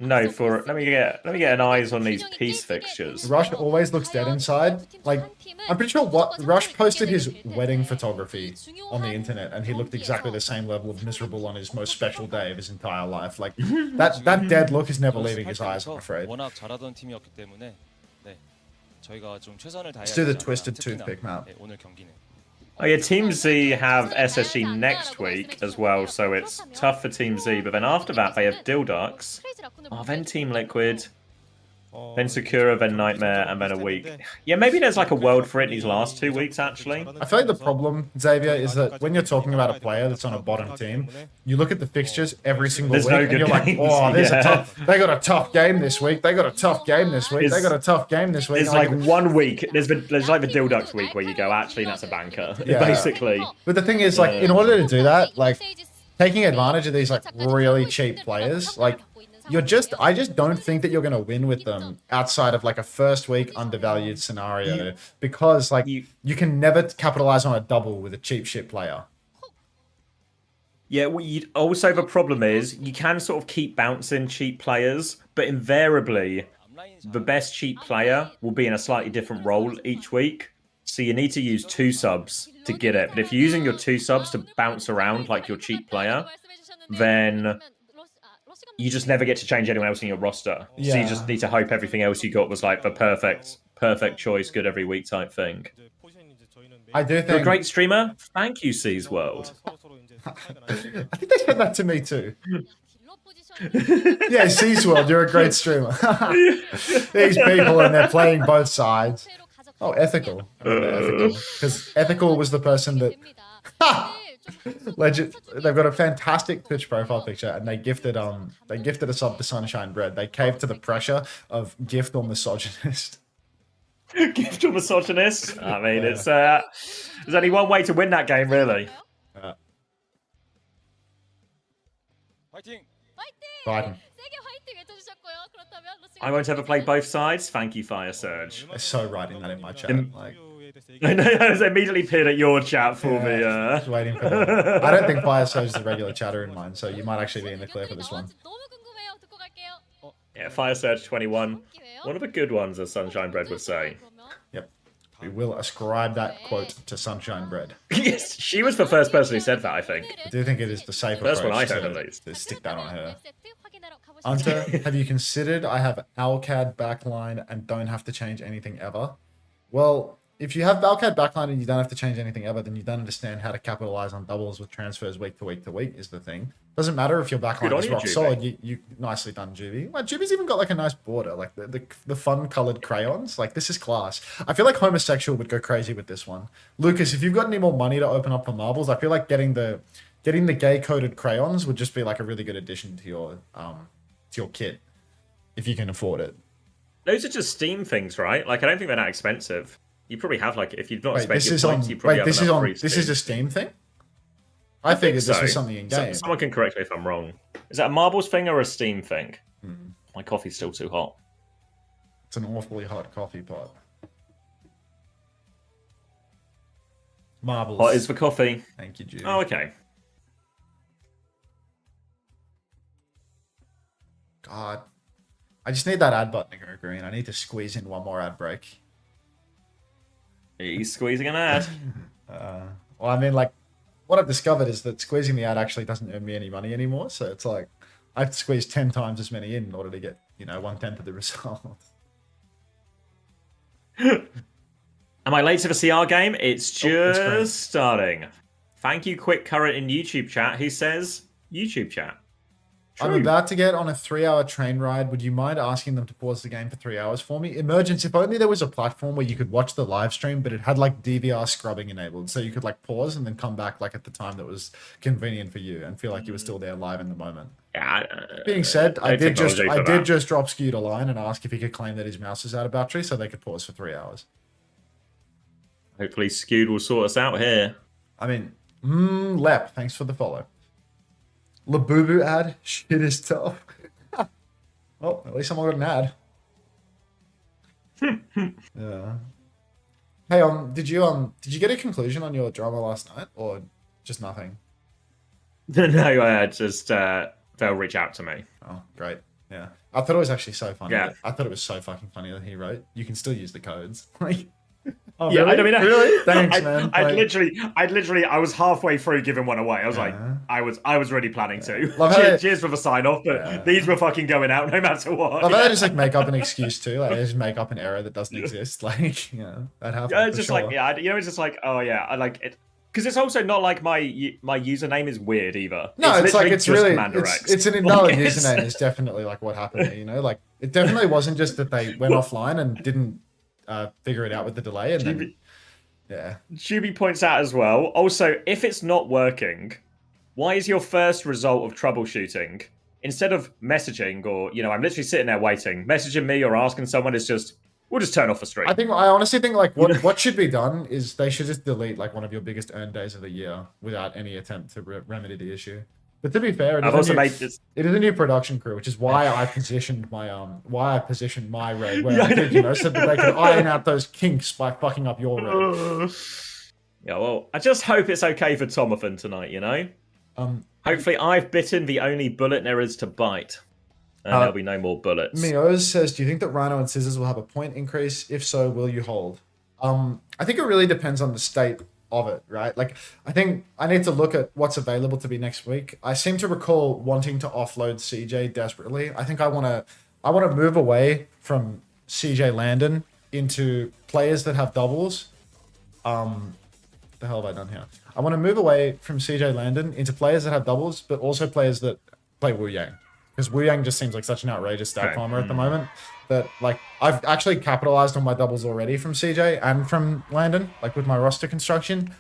no for let me get an eyes on these peace fixtures. Rush always looks dead inside. Like, I'm pretty sure what Rush posted his wedding photography on the internet, and he looked exactly the same level of miserable on his most special day of his entire life. Like that dead look is never leaving his eyes, I'm afraid. 워낙 잘하던 팀이었기 때문에 네. 저희가 좀 최선을 다해야 Let's do the 되지 않나. twisted 특히나, toothpick map. 네, 오늘 경기는. Oh yeah, Team Z have SSG next week as well, so it's tough for Team Z. But then after that, they have Dilducks. Oh, then Team Liquid, then Sakura, then Nightmare, and then a week. Yeah, maybe there's like a world for it in these last 2 weeks, actually. I feel like the problem, Xavier, is that when you're talking about a player that's on a bottom team, you look at the fixtures every single There's week, no and good you're like, games, "Oh, there's yeah. a tough. They got a tough game this week. They got a tough game this week. They got a tough game this week." There's like 1 week. There's like the Dilducks week where you go, actually, that's a banker, Yeah. basically. But the thing is, like, in order to do that, like, taking advantage of these like really cheap players, like, I just don't think that you're gonna win with them outside of like a first week undervalued scenario, because like you can never capitalize on a double with a cheap shit player. Yeah, well, also the problem is you can sort of keep bouncing cheap players, but invariably the best cheap player will be in a slightly different role each week. So you need to use 2 subs to get it. But if you're using your 2 subs to bounce around like your cheap player, then you just never get to change anyone else in your roster. So you just need to hope everything else you got was like the perfect choice, good every week type thing. I do You're a think great streamer. Thank you, C's World. I think they said that to me too. Yeah, Seas World, you're a great streamer. These people and they're playing both sides. Oh, ethical. Because ethical was the person that legit. They've got a fantastic Twitch profile picture, and they gifted a sub to Sunshine Bread. They caved to the pressure of gift or misogynist. Gift or misogynist? I mean, it's there's only one way to win that game, really. 파이팅! Biden. 세게 화이팅 외쳐주셨고요. 그렇다면 로스가 I won't ever play both sides. Thank you, Fire Surge. They're so writing that in my chat. Like, I know, I was immediately peered at your chat for me. just waiting for that. I don't think Fire Surge is a regular chatter in mine, so you might actually be in the clear for this one. 너무 궁금해요. 듣고 갈게요. Yeah, Fire Surge 21. One of the good ones, as Sunshine Bread would say. Yep. We will ascribe that quote to Sunshine Bread. Yes, she was the first person who said that, I think. I do think it is the safe First one I approach heard, at least. to stick that on her. 확인하러 가보시죠. Unter, have you considered I have Alcad backline and don't have to change anything ever? Well, if you have Alcad backline and you don't have to change anything ever, then you don't understand how to capitalize on doubles with transfers week to week to week is the thing. Doesn't matter if your backline Good on is you, rock Juby. solid. You nicely done, Juby. Like, Juby's even got like a nice border, like the fun colored crayons. Like, this is class. I feel like homosexual would go crazy with this one. Lucas, if you've got any more money to open up for marbles, I feel like getting the gay coded crayons would just be like a really good addition to your kit, if you can afford it. Those are just Steam things, right? Like, I don't think they're that expensive. You probably have, like, if you've not Wait, spent this your is points, on. you probably Wait, have this is enough on. free This Steam. is a Steam thing. I figured this so. was something in game. Someone can correct me if I'm wrong. Is that a Marbles thing or a Steam thing? My coffee's still too hot. It's an awfully hot coffee pot. Marbles. Hot is the coffee. Thank you, Jude. Oh, okay. God. I just need that ad button to go green. I need to squeeze in one more ad break. He's squeezing an ad. Well, I mean, like, what I've discovered is that squeezing the ad actually doesn't earn me any money anymore. So it's like, I have to squeeze 10 times as many in order to get, 1/10 of the result. Am I late to the CR game? It's Oh, it's great. just starting. Thank you, Quick Current in YouTube chat, who says YouTube chat. I'm about to get on a 3-hour train ride. Would you mind asking them to pause the game for 3 hours for me? Emergence, if only there was a platform where you could watch the live stream, but it had like DVR scrubbing enabled. So you could like pause and then come back like at the time that was convenient for you and feel like you were still there live in the moment. Yeah. Being said, I did just drop Skewed a line and ask if he could claim that his mouse is out of battery so they could pause for 3 hours. Hopefully Skewed will sort us out here. I mean, Lep, thanks for the follow. Labubu ad, shit is tough. Well, at least someone got an ad. Yeah. Hey, did you get a conclusion on your drama last night, or just nothing? No, just they'll reach out to me. Oh, great. Yeah, I thought it was actually so funny. Yeah. I thought it was so fucking funny that he wrote, "You can still use the codes." Like, oh, Yeah, really? I mean, Really? Thanks, man. I Like, literally, I was halfway through giving one away. I was like, I was really planning to. Love how Cheers for the sign off, but these were fucking going out no matter what. I've had to just like make up an excuse too. Like, just make up an error that doesn't exist. Like, that happens. It's just like, it's just like, oh yeah, I like it. Because it's also not like my username is weird either. No, it's like, it's really, Commander X. it's an invalid username. It's definitely like what happened there, you know? Like, it definitely wasn't just that they went offline and didn't figure it out with the delay. And then, yeah. Juby points out as well, also, if it's not working, why is your first result of troubleshooting, instead of messaging or, I'm literally sitting there waiting, messaging me or asking someone is just, we'll just turn off the stream. I honestly think like what should be done is they should just delete like one of your biggest earned days of the year without any attempt to remedy the issue. But to be fair, it is a new production crew, which is why I positioned my raid where I did, so that they could iron out those kinks by fucking up your raid. Yeah, well, I just hope it's okay for Tomathan tonight, Hopefully I've bitten the only bullet there is to bite. And there'll be no more bullets. Mioz says, do you think that Rhino and Scissors will have a point increase? If so, will you hold? I think it really depends on the state of it, right? Like, I think I need to look at what's available to be next week. I seem to recall wanting to offload CJ desperately. I think I want to move away from CJ Landon into players that have doubles. The hell have I done here? I want to move away from CJ Landon into players that have doubles, but also players that play Wu Yang. Because Wu Yang just seems like such an outrageous stat farmer at the moment that, like, I've actually capitalized on my doubles already from CJ and from Landon, like with my roster construction,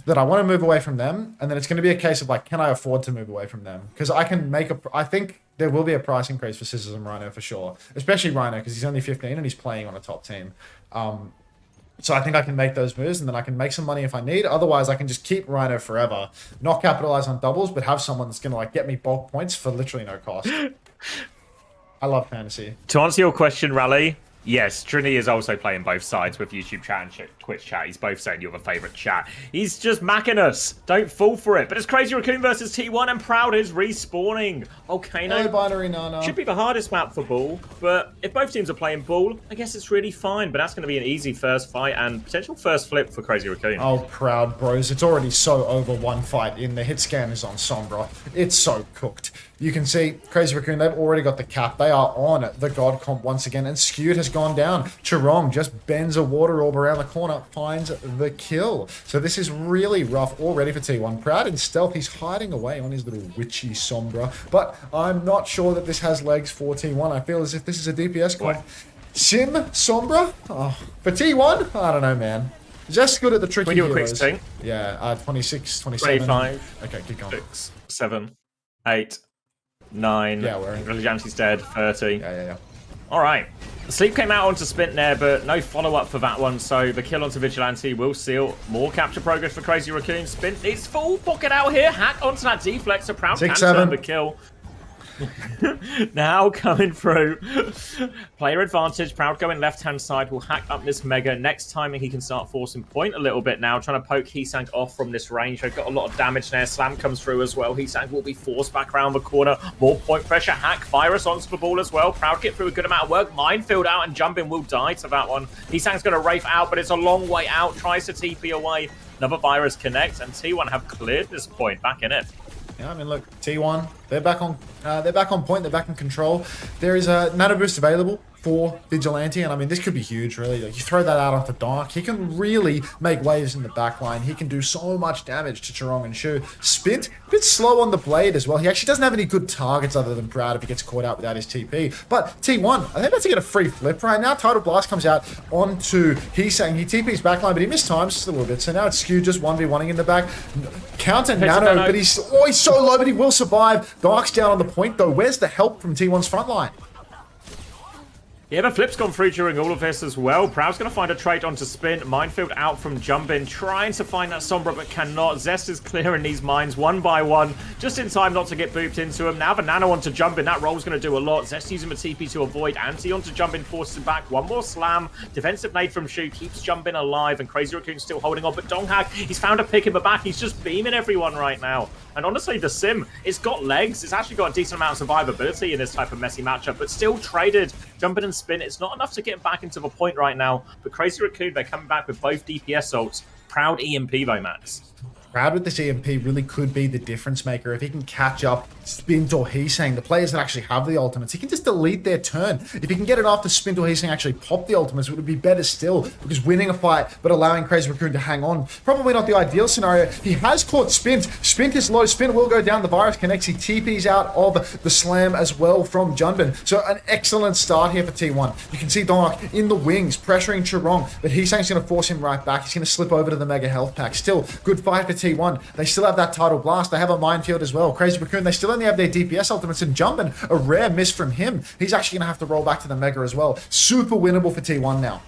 that I want to move away from them. And then it's going to be a case of, like, can I afford to move away from them? Because I can make I think there will be a price increase for Scissors and Rhino for sure, especially Rhino because he's only 15 and he's playing on a top team. So I think I can make those moves and then I can make some money if I need. Otherwise, I can just keep Rhino forever, not capitalize on doubles, but have someone that's going to like get me bulk points for literally no cost. I love fantasy. To answer your question, Rally, yes, Trini is also playing both sides with YouTube chat and Twitch chat. He's both saying you're the favourite chat. He's just macking us. Don't fall for it. But it's Crazy Raccoon versus T1 and Proud is respawning. Okay, no. Binary Nana. Should be the hardest map for Ball, but if both teams are playing Ball, I guess it's really fine. But that's going to be an easy first fight and potential first flip for Crazy Raccoon. Oh, Proud bros. It's already so over one fight in. The hit scan is on Sombra. It's so cooked. You can see Crazy Raccoon, they've already got the cap. They are on the God comp once again, and Skewed has gone down. Chirong just bends a water orb around the corner, finds the kill. So this is really rough already for T1. Proud in stealth, he's hiding away on his little witchy Sombra, but I'm not sure that this has legs for T1. I feel as if this is a DPS comp. Sim Sombra? Oh, for T1? I don't know, man. Just good at the tricky heroes. Quick sting? Yeah, 26, 27. 25. Okay, keep going. 6, 7, 8, 9. Yeah, we're in. Vigilante's dead. 30. Yeah. All right. Sleep came out onto Spint there, but no follow-up for that one, so the kill onto Vigilante will seal more capture progress for Crazy Raccoon. Spint needs full pocket out here. Hack onto that deflect, so Proud can turn the kill. Now coming through. Player advantage. Proud going left-hand side will hack up this Mega. Next timing, he can start forcing point a little bit now, trying to poke Heesang off from this range. They've got a lot of damage there. Slam comes through as well. Heesang will be forced back around the corner. More point pressure. Hack. Virus onto the ball as well. Proud get through a good amount of work. Minefield out and jumping will die to that one. Heesang's going to Wraith out, but it's a long way out. Tries to TP away. Another Virus connects, and T1 have cleared this point. Back in it. Yeah, I mean, look, T1, they're back on point, they're back in control. There is a nano boost available for Vigilante, and I mean, this could be huge, really. Like, you throw that out onto Dark, he can really make waves in the backline. He can do so much damage to Chirong and Shu. Spint, a bit slow on the blade as well. He actually doesn't have any good targets other than Proud if he gets caught out without his TP. But T1, I think that's to get a free flip right now. Tidal Blast comes out onto Heesang. He TP's backline, but he missed times just a little bit. So now it's Skew just 1v1ing in the back. Counter Nano, but he's so low, but he will survive. Dark's down on the point, though. Where's the help from T1's front line? Yeah, the flip's gone through during all of this as well. Proud's going to find a trade onto Spin. Minefield out from Jumpin, trying to find that Sombra, but cannot. Zest is clearing these mines one by one, just in time not to get booped into him. Now the Nano onto Jumpin. That roll's going to do a lot. Zest using the TP to avoid. Anti onto Jumpin, forces him back. One more slam. Defensive nade from Shu keeps Jumpin alive, and Crazy Raccoon still holding on. But Donghak, he's found a pick in the back. He's just beaming everyone right now. And honestly, the Sim, it's got legs. It's actually got a decent amount of survivability in this type of messy matchup, but still traded. Jumpin and Spin, it's not enough to get back into the point right now. But Crazy Raccoon, they're coming back with both DPS ults. Proud EMP though, Max. Proud with this EMP really could be the difference maker. If he can catch up Spint or Heesang, the players that actually have the ultimates, he can just delete their turn. If he can get it after Spint or Heesang actually pop the ultimates, it would be better still, because winning a fight but allowing Crazy Raccoon to hang on, probably not the ideal scenario. He has caught Spint. Spint is low. Spint will go down. The virus connects. He TPs out of the slam as well from Junbin. So an excellent start here for T1. You can see Donok in the wings, pressuring Chirong, but Heesang's going to force him right back. He's going to slip over to the Mega Health Pack. Still, good fight for T1. They still have that Tidal Blast. They have a Minefield as well. Crazy Raccoon, they still only have their DPS ultimates, and Jumpin, a rare miss from him. He's actually going to have to roll back to the Mega as well. Super winnable for T1 now.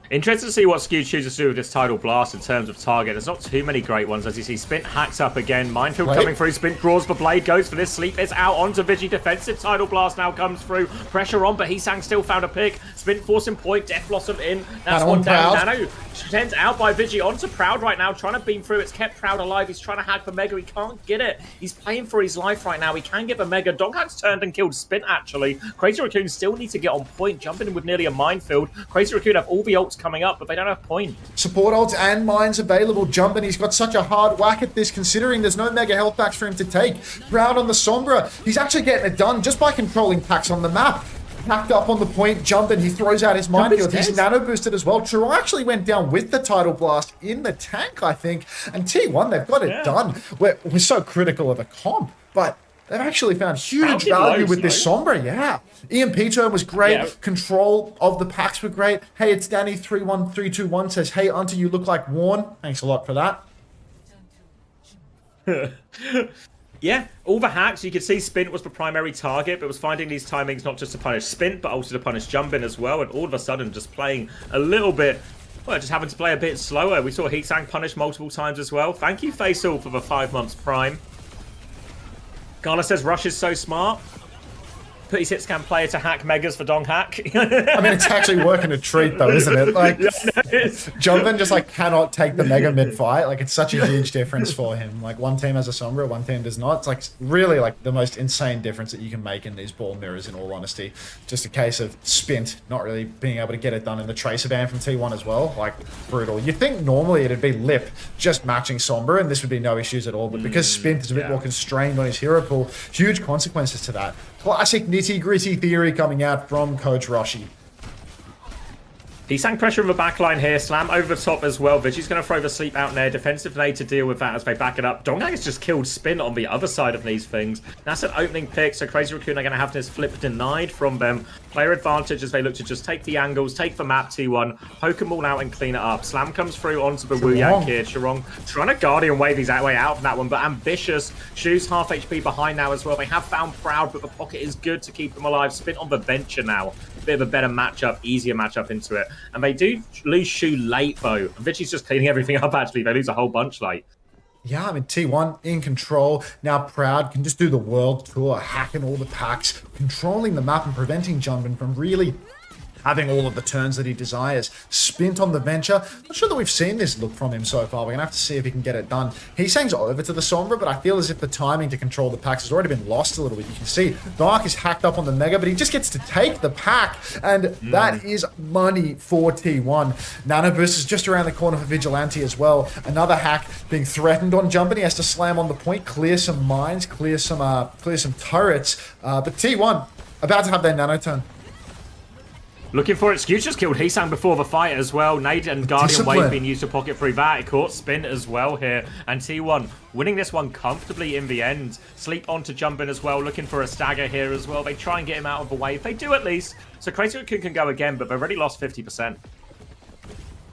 Interested to see what Skew chooses to do with this Tidal Blast in terms of target. There's not too many great ones. As you see, Spint hacks up again. Minefield coming through. Spint draws the blade, goes for this. Sleep is out onto Vigi. Defensive Tidal Blast now comes through. Pressure on, but Heesang still found a pick. Spint forcing point. Death Blossom in. That's one down. Nano sent out by Vigi onto Proud right now, trying to beam through. It's kept Proud alive. He's trying to hack the Mega. He can't get it. He's playing for his life right now. He can get the Mega. Doghack's turned and killed Spint, actually. Crazy Raccoon still need to get on point. Jumping in with nearly a Minefield. Crazy Raccoon have all the ults coming up, but they don't have point. Support ults and mines available. Jumpin, he's got such a hard whack at this, considering there's no Mega Health Packs for him to take. Proud on the Sombra. He's actually getting it done just by controlling packs on the map. Packed up on the point, Jumpin, he throws out his Minefield. He's nano boosted as well. Chirong actually went down with the Tidal Blast in the tank, I think. And T1, they've got it done. We're so critical of the comp, but they've actually found huge value with this Sombra, yeah. EMP turn was great. Yeah. Control of the packs were great. Hey, it's Danny31321 says, hey, Unter, you look like Warren. Thanks a lot for that. Yeah, all the hacks, you could see Spint was the primary target, but was finding these timings not just to punish Spint, but also to punish Jumpin as well, and all of a sudden just playing a little bit, well, just having to play a bit slower. We saw Heesang punish multiple times as well. Thank you, Faisal, for the 5 months prime. Gala says Rush is so smart. Put his hitscan player to hack Megas for Donghack. I mean, it's actually working a treat though, isn't it? Like, Jumpin just like cannot take the Mega mid fight. Like, it's such a huge difference for him. Like, one team has a Sombra, one team does not. It's like really like the most insane difference that you can make in these ball mirrors, in all honesty. Just a case of Spint not really being able to get it done in the Tracer ban from T1 as well. Like, brutal. You'd think normally it'd be Lip just matching Sombra and this would be no issues at all, but because Spint is a bit more constrained on his hero pool, huge consequences to that. Classic nitty-gritty theory coming out from Coach Roshi. Heesang pressure in the backline here. Slam over the top as well. Vigi's going to throw the sleep out there. Defensive nade to deal with that as they back it up. Donghak has just killed Spin on the other side of these things. That's an opening pick, so Crazy Raccoon are going to have this flip denied from them. Player advantage as they look to just take the angles, take the map T1, poke them all out and clean it up. Slam comes through onto the Wu Yang here. Chirong trying to Guardian wave his way out from that one, but ambitious. Shu's half HP behind now as well. They have found Proud, but the pocket is good to keep them alive. Spin on the Venture now. Bit of a better matchup, easier matchup into it. And they do lose Shu late though. Vigi's just cleaning everything up actually. They lose a whole bunch late. Yeah, I mean, T1 in control. Now Proud can just do the world tour, hacking all the packs, controlling the map and preventing Jumpin from really having all of the turns that he desires. Spint on the Venture. Not sure that we've seen this look from him so far. We're going to have to see if he can get it done. Heesang's over to the Sombra, but I feel as if the timing to control the packs has already been lost a little bit. You can see Dark is hacked up on the Mega, but he just gets to take the pack, and that is money for T1. Nano Boost is just around the corner for Vigilante as well. Another hack being threatened on Jumpin. He has to slam on the point, clear some mines, clear some turrets, but T1 about to have their Nano turn. Looking for it. Skew just killed Heesang before the fight as well. Nade and Guardian Discipline. Wave being used to pocket through that. It caught Spin as well here. And T1 winning this one comfortably in the end. Sleep on to jump in as well. Looking for a stagger here as well. They try and get him out of the wave. They do at least. So Crazy Raccoon can go again, but they've already lost 50%.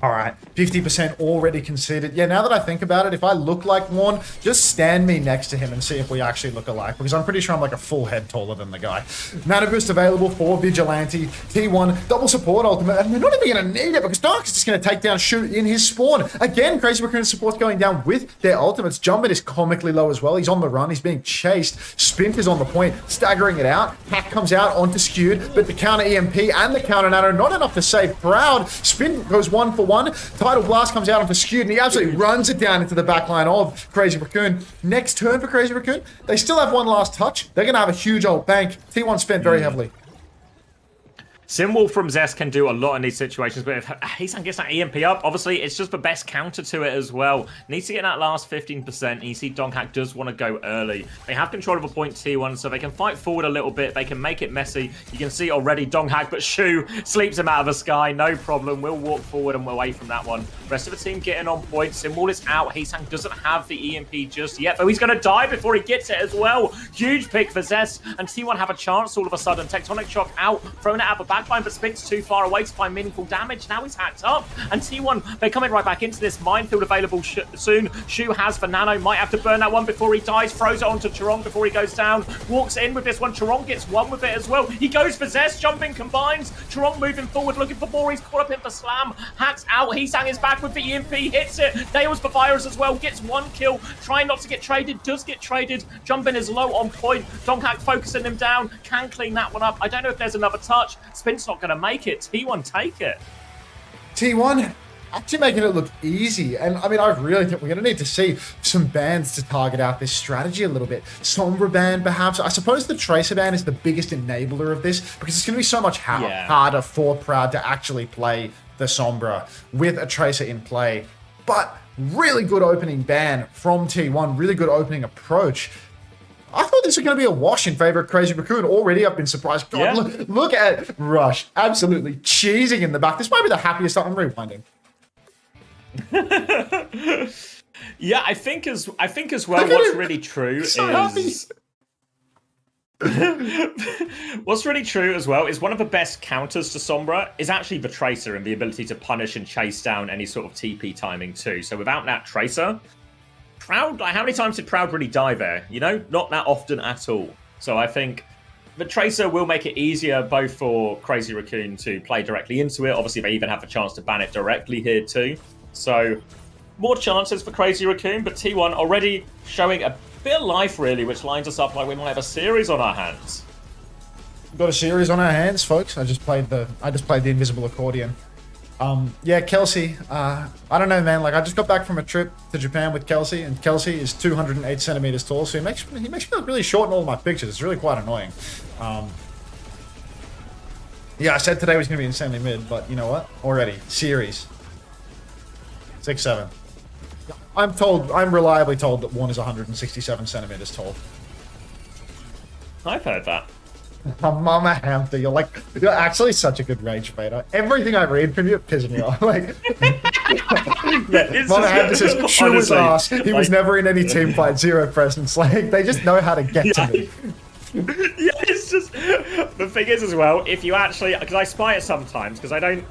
All right, 50% already conceded. Yeah, now that I think about it, if I look like one, just stand me next to him and see if we actually look alike, because I'm pretty sure I'm like a full head taller than the guy. Mana boost available for Vigilante. T1, double support ultimate, and they're not even going to need it because Dark is just going to take down Shu in his spawn. Again, Crazy Raccoon's support's going down with their ultimates. Jumpin is comically low as well. He's on the run. He's being chased. Spint is on the point, staggering it out. Hack comes out onto Skewed, but the counter EMP and the counter nano not enough to save Proud. Spin goes 1 for 1. Tidal Blast comes out onto Skewed, and he absolutely runs it down into the backline of Crazy Raccoon. Next turn for Crazy Raccoon, they still have one last touch. They're going to have a huge old bank. T1 spent very heavily. Simwolf from Zest can do a lot in these situations, but if Heesang gets that EMP up, obviously it's just the best counter to it as well. Needs to get that last 15%, and you see Donghack does want to go early. They have control of a point T1, so they can fight forward a little bit. They can make it messy. You can see already Donghack, but Shu sleeps him out of the sky. No problem. We'll walk forward and away from that one. Rest of the team getting on point. Simwolf is out. Heesang doesn't have the EMP just yet, though he's going to die before he gets it as well. Huge pick for Zest, and T1 have a chance all of a sudden. Tectonic Shock out, throwing it out the backline, but Spin's too far away to find meaningful damage. Now he's hacked up, and T1, they're coming right back into this. Minefield available soon. Shu has for Nano, might have to burn that one before he dies. Throws it onto Chorong before he goes down. Walks in with this one. Chorong gets one with it as well. He goes for Zest, jumping, combines. Chorong moving forward, looking for more. He's caught up in the slam. Hacks out. Heesang is back with the EMP, hits it. Nails the virus as well, gets one kill. Trying not to get traded, does get traded. Jumping is low on point. Donghack focusing him down, can clean that one up. I don't know if there's another touch. Spin's not going to make it. T1 take it. T1 actually making it look easy. And I mean, I really think we're going to need to see some bans to target out this strategy a little bit. Sombra ban, perhaps. I suppose the Tracer ban is the biggest enabler of this because it's going to be so much harder for Proud to actually play the Sombra with a Tracer in play. But really good opening ban from T1. Really good opening approach. I thought this was going to be a wash in favor of Crazy Raccoon. Already, I've been surprised. God, Yeah. look at Rush. Absolutely cheesing in the back. This might be the happiest I'm rewinding. Yeah, I think as well. What's really true is what's really true as well is one of the best counters to Sombra is actually the Tracer and the ability to punish and chase down any sort of TP timing too. So without that Tracer, Proud, like, how many times did Proud really die there? You know, not that often at all. So I think the Tracer will make it easier both for Crazy Raccoon to play directly into it. Obviously, they even have the chance to ban it directly here too. So more chances for Crazy Raccoon, but T1 already showing a bit of life really, which lines us up like we might have a series on our hands. We've got a series on our hands, folks. I just played the invisible accordion. Yeah, Kelsey. I don't know, man. Like, I just got back from a trip to Japan with Kelsey, and Kelsey is 208 centimeters tall, so he makes me look really short in all of my pictures. It's really quite annoying. Yeah, I said today was going to be insanely mid, but you know what? Already series 6-7. I'm reliably told that one is 167 centimeters tall. I've heard that. Mama Hamster, you're actually such a good rage baiter. Everything I read from you pisses me off. Like, yeah, Mama Hamster says, Shu was ass. He was never in any team fight, zero presence. Like, they just know how to get to me. Yeah, it's just the thing is as well. If you actually, because I spy it sometimes, because I don't.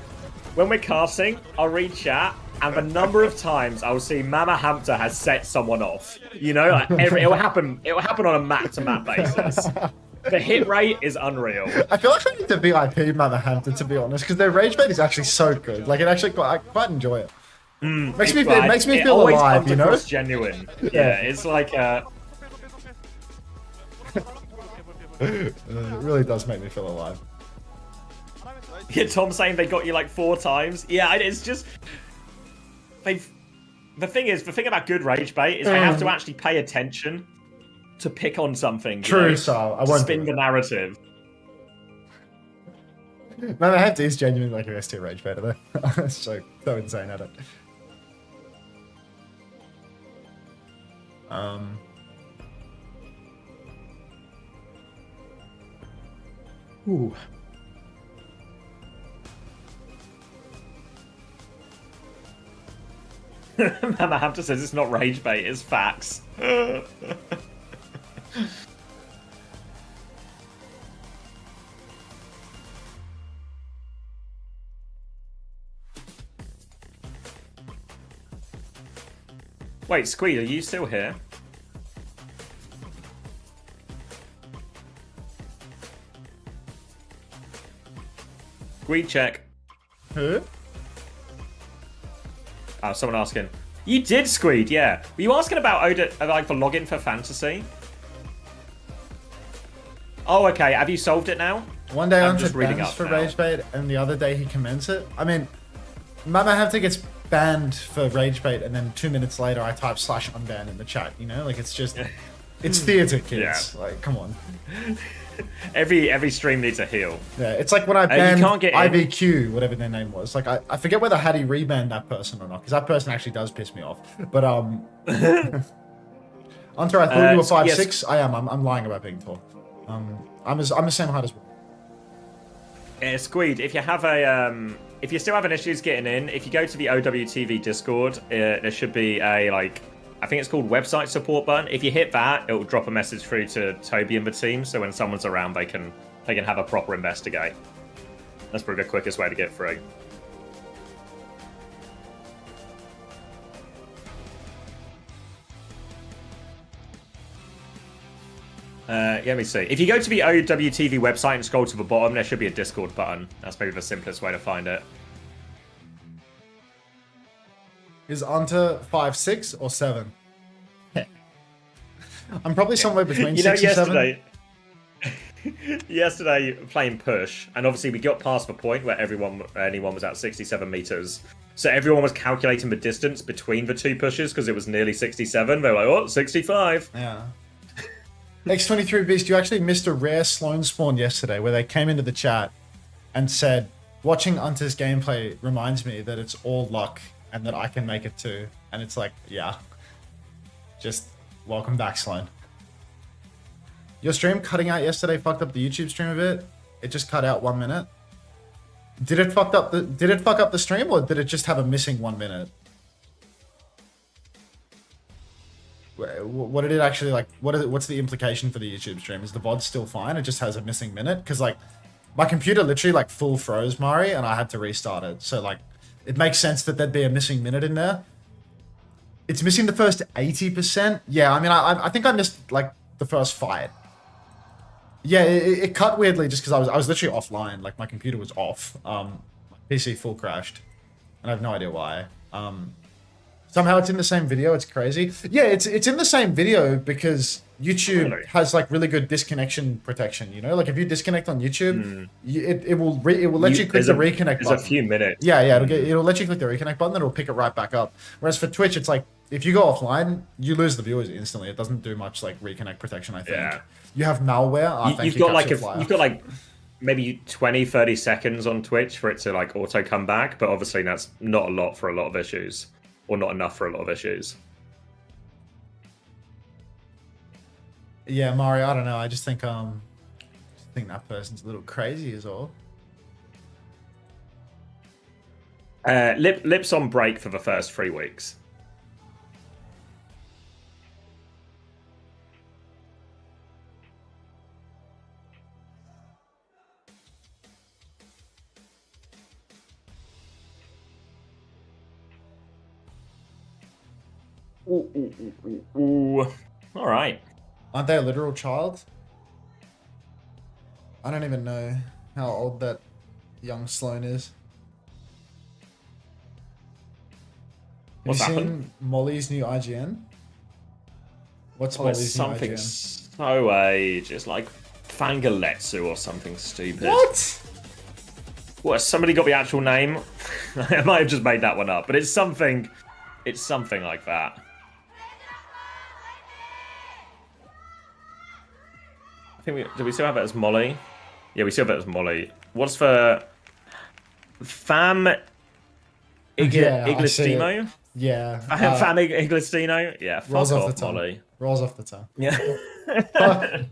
When we're casting, I'll read chat, and the number of times I'll see Mama Hamster has set someone off. You know, like it will happen. It will happen on a map-to-map basis. The hit rate is unreal. I feel like I need to VIP Mama Hampton, to be honest, because their rage bait is actually so good. Like, I quite enjoy it. Makes me feel alive, you know? It's genuine. Yeah, it's like it really does make me feel alive. Yeah, Tom saying they got you like 4 times. Yeah, it's just the thing about good rage bait is they have to actually pay attention to pick on something. True, so I won't spin the narrative. Man, I have to. He's genuinely like an S tier rage baiter though. so insane at it. Ooh. Mama Hamster says it's not rage bait, it's facts. Wait, Squeed, are you still here? Squeed, check. Who? Oh, someone asking. You did, Squeed, yeah. Were you asking about like the login for Fantasy? Oh, okay. Have you solved it now? One day I'm Unter just reading bans up for now. rage bait, and the other day he commends it. I mean, Mama Hamster gets banned for rage bait, and then 2 minutes later I type /unban in the chat. You know, like it's just, it's theater, kids. Yeah. Like, come on. Every stream needs a heal. Yeah, it's like when I banned can't get in. IVQ, whatever their name was. Like, I forget whether Hattie rebanned that person or not, because that person actually does piss me off. But Unter, I thought you were 5'6". yes. I am. I'm lying about being tall. I'm the same height as well. Squeed, if you have if you're still having issues getting in, if you go to the OWTV Discord, there should be a I think it's called website support button. If you hit that, it will drop a message through to Toby and the team, so when someone's around, they can have a proper investigate. That's probably the quickest way to get through. Let me see. If you go to the OWTV website and scroll to the bottom, there should be a Discord button. That's maybe the simplest way to find it. Is Unter 5'6" or 7? I'm probably somewhere between 6 and 7. Yesterday playing push, and obviously we got past the point where anyone was at 67 meters. So everyone was calculating the distance between the two pushes because it was nearly 67. They were like, oh, 65. Yeah. X23 Beast, you actually missed a rare Sloan spawn yesterday where they came into the chat and said, watching Unter's gameplay reminds me that it's all luck and that I can make it too. And it's like, yeah. Just welcome back, Sloan. Your stream cutting out yesterday fucked up the YouTube stream a bit. It just cut out 1 minute. Did it fuck up the stream, or did it just have a missing 1 minute? What did it actually like? What's the implication for the YouTube stream? Is the VOD still fine? It just has a missing minute? Because like my computer literally like full froze, Mari, and I had to restart it. So like it makes sense that there'd be a missing minute in there. It's missing the first 80%. Yeah, I mean I think I missed like the first fight. Yeah, it cut weirdly just because I was literally offline. Like my computer was off. PC full crashed, and I have no idea why. Somehow it's in the same video. It's crazy. Yeah, it's in the same video because YouTube has like really good disconnection protection. You know, like if you disconnect on YouTube, it will let you click the reconnect button. There's a few minutes. Yeah, it'll let you click the reconnect button, and it'll pick it right back up. Whereas for Twitch, it's like if you go offline, you lose the viewers instantly. It doesn't do much like reconnect protection. I think. Yeah. You have malware. You've got like maybe 20-30 seconds on Twitch for it to like auto come back, but obviously that's not a lot for a lot of issues. Or not enough for a lot of issues. Yeah, Mario, I don't know. I just think that person's a little crazy is all. Lips on break for the first 3 weeks. Ooh. All right. Aren't they a literal child? I don't even know how old that young Sloan is. What's Have you happened? seen Molly's new IGN? What's Molly's new something IGN? so ages, like Fangaletsu or something stupid. What? What? Somebody got the actual name? I might have just made that one up, but it's something. It's something like that. I think do we still have it as Molly? Yeah, we still have it as Molly. What's for Fam Iglestino? Yeah. Fam Iglestino? Yeah, fuck rolls off off, the tongue. Molly. Rolls off the tongue. Yeah.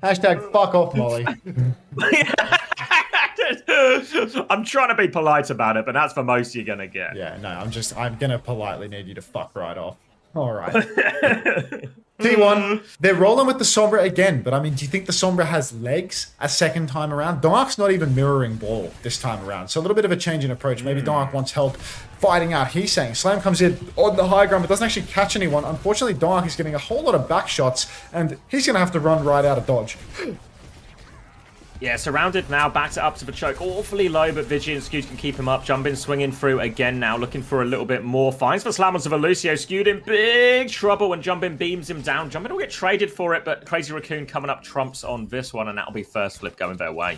Hashtag fuck off, Molly. I'm trying to be polite about it, but that's the most you're gonna get. Yeah, no, I'm gonna politely need you to fuck right off. All right. T1, they're rolling with the Sombra again, but I mean, do you think the Sombra has legs a second time around? Dark's not even mirroring ball this time around, so a little bit of a change in approach. Maybe Dark wants help fighting out Heesang. Slam comes in on the high ground, but doesn't actually catch anyone. Unfortunately, Dark is getting a whole lot of back shots, and he's going to have to run right out of dodge. Yeah, surrounded now, backs it up to the choke. Awfully low, but Vigi and Scoot can keep him up. Jumbin swinging through again now, looking for a little bit more. Finds the slam onto the Lucio. Scoot in big trouble when Jumbin beams him down. Jumbin will get traded for it, but Crazy Raccoon coming up trumps on this one, and that'll be first flip going their way.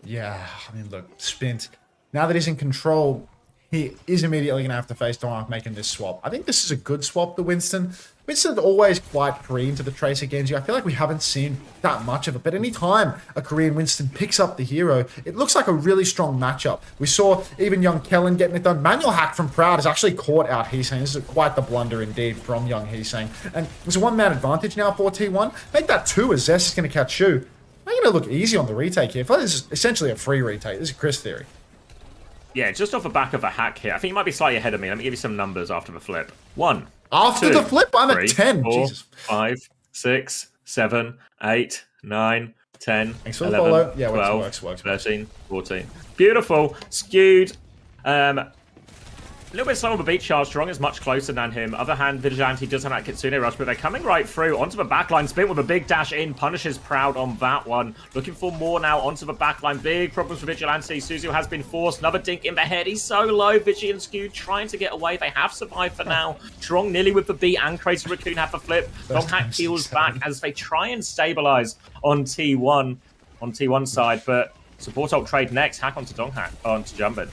Yeah, I mean, look, Spint, now that he's in control, he is immediately going to have to face Dark making this swap. I think this is a good swap to Winston. Winston's always quite Korean to the Tracer Genji. I feel like we haven't seen that much of it, but anytime a Korean Winston picks up the hero, it looks like a really strong matchup. We saw even young Kellen getting it done. Manual hack from Proud has actually caught out Heesang. This is quite the blunder indeed from young Heesang. And there's a one-man advantage now for T1. Make that 2 as Zest is going to catch Shu. I'm going to look easy on the retake here. I feel like this is essentially a free retake. This is Chris theory. Yeah, just off the back of a hack here. I think you might be slightly ahead of me. Let me give you some numbers after the flip. 1. After 2, the flip, I'm 3, at 10. 4, Jesus. 5, 6, 7, 8, 9, 10, Thanks for the 11, follow. Yeah, 12, works. 13, 14. Beautiful. Skewed. A little bit slow on the beat charge. Strong is much closer than him. Other hand, Vigilante does have that Kitsune rush, but they're coming right through onto the backline. Spin with a big dash in. Punishes Proud on that one. Looking for more now onto the backline. Big problems for Vigilante. Suzu has been forced. Another dink in the head. He's so low. Vigi and Skew trying to get away. They have survived for now. Strong nearly with the beat, and Crazy Raccoon have the flip. Donghack heals back as they try and stabilize on T1's side, but support ult trade next. Hack onto Donghack, onto Jumbin.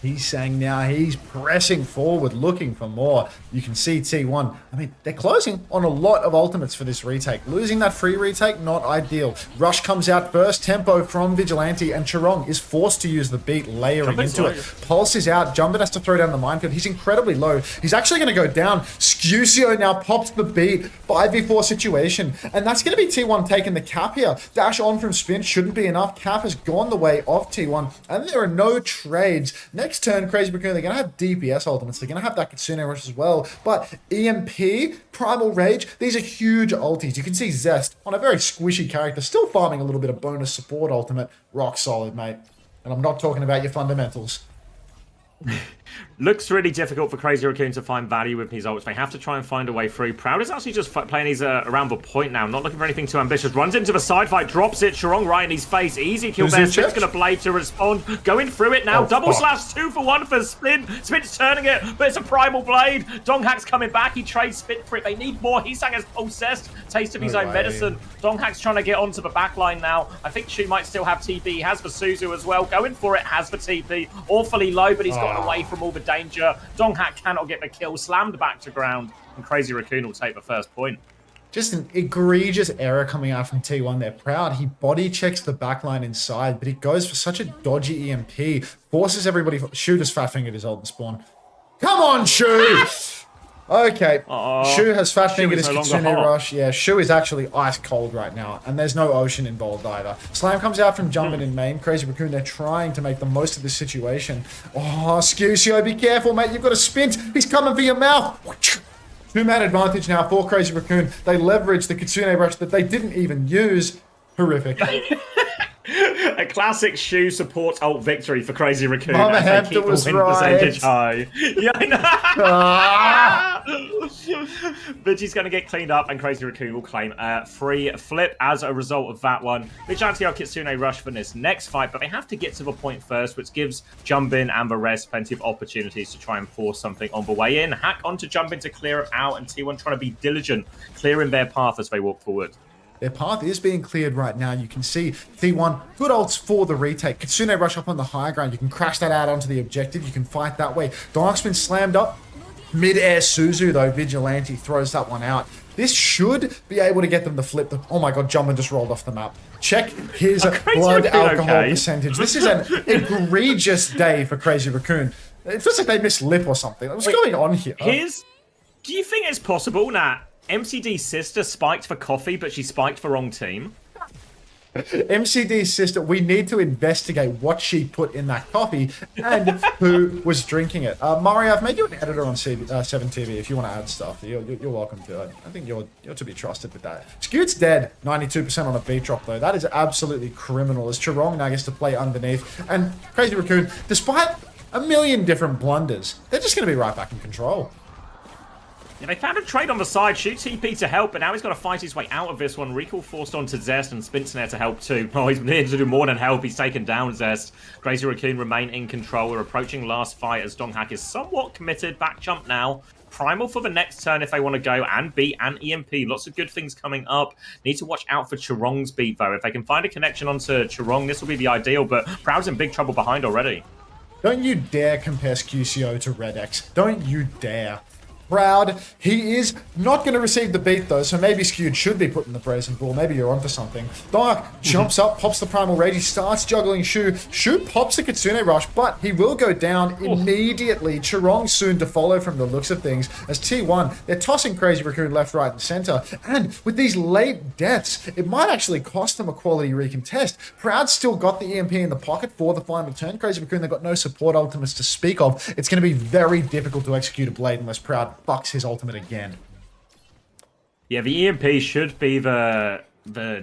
He's saying now he's pressing forward, looking for more. You can see T1. I mean, they're closing on a lot of ultimates for this retake. Losing that free retake, not ideal. Rush comes out first. Tempo from Vigilante, and Chirong is forced to use the beat, layering into it. Pulse is out. Jumbin has to throw down the minefield. He's incredibly low. He's actually going to go down. Scucio now pops the beat. 5v4 situation. And that's going to be T1 taking the cap here. Dash on from Spin shouldn't be enough. Cap has gone the way of T1. And there are no trades. Next turn, Crazy Raccoon, they're going to have DPS ultimates. They're going to have that Kitsune rush as well. But EMP, Primal Rage, these are huge ultis. You can see Zest on a very squishy character, still farming a little bit of bonus support ultimate. Rock solid, mate. And I'm not talking about your fundamentals. Looks really difficult for Crazy Raccoon to find value with his ults. They have to try and find a way through. Proud is actually just playing his around the point now, not looking for anything too ambitious. Runs into the side fight, drops it. Chirong right in his face. Easy kill there. Spin's going to blade to respond. Going through it now. Double slash 2 for 1 for Spin. Spin's turning it, but it's a primal blade. Donghack's coming back. He trades Spin for it. They need more. Heesang has possessed. Taste of his own medicine. Donghack's trying to get onto the backline now. I think Shu might still have TP. He has the Suzu as well. Going for it. Has the TP. Awfully low, but he's gotten away from all the danger. Donghack cannot get the kill, slammed back to ground, and Crazy Raccoon will take the first point. Just an egregious error coming out from T1. They're Proud. He body checks the backline inside, but he goes for such a dodgy EMP. Forces everybody. Shu just fat fingered his ult and spawn. Come on, Shu! Okay. Shu has fat fingered his Kitsune rush. Yeah, Shu is actually ice cold right now, and there's no ocean involved either. Slam comes out from Jumbin in main. Crazy Raccoon, they're trying to make the most of this situation. Oh, Scucio, be careful, mate. You've got a Spint. He's coming for your mouth. 2-man advantage now for Crazy Raccoon. They leverage the Kitsune rush that they didn't even use. Horrific. A classic Shu support ult victory for Crazy Raccoon. Mama Hampton was right. Percentage high. Yeah, I know. Vigi's going to get cleaned up, and Crazy Raccoon will claim a free flip as a result of that one. Vigilante are Kitsune rush for this next fight, but they have to get to the point first, which gives Jumbin and the rest plenty of opportunities to try and force something on the way in. Hack onto Jumbin to clear it out, and T1 trying to be diligent, clearing their path as they walk forward. Their path is being cleared right now. You can see T1, good ults for the retake. Kitsune rush up on the high ground. You can crash that out onto the objective. You can fight that way. Dark's been slammed up. Mid-air Suzu, though, Vigilante throws that one out. This should be able to get them to flip the... Oh my god, Jumbin just rolled off the map. Check his blood alcohol percentage. This is an egregious day for Crazy Raccoon. It feels like they missed lip or something. What's going on here? Do you think it's possible that MCD's sister spiked for coffee, but she spiked for wrong team? MCD's sister, we need to investigate what she put in that coffee and who was drinking it. Mari, I've made you an editor on 7TV if you want to add stuff. You're welcome to. I think you're to be trusted with that. Scoot's dead, 92% on a beat drop though. That is absolutely criminal as Chirong now gets to play underneath. And Crazy Raccoon, despite a million different blunders, they're just going to be right back in control. Yeah, they found a trade on the side. Shoot TP to help, but now he's got to fight his way out of this one. Recall forced onto Zest, and Spint's there to help too. Oh, he's needed to do more than help. He's taken down Zest. Crazy Raccoon remain in control. We're approaching last fight as Donghak is somewhat committed. Back jump now. Primal for the next turn if they want to go, and beat and EMP. Lots of good things coming up. Need to watch out for Chirong's beat though. If they can find a connection onto Chirong, this will be the ideal, but Proud's in big trouble behind already. Don't you dare compare QCO to Red X. Don't you dare. Proud, he is not going to receive the beat though, so maybe Skewed should be put in the brazen bull. Maybe you're onto something. Dark jumps up, pops the Primal Rage, he starts juggling Shu. Shu pops the Kitsune Rush, but he will go down immediately. Chirong soon to follow from the looks of things as T1, they're tossing Crazy Raccoon left, right, and center. And with these late deaths, it might actually cost them a quality recontest. Proud still got the EMP in the pocket for the final turn. Crazy Raccoon, they've got no support ultimates to speak of. It's going to be very difficult to execute a blade unless Proud fucks his ultimate again. Yeah, the EMP should be the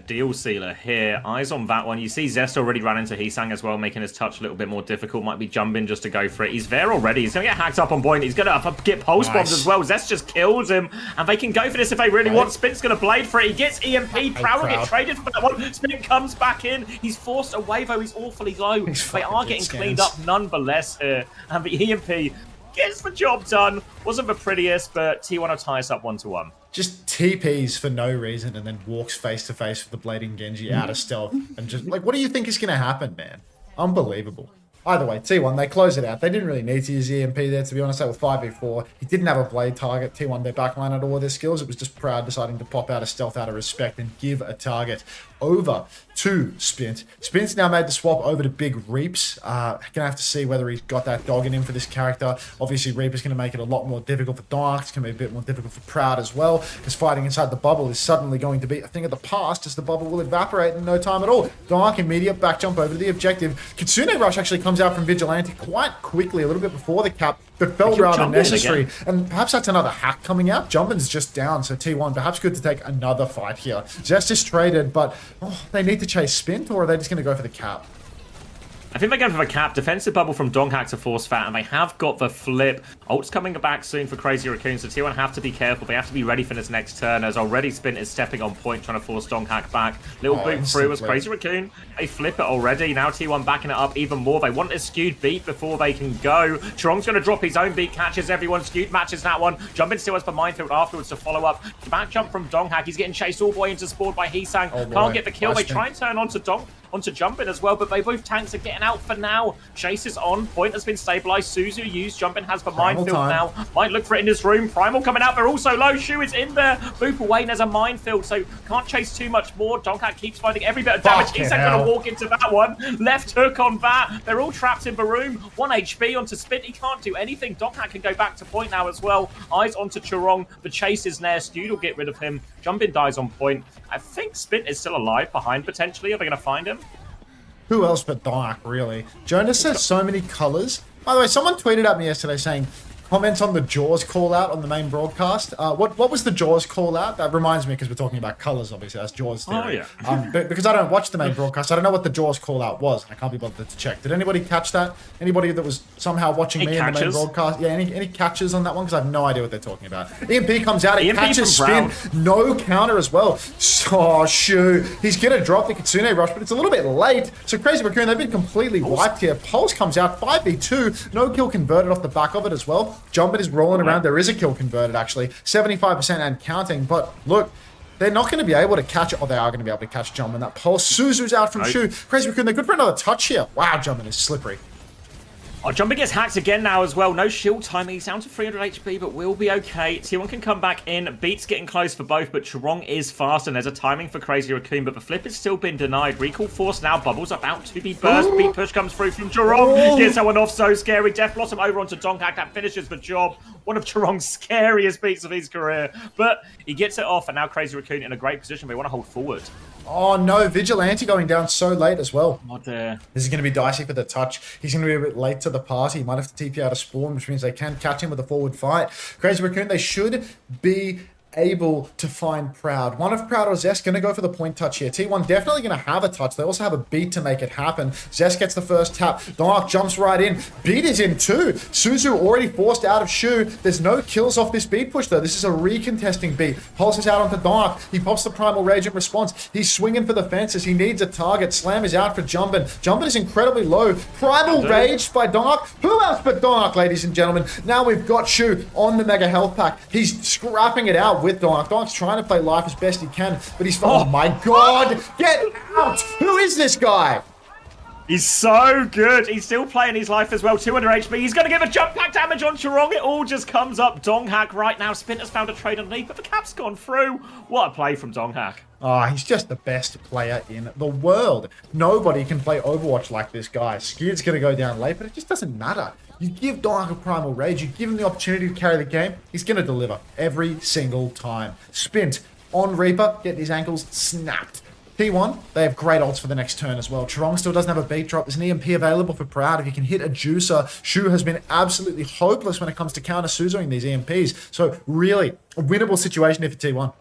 deal sealer here. Eyes on that one. You see Zest already ran into Heesang as well, making his touch a little bit more difficult. Might be jumping just to go for it. He's there already. He's going to get hacked up on point. He's going to get pulse bombs as well. Zest just kills him, and they can go for this if they really want. Spint's going to blade for it. He gets EMP. Proud will get traded for that one. Spint comes back in. He's forced away, though. He's awfully low. They are getting cleaned up nonetheless here, and the EMP gets the job done. Wasn't the prettiest, but T1 will tie us up 1-1. Just TPs for no reason and then walks face to face with the Blading Genji out of stealth. And just, like, what do you think is going to happen, man? Unbelievable. Either way, T1, they close it out. They didn't really need to use EMP there, to be honest. They were 5v4. He didn't have a blade target. T1, their backline had all of their skills. It was just Proud deciding to pop out of stealth out of respect and give a target over to Spint. Spint's now made the swap over to Big Reaps. Gonna have to see whether he's got that dog in him for this character. Obviously, Reaper's gonna make it a lot more difficult for Dark. It's gonna be a bit more difficult for Proud as well, because fighting inside the bubble is suddenly going to be a thing of the past, as the bubble will evaporate in no time at all. Dark, immediate back jump over to the objective. Kitsune Rush actually comes out from Vigilante quite quickly, a little bit before the cap, but felt rather necessary. And perhaps that's another hack coming out. Jumpin's just down, so T1 perhaps good to take another fight here. Zest is traded, but they need to chase Spint, or are they just going to go for the cap? I think they're going for the cap. Defensive bubble from Donghak to force fat, and they have got the flip. Ult's coming back soon for Crazy Raccoon, so T1 have to be careful. They have to be ready for this next turn, as already Spint is stepping on point, trying to force Donghak back. Little boot through as Crazy Raccoon. They flip it already. Now T1 backing it up even more. They want a skewed beat before they can go. Chirong's going to drop his own beat, catches everyone. Skewed matches that one. Jumping still has the minefield afterwards to follow up. Back jump from Donghak. He's getting chased all the way into spawn by Heesang. Can't get the kill. They try and turn onto Jumpin as well, but they both tanks are getting out for now. Chase is on. Point has been stabilized. Suzu used. Jumpin has the minefield now. Might look for it in this room. Primal coming out. They're also low. Shu is in there. Boop away. And there's a minefield, so can't chase too much more. Donghak keeps finding every bit of damage. He's going to walk into that one. Left hook on that. They're all trapped in the room. 1 HP onto Spint. He can't do anything. Donghak can go back to point now as well. Eyes onto Chirong. The chase is there. Skewed will get rid of him. Jumpin dies on point. I think Spint is still alive behind potentially. Are they going to find him? Who else but Dark, really? Jonas has so many colors. By the way, someone tweeted at me yesterday saying, comments on the Jaws call out on the main broadcast. What was the Jaws call out? That reminds me, because we're talking about colors, obviously. That's Jaws theory. Oh, yeah. But because I don't watch the main broadcast, I don't know what the Jaws call out was. I can't be bothered to check. Did anybody catch that? Anybody that was somehow watching me in the main broadcast? Yeah, any catches on that one? Because I have no idea what they're talking about. EMP comes out, he catches Spin. No counter as well. Oh, shoot. He's going to drop the Kitsune Rush, but it's a little bit late. So Crazy Raccoon, they've been completely wiped here. Pulse comes out, 5v2. No kill converted off the back of it as well. Jumpin is rolling around. There is a kill converted, actually. 75% and counting. But look, they're not going to be able to catch it. Oh, they are going to be able to catch Jumpin. That Pulse. Suzu's out from Shu. Crazy Raccoon, they're good for another touch here. Wow, Jumpin is slippery. Oh, Jumpin gets hacked again now as well. No shield timing. He's down to 300 HP, but will be okay. T1 can come back in. Beat's getting close for both, but Chirong is fast, and there's a timing for Crazy Raccoon, but the flip has still been denied. Recall force now. Bubble's about to be burst. Beat push comes through from Chirong. Gets that one off so scary. Death Blossom over onto Donghak. That finishes the job. One of Chirong's scariest beats of his career. But he gets it off, and now Crazy Raccoon in a great position. They want to hold forward. Oh no, Vigilante going down so late as well. Oh dear. This is going to be dicey for the touch. He's going to be a bit late to the party. He might have to TP out of spawn, which means they can catch him with a forward fight. Crazy Raccoon, they should be able to find Proud. One of Proud or Zest going to go for the point touch here. T1 definitely going to have a touch. They also have a beat to make it happen. Zest gets the first tap. Donk jumps right in. Beat is in too. Suzu already forced out of Shu. There's no kills off this beat push though. This is a recontesting beat. Pulse is out onto Donk. He pops the Primal Rage in response. He's swinging for the fences. He needs a target. Slam is out for Jumbin. Jumbin is incredibly low. Primal Rage by Donk. Who else but Donk, ladies and gentlemen? Now we've got Shu on the Mega Health Pack. He's scrapping it out with Donk. Donk's trying to play life as best he can, but he's... Oh my god! Get out! Who is this guy? He's so good. He's still playing his life as well. 200 HP. He's going to give a jump pack damage on Chorong. It all just comes up. Donghack right now. Spin has found a trade underneath, but the cap's gone through. What a play from Donghack. Oh, he's just the best player in the world. Nobody can play Overwatch like this guy. Skewed's going to go down late, but it just doesn't matter. You give Donk a Primal Rage, you give him the opportunity to carry the game, he's going to deliver every single time. Spint on Reaper, getting his ankles snapped. T1, they have great ults for the next turn as well. Chorong still doesn't have a beat drop. There's an EMP available for Proud. If he can hit a juicer, Shu has been absolutely hopeless when it comes to counter Suzuing these EMPs. So really, a winnable situation here for T1.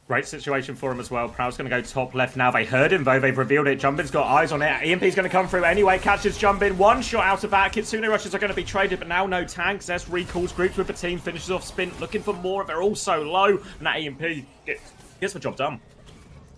Great situation for him as well. Proud's going to go top left now. They heard him, though. They've revealed it. Jumbin's got eyes on it. EMP's going to come through anyway. Catches Jumbin. One shot out of that. Kitsune rushes are going to be traded, but now no tanks. Zest recalls, groups with the team, finishes off Spin, looking for more. They're all so low, and that EMP gets the job done.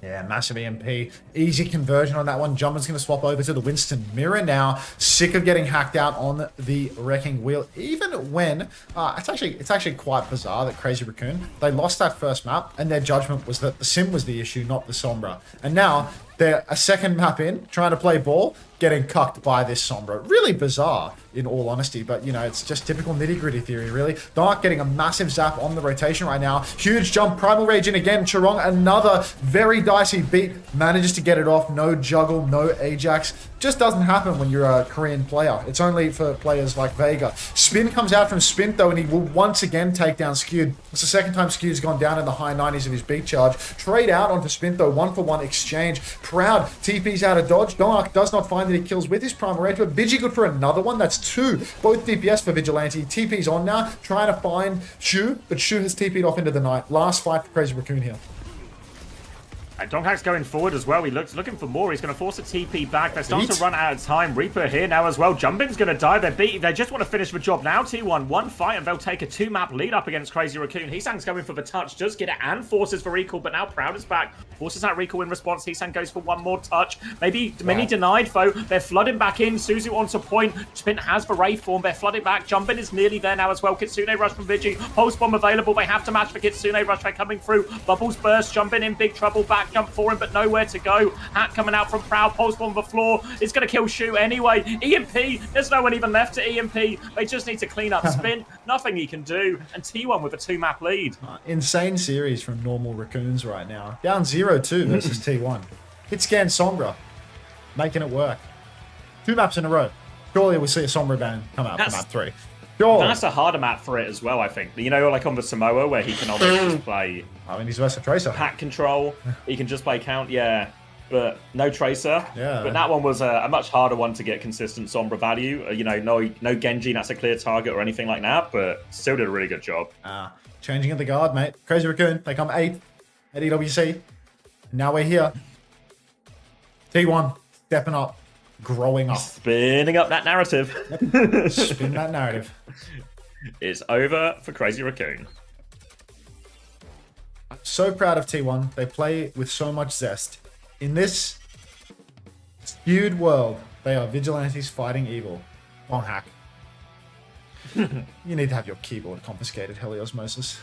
Yeah, massive EMP. Easy conversion on that one. Jumbin's going to swap over to the Winston Mirror now. Sick of getting hacked out on the Wrecking Wheel. Even when... it's actually quite bizarre that Crazy Raccoon, they lost that first map, and their judgment was that the Sim was the issue, not the Sombra. And now, they're a second map in, trying to play ball, getting cucked by this Sombra. Really bizarre, in all honesty, but, you know, it's just typical nitty-gritty theory, really. Dark getting a massive zap on the rotation right now. Huge jump, Primal Rage in again. Chorong, another very dicey beat. Manages to get it off. No juggle, no Ajax. Just doesn't happen when you're a Korean player. It's only for players like Vega. Spin comes out from Spin, though, and he will once again take down Skewed. It's the second time Skewed's gone down in the high 90s of his beat charge. Trade out onto Spin, though. 1-for-1 exchange. Proud. TP's out of dodge. Dark does not find that he kills with his Primal Rage, but Vigi good for another one. That's two. Both DPS for Vigilante. TP's on now, trying to find Shu, but Shu has TP'd off into the night. Last fight for Crazy Raccoon here. Donghack's going forward as well. He looking for more. He's going to force a TP back. They're starting to run out of time. Reaper here now as well. Jumbin's going to die. They're beat. They just want to finish the job now. T1, one fight, and they'll take a 2-map lead up against Crazy Raccoon. Heesang's going for the touch. Does get it and forces for recall, but now Proud is back. Forces that recall in response. Heesang goes for one more touch. Maybe many denied, though. They're flooding back in. Suzu onto point. Spin has the Wraith form. They're flooding back. Jumbin is nearly there now as well. Kitsune rush from Vigi. Pulse bomb available. They have to match for Kitsune rush. They're coming through. Bubbles burst. Jumbin in big trouble. Back jump for him, but nowhere to go. Hat coming out from Proud. Pulse bomb on the floor. It's going to kill Shu anyway. EMP. There's no one even left to EMP. They just need to clean up Spin. Nothing he can do. And T1 with a 2-map lead. Insane series from normal Raccoons right now. Down 0-2 versus T1. Hit scan Sombra. Making it work. 2 maps in a row. Surely we'll see a Sombra ban come out for map 3. Sure. That's a harder map for it as well, I think. You know, like on the Samoa, where he can almost just play... I mean, he's versus Tracer. Pack control. He can just play count, yeah. But no Tracer. Yeah. But that one was a much harder one to get consistent Sombra value. You know, no Genji, that's a clear target or anything like that, but still did a really good job. Changing of the guard, mate. Crazy Raccoon, they come 8th at EWC. Now we're here. T1, stepping up, growing up. Spinning up that narrative. Spin that narrative. It's over for Crazy Raccoon. So proud of T1. They play with so much zest. In this skewed world, they are vigilantes fighting evil. On hack. You need to have your keyboard confiscated, Heliosmosis.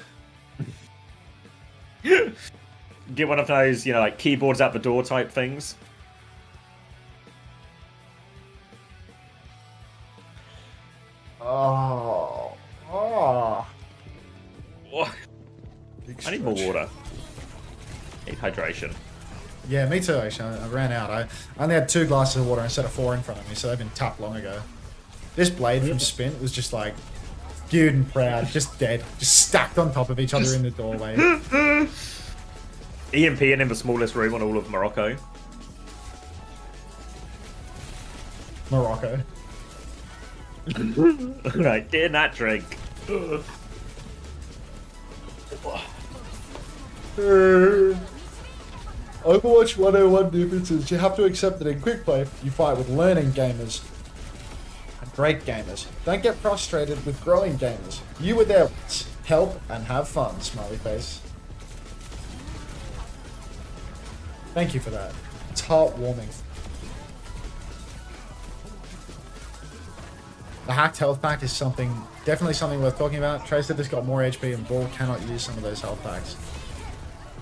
Get one of those, you know, like keyboards out the door type things. Oh. I need more water. Need hydration. Yeah, me too, actually. I ran out. I only had 2 glasses of water instead of 4 in front of me, so they've been tapped long ago. This blade from Spin was just like skewed and proud, just dead, just stacked on top of each other in the doorway. EMPing in the smallest room on all of Morocco. Morocco. Right, get in that drink. Overwatch 101 differences. You have to accept that in quick play, you fight with learning gamers and great gamers. Don't get frustrated with growing gamers. You were there once. Help and have fun, smiley face. Thank you for that. It's heartwarming. The hacked health pack is definitely something worth talking about. Tracer just got more HP and Ball cannot use some of those health packs.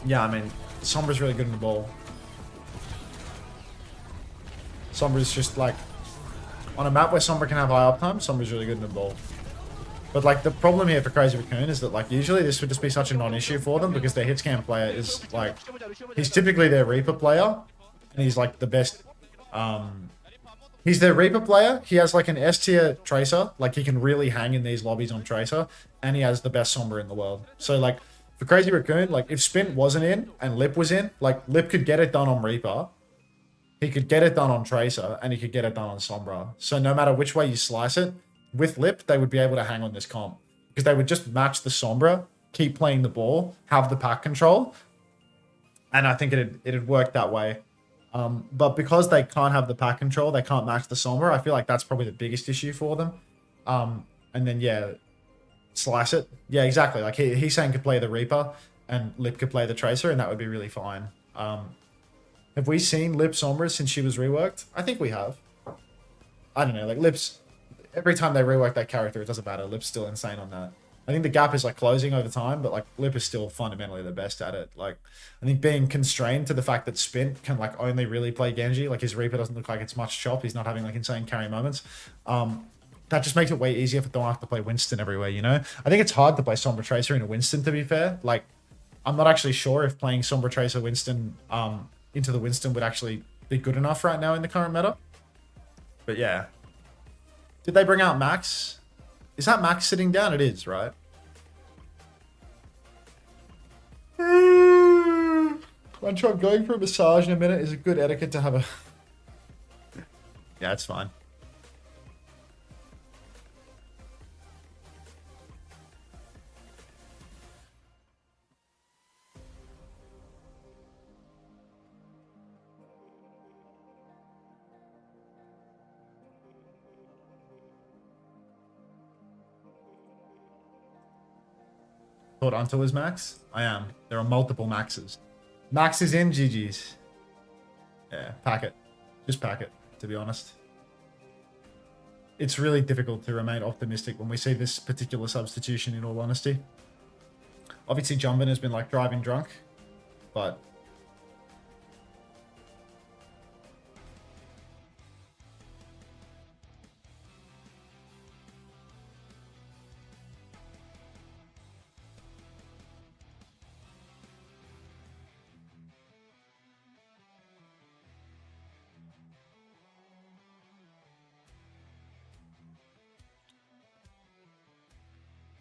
Yeah, I mean, Sombra's really good in the ball. Sombra's just like, on a map where Sombra can have high uptime, Sombra's really good in the ball. But like, the problem here for Crazy Raccoon is that like, usually this would just be such a non-issue for them because their hitscan player is like, he's typically their Reaper player, and he's like the best, he's their Reaper player. He has like an S tier Tracer, like he can really hang in these lobbies on Tracer, and he has the best Sombra in the world. So like, for Crazy Raccoon, like if Spint wasn't in and Lip was in, like Lip could get it done on Reaper, he could get it done on Tracer, and he could get it done on Sombra. So no matter which way you slice it, with Lip, they would be able to hang on this comp. Because they would just match the Sombra, keep playing the ball, have the pack control, and I think it'd work that way. But because they can't have the pack control, they can't match the Sombra, I feel like that's probably the biggest issue for them. And then, yeah, slice it. Yeah, exactly. Like, he's saying could play the Reaper, and Lip could play the Tracer, and that would be really fine. Have we seen Lip Sombra since she was reworked? I think we have. I don't know, like, Lip's... Every time they rework that character, it doesn't matter. Lip's still insane on that. I think the gap is, like, closing over time, but, like, Lip is still fundamentally the best at it. Like, I think being constrained to the fact that Spint can, like, only really play Genji, like, his Reaper doesn't look like it's much chop. He's not having, like, insane carry moments. That just makes it way easier for them to have to play Winston everywhere, you know? I think it's hard to play Sombra Tracer into Winston, to be fair. Like, I'm not actually sure if playing Sombra Tracer Winston into the Winston would actually be good enough right now in the current meta. But yeah. Did they bring out Max? Is that Max sitting down? It is, right? I'm going for a massage in a minute. Is it good etiquette to have a... Yeah, it's fine. Thought Unter was Max? I am. There are multiple Maxes. Max is in GG's. Yeah, pack it. Just pack it, to be honest. It's really difficult to remain optimistic when we see this particular substitution, in all honesty. Obviously, Jumbin has been like driving drunk, but...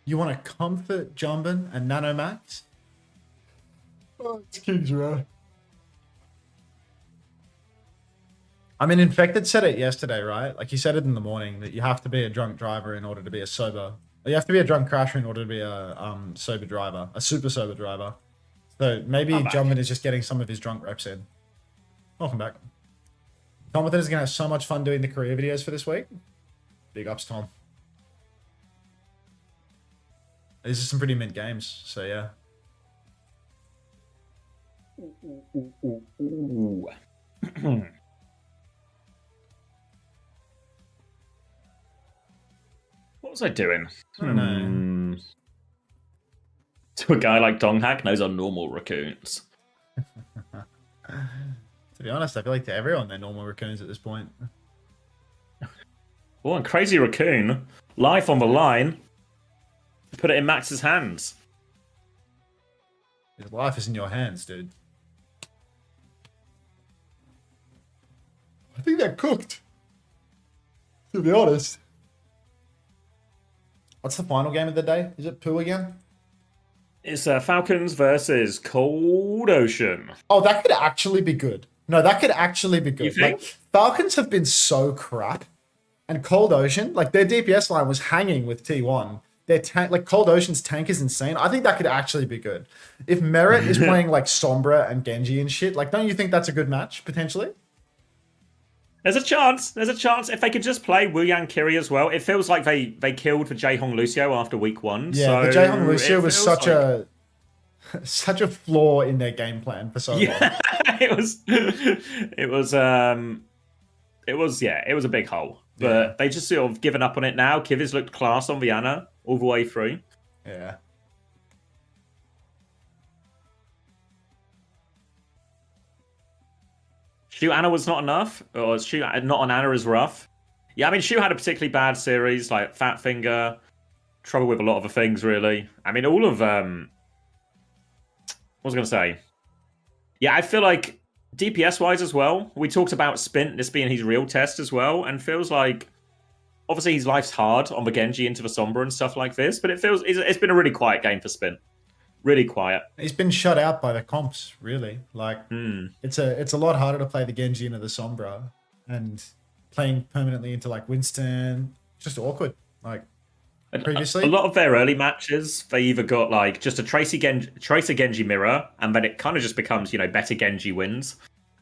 You want to comfort Jumbin and Nanomax? Oh, it's King's Row. I mean, Infected said it yesterday, right? Like, he said it in the morning that you have to be a drunk driver in order to be a sober... You have to be a drunk crasher in order to be a sober driver. A super sober driver. So maybe Jumbin is just getting some of his drunk reps in. Welcome back. Tom is going to have so much fun doing the career videos for this week. Big ups, Tom. These are some pretty mint games, so yeah. What was I doing? I don't know. To a guy like Donghack, those are normal raccoons. To be honest, I feel like to everyone, they're normal raccoons at this point. Oh, and Crazy Raccoon, life on the line. Put it in Max's hands. His life is in your hands, dude. I think they're cooked. To be honest. What's the final game of the day? Is it Pooh again? It's Falcons versus Cold Ocean. Oh, that could actually be good. No, that could actually be good. You think? Like, Falcons have been so crap, and Cold Ocean, like their DPS line was hanging with T1. Their tank, like Cold Ocean's tank is insane. I think that could actually be good. If Merit is playing like Sombra and Genji and shit, like don't you think that's a good match potentially? There's a chance. There's a chance if they could just play Wu Yang Kiri as well. It feels like they killed for Jaehong Lucio after week 1. Yeah, so the Jaehong Lucio was feels such a flaw in their game plan for so long. it was a big hole. But they just sort of given up on it now. Kivi's looked class on Viana all the way through. Yeah. Shoot Anna was not enough, or Shoot not on Anna is rough. Yeah, I mean Shoot had a particularly bad series, like Fat Finger, trouble with a lot of the things really. I mean all of what was I gonna say? Yeah, I feel like DPS wise as well. We talked about Spint, this being his real test as well, and feels like obviously his life's hard on the Genji into the Sombra and stuff like this, but it feels it's been a really quiet game for Spint. Really quiet. He's been shut out by the comps, really. Like it's a lot harder to play the Genji into the Sombra, and playing permanently into like Winston, just awkward. Like previously, a lot of their early matches, they either got like just a Tracer Genji mirror, and then it kind of just becomes better Genji wins,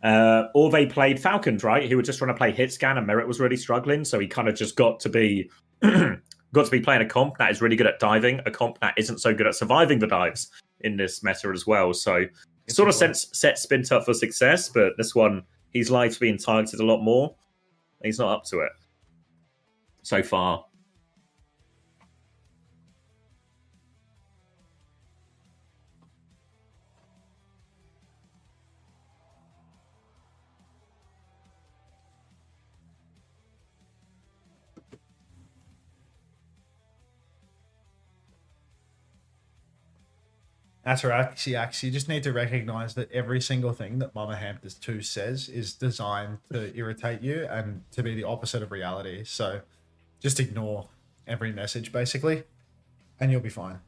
or they played Falcons, right? Who were just trying to play hit scan, and Merit was really struggling, so he kind of just got to be playing a comp that is really good at diving, a comp that isn't so good at surviving the dives in this meta as well. So it sort of set Spint up for success, but this one, his life's being targeted a lot more. He's not up to it so far. That's right, Axiax. You just need to recognize that every single thing that Mama Hampers 2 says is designed to irritate you and to be the opposite of reality. So just ignore every message, basically, and you'll be fine.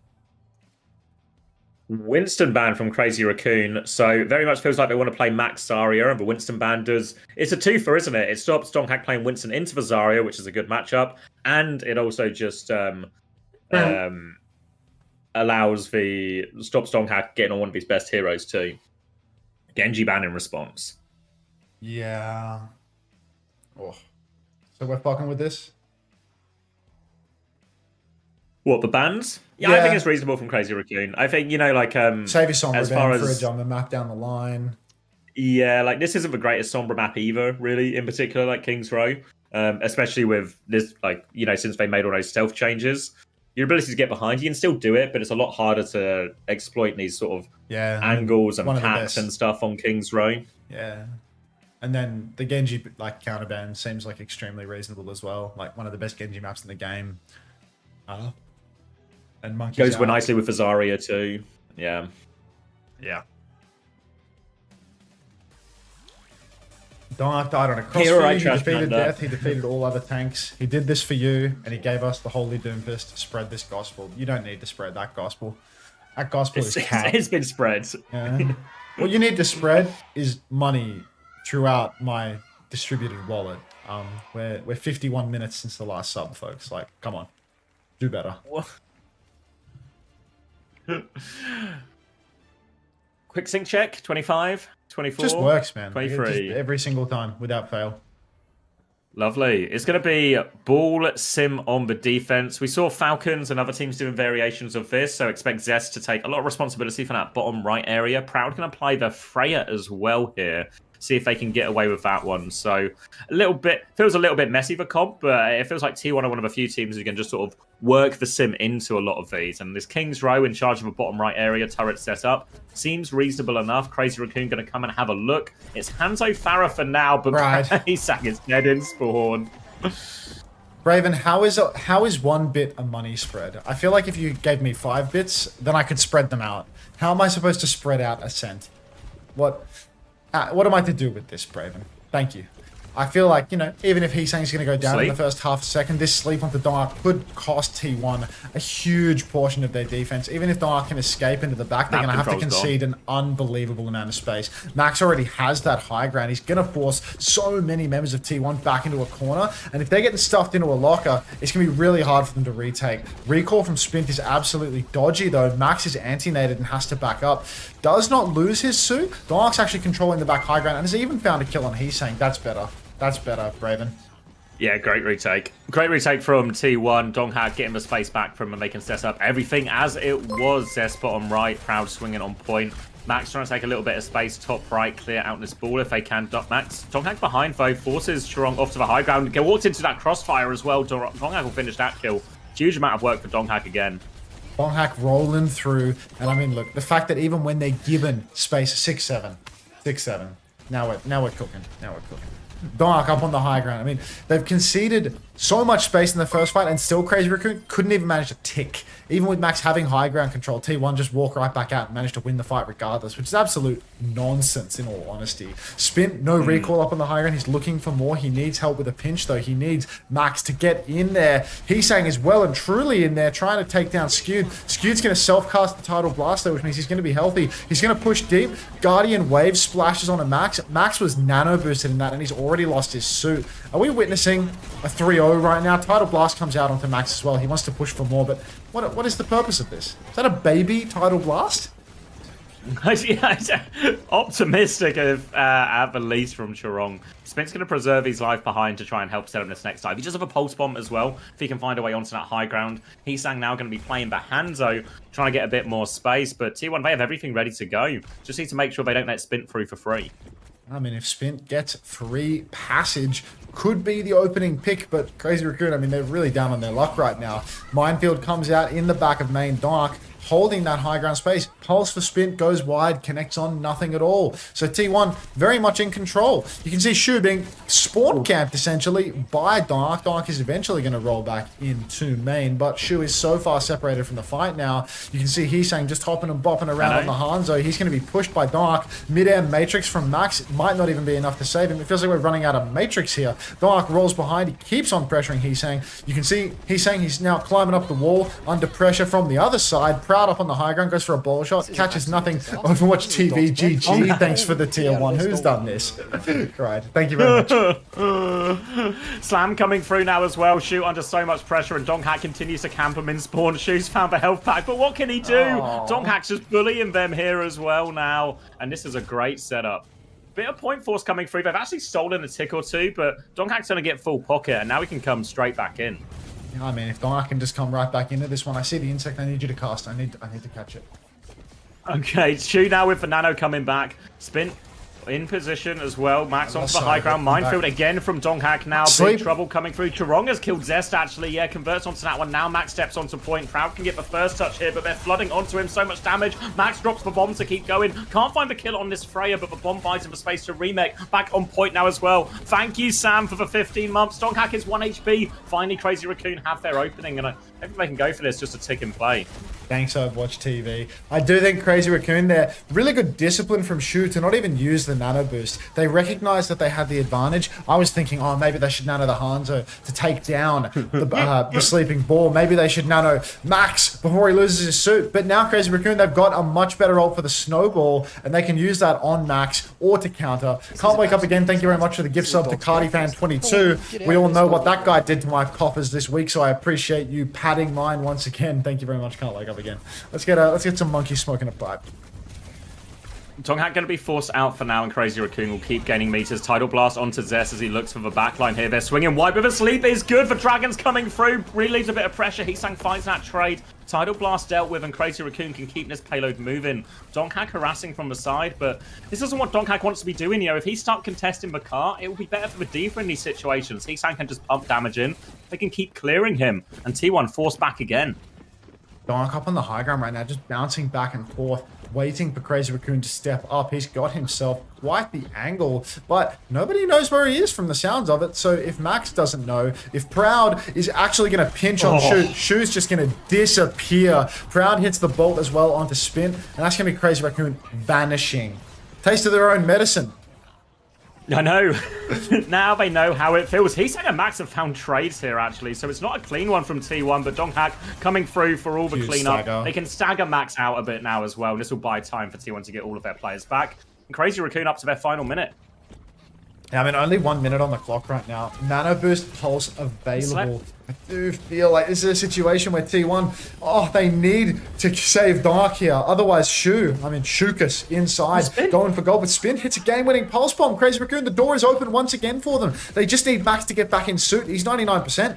Winston ban from Crazy Raccoon. So very much feels like they want to play Max Zarya, and the Winston ban does. It's a twofer, isn't it? It stops Stonghak playing Winston into the Zarya, which is a good matchup, and it also just allows the stop Stonghak getting on one of his best heroes too. Genji ban in response. Yeah. Oh. So we're fucking with this? What, the bans? Yeah, I think it's reasonable from Crazy Raccoon. I think, save your Sombra as far for a as Jumbo map down the line. Yeah, like this isn't the greatest Sombra map either, really, in particular, like King's Row. Especially with this, since they made all those stealth changes. Your ability to get behind, you can still do it, but it's a lot harder to exploit these sort of angles and packs and stuff on King's Row. Yeah. And then the Genji counterban seems like extremely reasonable as well. Like one of the best Genji maps in the game. And Monkey's goes nicely with Zarya too. Yeah. Yeah. Dark died on a crossfit. He defeated death. He defeated all other tanks. He did this for you, and he gave us the Holy Doomfist to spread this gospel. You don't need to spread that gospel. That gospel is cap. It's been spread. Yeah. What you need to spread is money throughout my distributed wallet. We're 51 minutes since the last sub, folks. Like, come on, do better. Quick sync check. 25. 24. Just works, man. 23. Just every single time without fail. Lovely. It's going to be ball sim on the defense. We saw Falcons and other teams doing variations of this, so expect Zest to take a lot of responsibility for that bottom right area. Proud can apply the Freya as well here. See if they can get away with that one. So feels a little bit messy for comp, but it feels like T1 are one of a few teams who can just sort of work the sim into a lot of these. And this King's Row in charge of a bottom right area turret set up seems reasonable enough. Crazy Raccoon going to come and have a look. It's Hanzo Farah for now, but he sang his head in spawn. Raven, how is 1 bit a money spread? I feel like if you gave me 5 bits, then I could spread them out. How am I supposed to spread out a cent? What am I to do with this, Braven? Thank you. I feel like, you know, even if Heesang's going to go down in Sleep. the first half a second, this sleep onto Dongark could cost T1 a huge portion of their defense. Even if Dongark can escape into the back, they're Map going to have to control's concede an unbelievable amount of space. Max already has that high ground. He's going to force so many members of T1 back into a corner. And if they're getting stuffed into a locker, it's going to be really hard for them to retake. Recall from Spint is absolutely dodgy, though. Max is anti-nated and has to back up. Does not lose his suit. Dongark's actually controlling the back high ground and has even found a kill on Heesang. That's better. That's better, Braven. Yeah, great retake. Great retake from T1. Donghak getting the space back from and they can set up everything as it was. Zespot on right, Proud swinging on point. Max trying to take a little bit of space, top right, clear out this ball if they can. Max, Donghak behind though, forces Strong off to the high ground. Walked into that crossfire as well. Donghak will finish that kill. Huge amount of work for Donghak again. Donghak rolling through, and I mean, look, the fact that even when they're given space, 6-7. Now we're cooking. Now we're cooking. Donghak up on the high ground. I mean, they've conceded so much space in the first fight, and still Crazy Raccoon couldn't even manage to tick. Even with Max having high ground control, T1 just walk right back out and manage to win the fight regardless, which is absolute nonsense in all honesty. Spin, no recall up on the high ground. He's looking for more. He needs help with a pinch, though. He needs Max to get in there. Heesang is well and truly in there, trying to take down Skewed. Skewed's going to self-cast the Tidal Blast, though, which means he's going to be healthy. He's going to push deep. Guardian Wave splashes on a Max. Max was nano boosted in that, and he's already lost his suit. Are we witnessing a 3-0 right now? Tidal Blast comes out onto Max as well. He wants to push for more, but what is the purpose of this? Is that a baby Tidal Blast? Optimistic of at the least from Chorong. Spin's going to preserve his life behind to try and help set up this next dive. He does have a pulse bomb as well, if he can find a way onto that high ground. Heesang now going to be playing behind Hanzo, trying to get a bit more space, but T1, they have everything ready to go. Just need to make sure they don't let Spin through for free. I mean, if Spint gets free passage, could be the opening pick, but Crazy Raccoon, I mean, they're really down on their luck right now. Minefield comes out in the back of main Dark, holding that high ground space. Pulse for Spint goes wide, connects on nothing at all. So T1 very much in control. You can see Shu being spawn camped essentially by Dark. Dark is eventually going to roll back into main, but Shu is so far separated from the fight now. You can see Heesang just hopping and bopping around on the Hanzo. He's going to be pushed by Dark. Mid-air Matrix from Max. It might not even be enough to save him. It feels like we're running out of Matrix here. Dark rolls behind. He keeps on pressuring Heesang. You can see Heesang, he's now climbing up the wall under pressure from the other side. Proud up on the high ground, goes for a ball shot, catches nothing. Overwatch TV, GG. Thanks for the tier 1. Who's done this? Right. Thank you very much. Slam coming through now as well. Shoot under so much pressure, and Donghak continues to camp him in spawn. Shoot's found the health pack, but what can he do? Donghak's just bullying them here as well now, and this is a great setup. Bit of point force coming through. They've actually stolen a tick or two, but Donghak's going to get full pocket, and now he can come straight back in. I mean, if Donghak can just come right back into this one. I see the insect. I need you to cast. I need to catch it. Okay, Shu now with the nano coming back. Spin in position as well. Max onto the high ground. Minefield again from Donghak now. Big trouble coming through. Chorong has killed Zest actually. Yeah, converts onto that one. Now Max steps onto point. Proud can get the first touch here, but they're flooding onto him. So much damage. Max drops the bomb to keep going. Can't find the kill on this Freya, but the bomb buys him the space to remake. Back on point now as well. Thank you, Sam, for the 15 months. Donghak is 1 HP. Finally, Crazy Raccoon have their opening, and I think they can go for this just a tick and play. Thanks, Overwatch TV. I do think Crazy Raccoon there, really good discipline from Shu to not even use the nano boost. They recognized that they had the advantage. I was thinking, oh, maybe they should nano the Hanzo to take down the sleeping ball. Maybe they should nano Max before he loses his suit. But now Crazy Raccoon, they've got a much better ult for the snowball, and they can use that on Max or to counter. Can't wake up again. Thank you very much for the gift sub to CardiFan22. We all know what that guy did to my coffers this week, so I appreciate you padding mine once again. Thank you very much. Can't wake up again. Let's get some monkey smoking a pipe. Donghak going to be forced out for now, and Crazy Raccoon will keep gaining meters. Tidal Blast onto Zest as he looks for the backline here. They're swinging wide, but the sleep is good for Dragons coming through. Relieves a bit of pressure. Heesang finds that trade. Tidal Blast dealt with, and Crazy Raccoon can keep this payload moving. Donghak harassing from the side, but this isn't what Donghak wants to be doing. You know, if he starts contesting the car, it will be better for the Diva in these situations. Heesang can just pump damage in. They can keep clearing him, and T1 forced back again. Donk up on the high ground right now, just bouncing back and forth, waiting for Crazy Raccoon to step up. He's got himself quite the angle, but nobody knows where he is from the sounds of it. So if Max doesn't know, if Proud is actually going to pinch on Shu, Shu's just going to disappear. Proud hits the bolt as well onto Spin, and that's going to be Crazy Raccoon vanishing. Taste of their own medicine. I know. Now they know how it feels. Heesang and Max have found trades here, actually, so it's not a clean one from T1, but Donghak coming through for all the Huge cleanup. stagger. They can stagger Max out a bit now as well. This will buy time for T1 to get all of their players back. And Crazy Raccoon up to their final minute. Yeah, I mean, only 1 minute on the clock right now. Nano Boost Pulse available. I do feel like this is a situation where T1, they need to save Dark here. Otherwise, Shukas inside, going for gold. But Spin hits a game-winning Pulse Bomb. Crazy Raccoon, the door is open once again for them. They just need Max to get back in suit. He's 99%.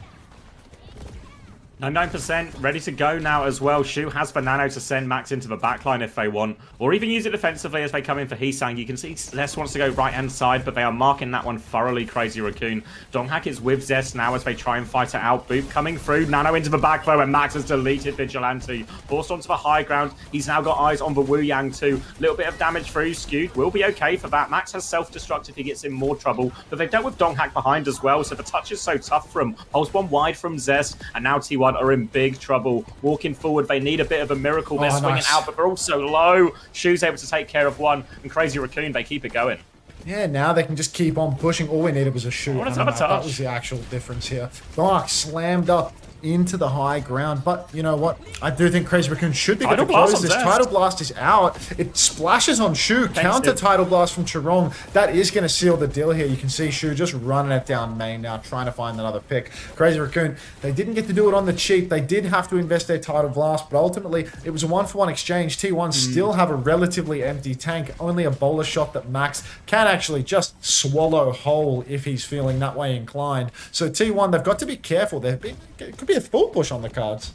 99% ready to go now as well. Shu has the nano to send Max into the backline if they want, or even use it defensively as they come in for Heesang. You can see Zest wants to go right-hand side, but they are marking that one thoroughly, Crazy Raccoon. Donghak is with Zest now as they try and fight it out. Boop coming through, nano into the back though, and Max has deleted Vigilante. Forced onto the high ground. He's now got eyes on the Wu Yang too. Little bit of damage through. Skewed will be okay for that. Max has self-destruct if he gets in more trouble, but they've dealt with Donghak behind as well, so the touch is so tough for him. Pulse one wide from Zest, and now T1 are in big trouble. Walking forward, they need a bit of a miracle. They're swinging out, but they're also low. Shu's able to take care of one, and Crazy Raccoon, they keep it going. Yeah, now they can just keep on pushing. All we needed was a shoot. That was the actual difference here. Dark slammed up into the high ground, but you know what? I do think Crazy Raccoon should be able to close this. Tidal Blast is out. It splashes on Shu. Counter Tidal Blast from Chirong. That is going to seal the deal here. You can see Shu just running it down main now, trying to find another pick. Crazy Raccoon, they didn't get to do it on the cheap. They did have to invest their Tidal Blast, but ultimately it was a 1-for-1 exchange. T1 still have a relatively empty tank. Only a bowler shot that Max can actually just swallow whole if he's feeling that way inclined. So T1, they've got to be careful. It could be a full push on the cards.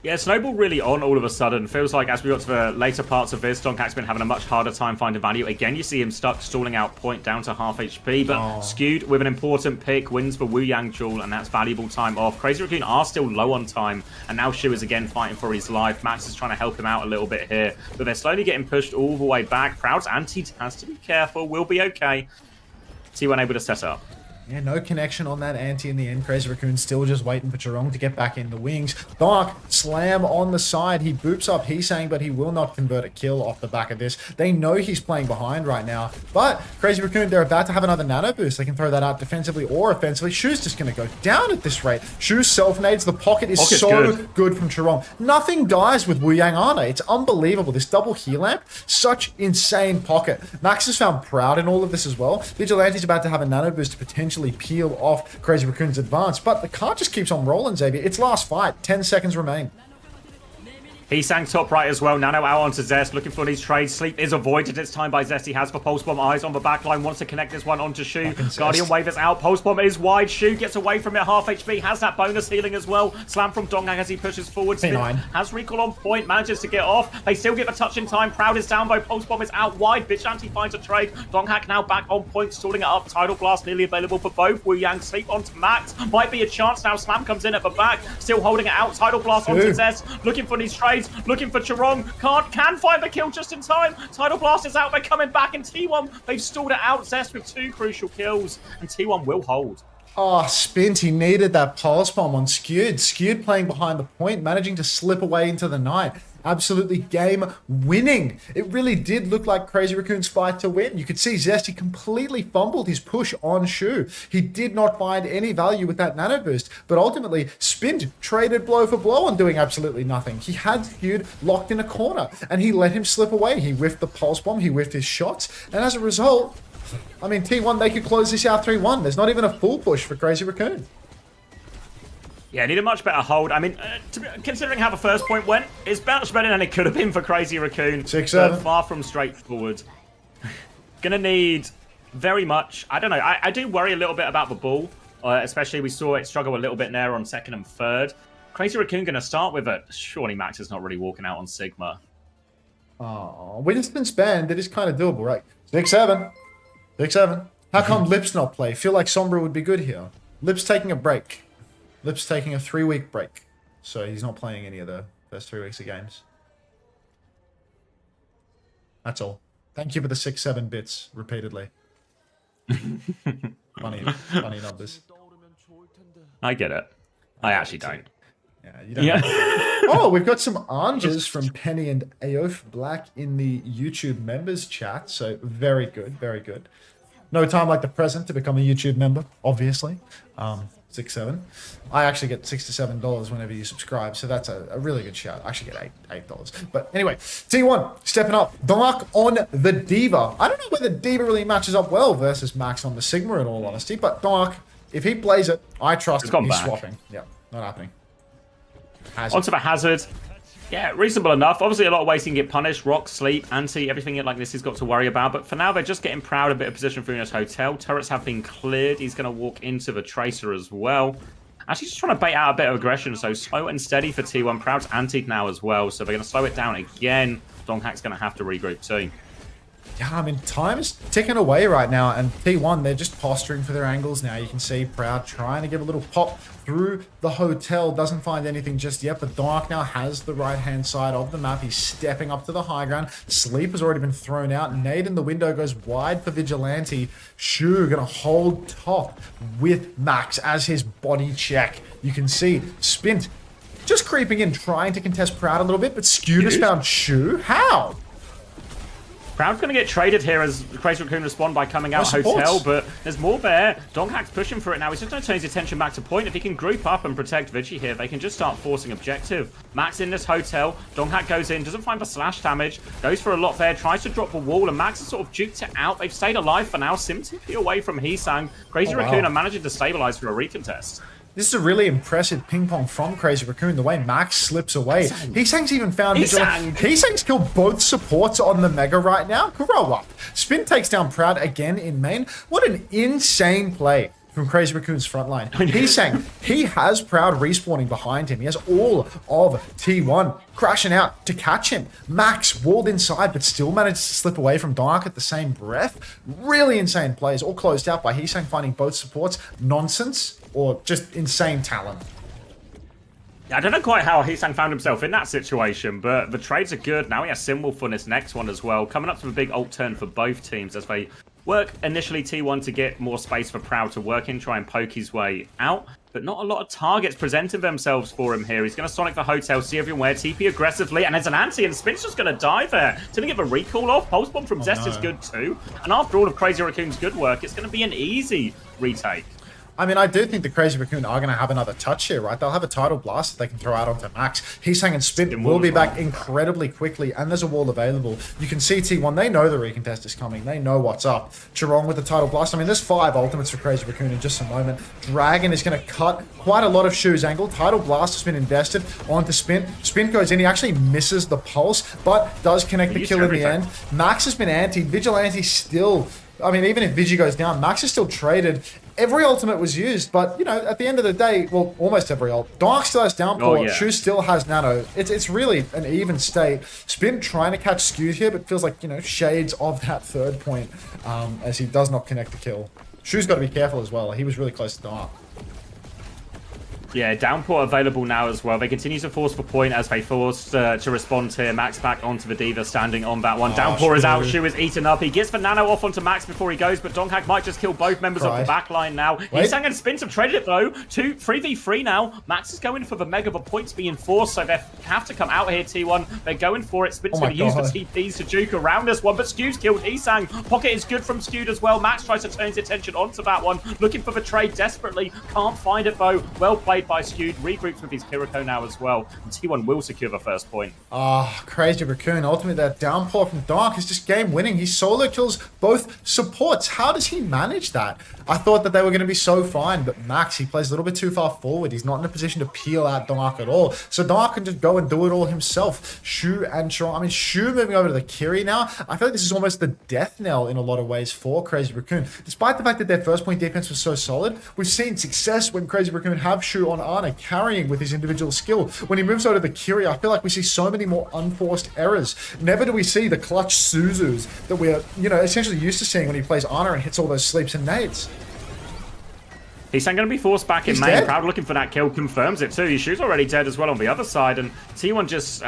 Yeah, Snowball really on all of a sudden. Feels like as we got to the later parts of this, Donghak's been having a much harder time finding value. Again, you see him stuck, stalling out point down to half HP, but Skewed with an important pick, wins the Wu Yang duel, and that's valuable time off. Crazy Raccoon are still low on time, and now Shu is again fighting for his life. Max is trying to help him out a little bit here, but they're slowly getting pushed all the way back. Proud's anti has to be careful, will be okay. T1 able to set up. Yeah, no connection on that anti in the end. Crazy Raccoon still just waiting for Chirong to get back in the wings. Dark, slam on the side. He boops up Heesang, but he will not convert a kill off the back of this. They know he's playing behind right now, but Crazy Raccoon, they're about to have another nano boost. They can throw that out defensively or offensively. Shu's just going to go down at this rate. Shu self-nades. The pocket is so good from Chirong. Nothing dies with Wu Yang Ana. It's unbelievable. This double heal lamp, such insane pocket. Max has found Proud in all of this as well. Vigilante's about to have a nano boost to potentially peel off Crazy Raccoon's advance, but the card just keeps on rolling, Xavier. It's last fight. 10 seconds remain. Heesang top right as well. Nano out onto Zest, looking for these trades. Sleep is avoided this time by Zest. He has the Pulse Bomb, eyes on the back line, wants to connect this one onto Shu. Guardian Wave is out, Pulse Bomb is wide. Shu gets away from it, half HP, has that bonus healing as well. Slam from Donghak as he pushes forward. Spin has recall on point, manages to get off. They still get the touch in time. Proud is down by Pulse Bomb is out wide. Vigilante finds a trade. Donghak now back on point, stalling it up. Tidal Blast nearly available for both. Wu Yang Sleep onto Max. Might be a chance now. Slam comes in at the back, still holding it out. Tidal Blast onto Zest, looking for these trades, looking for Chirong. Can find the kill just in time. Tidal Blast is out. They're coming back, and T1, they've stalled it out. Zest with 2 crucial kills, and T1 will hold. Oh, Spint, he needed that Pulse Bomb on Skewed. Skewed playing behind the point, managing to slip away into the night. Absolutely game winning. It really did look like Crazy Raccoon's fight to win. You could see Zesty completely fumbled his push on Shu. He did not find any value with that nano boost, but ultimately Spint traded blow for blow on doing absolutely nothing. He had Skewed locked in a corner and he let him slip away. He whiffed the Pulse Bomb, he whiffed his shots, and as a result, I mean, T1, they could close this out 3-1. There's not even a full push for Crazy Raccoon. Yeah, need a much better hold. I mean, considering how the first point went, it's much better than it could have been for Crazy Raccoon. 6-7. Far from straightforward. Gonna need very much. I don't know. I do worry a little bit about the ball. Especially we saw it struggle a little bit there on second and third. Crazy Raccoon gonna start with it. Surely Max is not really walking out on Sigma. Oh, Winston span, that is kind of doable, right? 6-7. 6-7. How come Lips not play? Feel like Sombra would be good here. Lips taking a break. Lips taking a 3-week break. So he's not playing any of the first 3 weeks of games. That's all. Thank you for the 6-7 bits repeatedly. funny numbers. I get it. I actually don't. Yeah, you don't. Oh, we've got some answers from Penny and Aof Black in the YouTube members chat. So very good, very good. No time like the present to become a YouTube member, obviously. 6-7. I actually get $6 to $7 whenever you subscribe, so that's a really good shout. I actually get $8. But anyway, T1 stepping up. Dark on the Diva. I don't know whether Diva really matches up well versus Max on the Sigma in all honesty, but Dark, if he plays it, I trust him. He's swapping. Yeah, not happening. Hazard. Onto the Hazard. Yeah, reasonable enough. Obviously, a lot of ways he can get punished. Rock, sleep, anti, everything like this he's got to worry about. But for now, they're just getting Proud a bit of position through his hotel. Turrets have been cleared. He's going to walk into the Tracer as well. Actually, just trying to bait out a bit of aggression. So slow and steady for T1. Proud's antied now as well. So they're going to slow it down again. Donghack's going to have to regroup too. Yeah, I mean, time is ticking away right now, and T1, they're just posturing for their angles now. You can see Proud trying to give a little pop through the hotel. Doesn't find anything just yet, but Dark now has the right-hand side of the map. He's stepping up to the high ground. Sleep has already been thrown out. Nade in the window goes wide for Vigilante. Shu gonna hold top with Max as his body check. You can see Spint just creeping in, trying to contest Proud a little bit, but Skewed found Shu. How? Proud's going to get traded here as Crazy Raccoon respond by coming out hotel, but there's more there. Donghack's pushing for it now. He's just going to turn his attention back to point. If he can group up and protect Vigi here, they can just start forcing objective. Max in this hotel. Donghack goes in, doesn't find the slash damage, goes for a lot there, tries to drop the wall, and Max has sort of juked it out. They've stayed alive for now, simply away from Heesang. Crazy Raccoon are managing to stabilize for a recontest. This is a really impressive ping pong from Crazy Raccoon, the way Max slips away. Heesang's even found Heesang's killed both supports on the Mega right now. Grow up. Spin takes down Proud again in main. What an insane play from Crazy Raccoon's front line. Heesang, he has Proud respawning behind him. He has all of T1 crashing out to catch him. Max walled inside, but still managed to slip away from Dark at the same breath. Really insane plays, all closed out by Heesang finding both supports. Nonsense. Or just insane talent. I don't know quite how Heesang found himself in that situation, but the trades are good. Now he has Symbol for this next one as well. Coming up to a big ult turn for both teams as they work initially T1 to get more space for Proud to work in, try and poke his way out. But not a lot of targets presenting themselves for him here. He's going to Sonic the hotel, see everywhere, TP aggressively, and there's an anti, and Spin's just going to die there. Didn't get the recall off. Pulse Bomb from Zest is good too. And after all of Crazy Raccoon's good work, it's going to be an easy retake. I mean, I do think the Crazy Raccoon are going to have another touch here, right? They'll have a Tidal Blast that they can throw out onto Max. Heesang and Spin will be back incredibly quickly, and there's a wall available. You can see T1, they know the recontest is coming. They know what's up. Chirong with the Tidal Blast. I mean, there's 5 ultimates for Crazy Raccoon in just a moment. Dragon is going to cut quite a lot of Shu's angle. Tidal Blast has been invested onto Spin. Spin goes in. He actually misses the pulse, but does connect the kill in the end. Max has been anti. Vigilante still... I mean, even if Vigi goes down, Max is still traded. Every ultimate was used, but, you know, at the end of the day, well, almost every ult. Dark still has Downpour. Shu still has Nano. It's really an even state. Spin trying to catch Skewed here, but feels like, you know, shades of that third point as he does not connect the kill. Shu's got to be careful as well. He was really close to Dark. Yeah, Downpour available now as well. They continue to force for point as they force to respond here. Max back onto the Diva, standing on that one. Downpour is out. Shu is eaten up. He gets the Nano off onto Max before he goes, but Donghack might just kill both members of the back line now. Heesang and Spins have traded it though. 3v3 now. Max is going for the Mega, the points being forced, so they have to come out here, T1. They're going for it. Spins going to use the TPs to juke around this one, but Skew's killed Heesang. Pocket is good from Skewed as well. Max tries to turn his attention onto that one, looking for the trade desperately. Can't find it though. Well played by Skewed. Regroups with his Kiriko now as well. And T1 will secure the first point. Crazy Raccoon. Ultimately, that Downpour from Dark is just game winning. He solo kills both supports. How does he manage that? I thought that they were going to be so fine, but Max, he plays a little bit too far forward. He's not in a position to peel out Dark at all. So Dark can just go and do it all himself. Shu and Chirong. I mean, Shu moving over to the Kiri now. I feel like this is almost the death knell in a lot of ways for Crazy Raccoon. Despite the fact that their first point defense was so solid, we've seen success when Crazy Raccoon have Shu on Ana carrying with his individual skill. When he moves over to the Kiri, I feel like we see so many more unforced errors. Never do we see the clutch Suzus that we're, you know, essentially used to seeing when he plays Ana and hits all those sleeps and nades. He's going to be forced back in main. Proud looking for that kill, confirms it too. Shu's already dead as well on the other side, and T1 just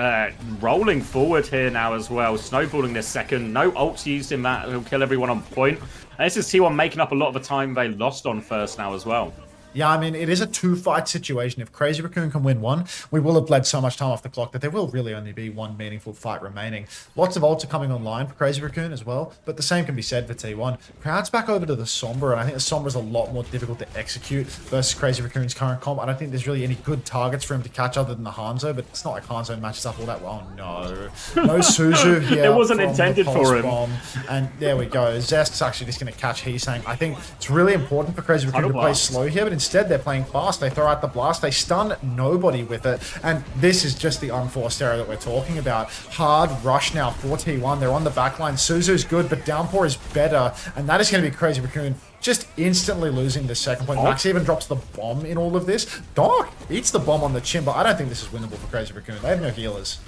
rolling forward here now as well, snowballing this second. No ults used in that. He'll kill everyone on point. And this is T1 making up a lot of the time they lost on first now as well. Yeah, I mean, it is a 2-fight situation. If Crazy Raccoon can win one, we will have bled so much time off the clock that there will really only be one meaningful fight remaining. Lots of ults are coming online for Crazy Raccoon as well, but the same can be said for T1. Proud's back over to the Sombra, and I think the Sombra's a lot more difficult to execute versus Crazy Raccoon's current comp. I don't think there's really any good targets for him to catch other than the Hanzo, but it's not like Hanzo matches up all that well. Oh, no. No Suzu here. It wasn't from intended the for pulse him. bomb. And there we go. Zest's actually just going to catch Heesang. I think it's really important for Crazy Raccoon to play slow here, but instead they're playing fast. They throw out the blast. They stun nobody with it. And this is just the unforced error that we're talking about. Hard rush now for T1. They're on the back line. Suzu's good, but Downpour is better. And that is going to be Crazy Raccoon just instantly losing the second point. Max even drops the bomb in all of this. Doc eats the bomb on the chin, but I don't think this is winnable for Crazy Raccoon. They have no healers.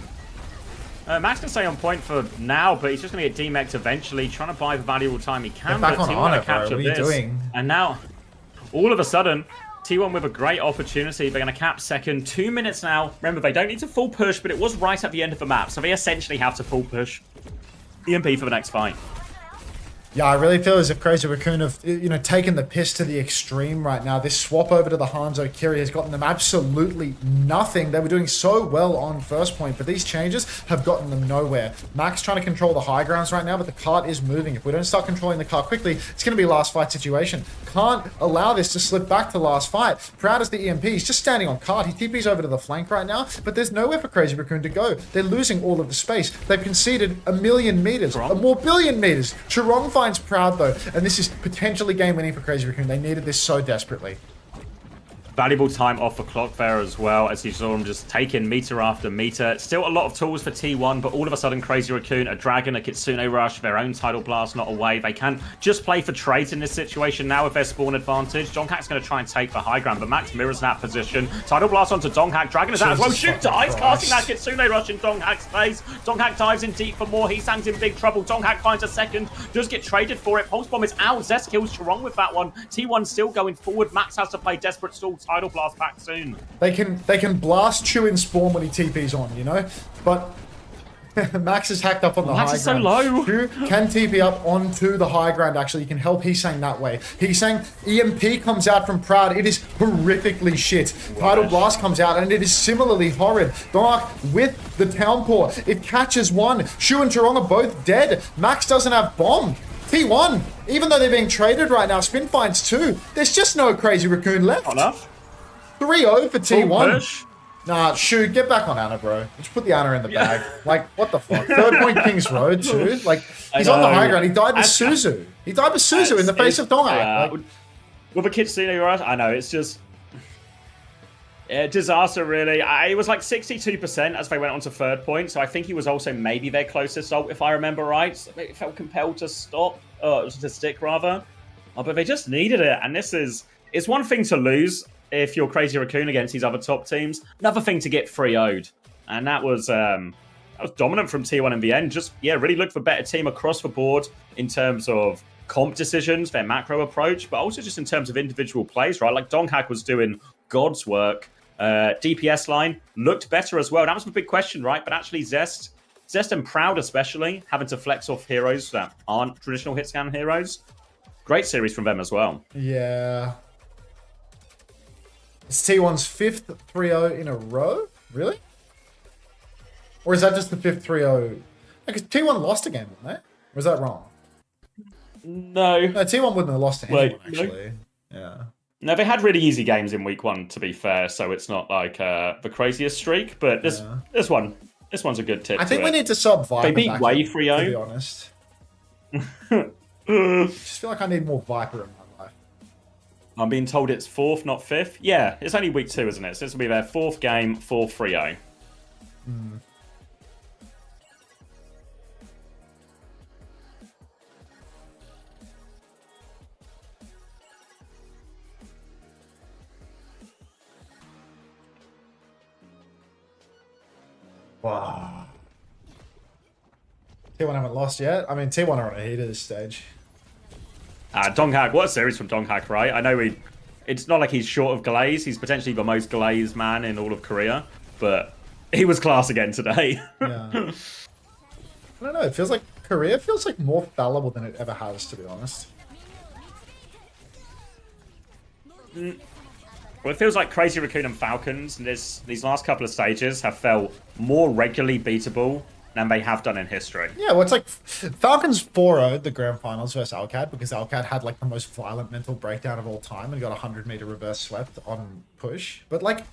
Max can stay on point for now, but he's just going to get demexed eventually, trying to buy the valuable time he can. Get back but on T1 Honor, to capture bro. What are you this. doing? And now, all of a sudden, T1 with a great opportunity. They're going to cap second. 2 minutes now. Remember, they don't need to full push, but it was right at the end of the map, so they essentially have to full push EMP for the next fight. Yeah, I really feel as if Crazy Raccoon have, taken the piss to the extreme right now. This swap over to the Hanzo Kiri has gotten them absolutely nothing. They were doing so well on first point, but these changes have gotten them nowhere. Max trying to control the high grounds right now, but the cart is moving. If we don't start controlling the cart quickly, it's going to be a last fight situation. Can't allow this to slip back to last fight. Proud as the EMP. He's just standing on cart. He TP's over to the flank right now, but there's nowhere for Crazy Raccoon to go. They're losing all of the space. They've conceded 1,000,000 meters, a more billion meters. Chirong finds Proud though, and this is potentially game winning for Crazy Raccoon. They needed this so desperately. Valuable time off the clock there as well, as you saw him just taking meter after meter. Still a lot of tools for T1, but all of a sudden Crazy Raccoon, a Dragon, a Kitsune Rush, their own Tidal Blast not away. They can just play for trades in this situation now with their spawn advantage. Donkhack's going to try and take the high ground, but Max mirrors that position. Tidal Blast onto Donkhack. Dragon is out as well. Shoot dives, casting that Kitsune Rush in Donkhack's face. Donkhack dives in deep for more. Heesang's in big trouble. Donkhack finds a second, does get traded for it. Pulse Bomb is out. Zest kills Chirong with that one. T1 still going forward. Max has to play Desperate Stall. Tidal Blast back soon. They can blast Chew in spawn when he TP's on, but Max is hacked up on the high ground. Max is so low. Chew can TP up onto the high ground, actually. You can help Heesang that way. Heesang, EMP comes out from Proud. It is horrifically shit. Tidal Blast comes out, and it is similarly horrid. Dark with the Downpour. It catches one. Shu and Chirong are both dead. Max doesn't have bomb. T1, even though they're being traded right now, Spin finds 2. There's just no Crazy Raccoon left. Not enough. 3-0 for T1. Push. Nah, shoot, get back on Anna, bro. Just put the Anna in the bag. Like, what the fuck? Third point King's Road, too. Like, he's on the high ground. He died with Suzu. He died with Suzu in the face of Dongak. With a Kitsune Rush, I know, it's just... disaster, really. It was like 62% as they went on to third point, so I think he was also maybe their closest ult, if I remember right. So they felt compelled to stop, to stick, rather. But they just needed it, and this is... It's one thing to lose if you're Crazy Raccoon against these other top teams. Another thing to get 3-0'd. And that was dominant from T1 in the end. Just, yeah, really look for better team across the board in terms of comp decisions, their macro approach, but also just in terms of individual plays, right? Like Donghack was doing God's work. DPS line looked better as well. That was the big question, right? But actually Zest and Proud especially, having to flex off heroes that aren't traditional hit scan heroes. Great series from them as well. Yeah. It's T1's 5th 3-0 in a row? Really? Or is that just the 5th 3-0? Because T1 lost a game, didn't they? Or is that wrong? No. No, T1 wouldn't have lost to anyone, no. actually. Yeah. No, they had really easy games in week 1, to be fair, so it's not like the craziest streak, but this one's a good tip. I think we need to sub Viper. They beat Way 3-0. To be honest. I just feel like I need more Viper in my life. I'm being told it's 4th, not 5th. Yeah, it's only week 2, isn't it? So this will be their 4th game, 4th 3-0. Wow. T1 haven't lost yet. I mean, T1 are on a heat at this stage. Donghack, what a series from Donghack, right? I know it's not like he's short of glaze. He's potentially the most glazed man in all of Korea, but he was class again today. Yeah. I don't know. It feels like Korea feels like more fallible than it ever has, to be honest. Well, it feels like Crazy Raccoon and Falcons in these last couple of stages have felt more regularly beatable than they have done in history. Yeah, well, it's like Falcons 4-0'd the grand finals versus Alcad because Alcad had like the most violent mental breakdown of all time and got a 100-meter reverse swept on push. But like,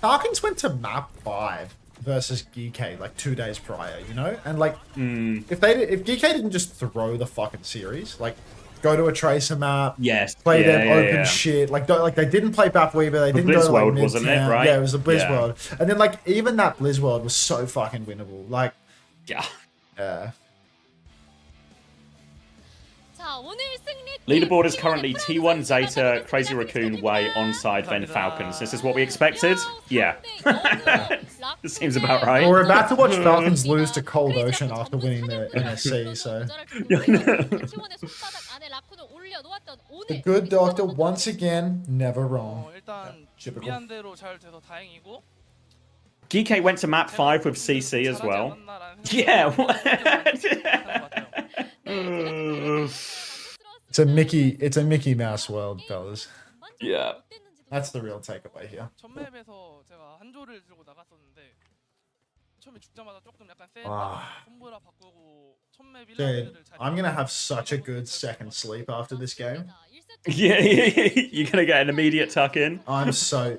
Falcons went to map 5 versus GK like 2 days prior, you know? And like, if GK didn't just throw the fucking series, like, go to a tracer map, Yes, play them open shit, like they didn't play Bap Weaver, they didn't go to like World, wasn't it, right? Yeah, it was the Blizz World, and then like even that Blizz World was so fucking winnable, like Yeah. 자, 오늘 승리 Leaderboard is currently T1 Zeta, Crazy Raccoon, Way, onside, then Falcons. This is what we expected? Yeah. This seems about right. Well, we're about to watch Falcons lose to Cold Ocean after winning the NSC, so the good doctor once again never wrong. 일단 Typical. 준비한 대로 잘 돼서 다행이고. GK went to map 5 with CC as well. Yeah. It's a Mickey Mouse world, fellas. Yeah. That's the real takeaway here. 첫 맵에서 제가 한 조를 들고 나갔었는데 처음에 죽자마자 조금 약간 아. 손보라 바꾸고 첫 맵 Dude, 1라운드를 잘 I'm gonna have such a good second sleep after this game. Yeah, you're gonna get an immediate tuck in. I am so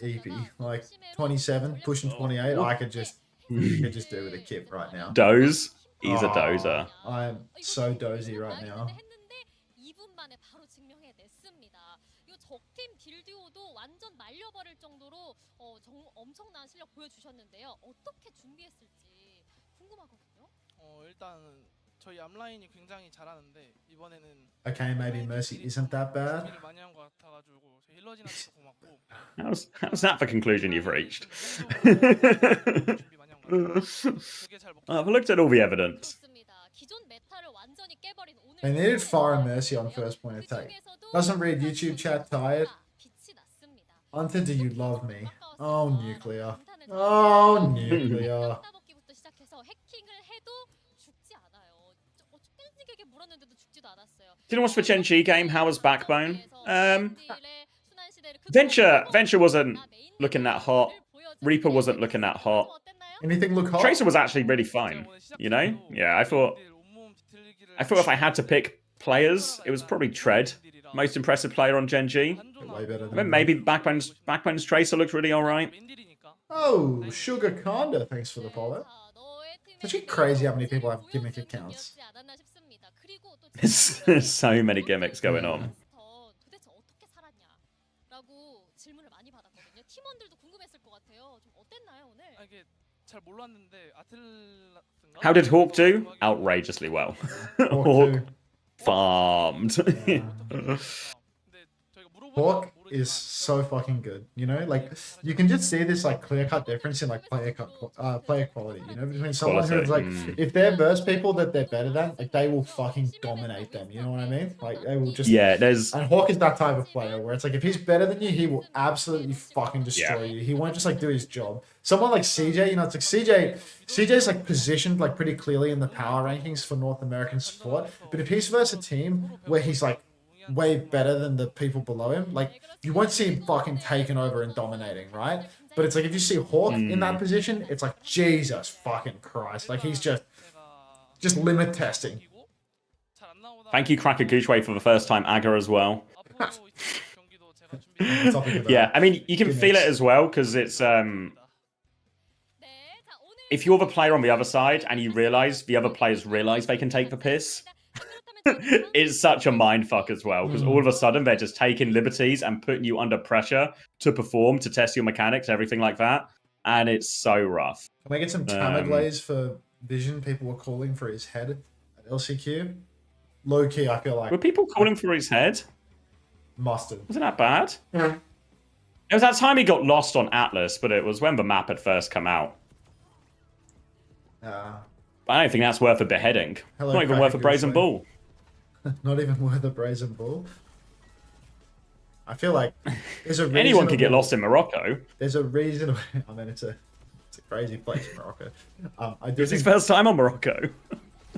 EP. Like 27, pushing 28. I could just do with a kip right now. Doze. He's a dozer. I'm so dozy right now. 2분 만에 바로 증명해냈습니다. 이 적팀 딜듀오도 완전 말려버릴 정도로 엄청난 실력 보여주셨는데요. 어떻게 준비했을지 궁금하거든요. 일단 저희 앞라인이 굉장히 잘하는데 이번에는 Okay, maybe Mercy isn't that bad. 준비를 많이 한 것 같아가지고 저희 힐러진한테도 고맙고. How's that the conclusion you've reached? 준비 많이 한 것 같아요. 되게 잘 먹고. I've looked at all the evidence. 좋습니다. 기존 메타를 완전히 깨버린 오늘 They needed Fire and Mercy on first point attack. Doesn't read YouTube chat, tired. 빛이 났습니다. Unter, do you love me? Oh, nuclear. Oh, nuclear. 따먹기부터 시작해서 해킹을 해도 죽지 않아요. 끈질기게 물었는데도 죽지도 않았어요. Didn't watch the Gen G game. How was Backbone? Venture wasn't looking that hot. Reaper wasn't looking that hot. Anything look hot? Tracer was actually really fine. You know? Yeah, I thought if I had to pick players, it was probably Tread. Most impressive player on Gen G. Way better I than mean, maybe Backbone's Tracer looked really alright. Oh, Sugar Conda, thanks for the follow. It's actually crazy how many people have gimmick accounts. There's so many gimmicks going on. 도대체 어떻게 살았냐라고 질문을 많이 받았거든요. 팀원들도 궁금했을 것 같아요. 좀 어땠나요 오늘? 이게 잘 몰랐는데 아틀라스인가? How did Hawk do? Outrageously well. Hawk farmed. Hawk is so fucking good, you know? Like, you can just see this, like, clear-cut difference in, like, player quality, you know? Between someone who's, like, if they're versus people that they're better than, like, they will fucking dominate them, you know what I mean? Like, they will just... Yeah, there's... And Hawk is that type of player where it's like, if he's better than you, he will absolutely fucking destroy you. He won't just, like, do his job. Someone like CJ, you know, it's like CJ's, like, positioned, like, pretty clearly in the power rankings for North American support. But if he's versus a team where he's, like, way better than the people below him, like, you won't see him fucking taking over and dominating, right? But it's like, if you see Hawk in that position, it's like, Jesus fucking Christ. Like, he's just limit testing. Thank you, Cracker Goochway, for the first time Aga as well. Yeah, I mean, you can feel it as well, because it's... If you're the player on the other side, and you realise the other players realise they can take the piss, it's such a mindfuck as well, because all of a sudden they're just taking liberties and putting you under pressure to perform, to test your mechanics, everything like that, and it's so rough. Can we get some Tamaglaze for Vision? People were calling for his head at LCQ. Low key, I feel like Were people calling for his head? mustard. Wasn't that bad? It was that time he got lost on Atlas, but it was when the map had first come out. I don't think that's worth a beheading. Hello, Not even worth a brazen bull. Not even worth a brazen bull. I feel like there's a Anyone could get lost in Morocco. There's a reason. I mean, it's a crazy place, Morocco. I do It's his think, first time on Morocco.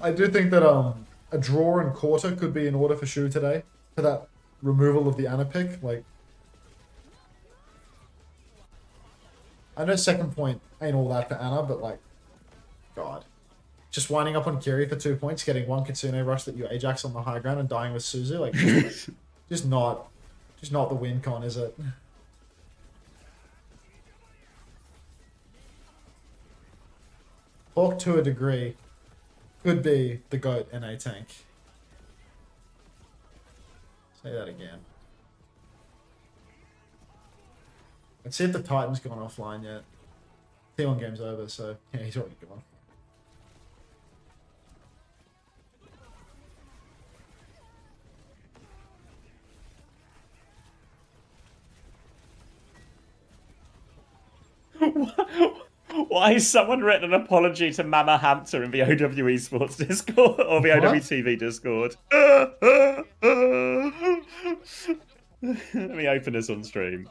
I do think that a draw and quarter could be in order for Shu today for that removal of the Ana pick. Like, I know second point ain't all that for Anna, but like, God. Just winding up on Kiri for 2 points, getting one Kitsune rush that you Ajax on the high ground and dying with Suzu, like, just not the win con, is it? Hawk to a degree could be the GOAT NA tank. Say that again. Let's see if the Titan's gone offline yet. T1 game's over, so yeah, he's already gone. Why has someone written an apology to Mama Hamter in the OWE Sports Discord or the OWTV Discord? Let me open this on stream.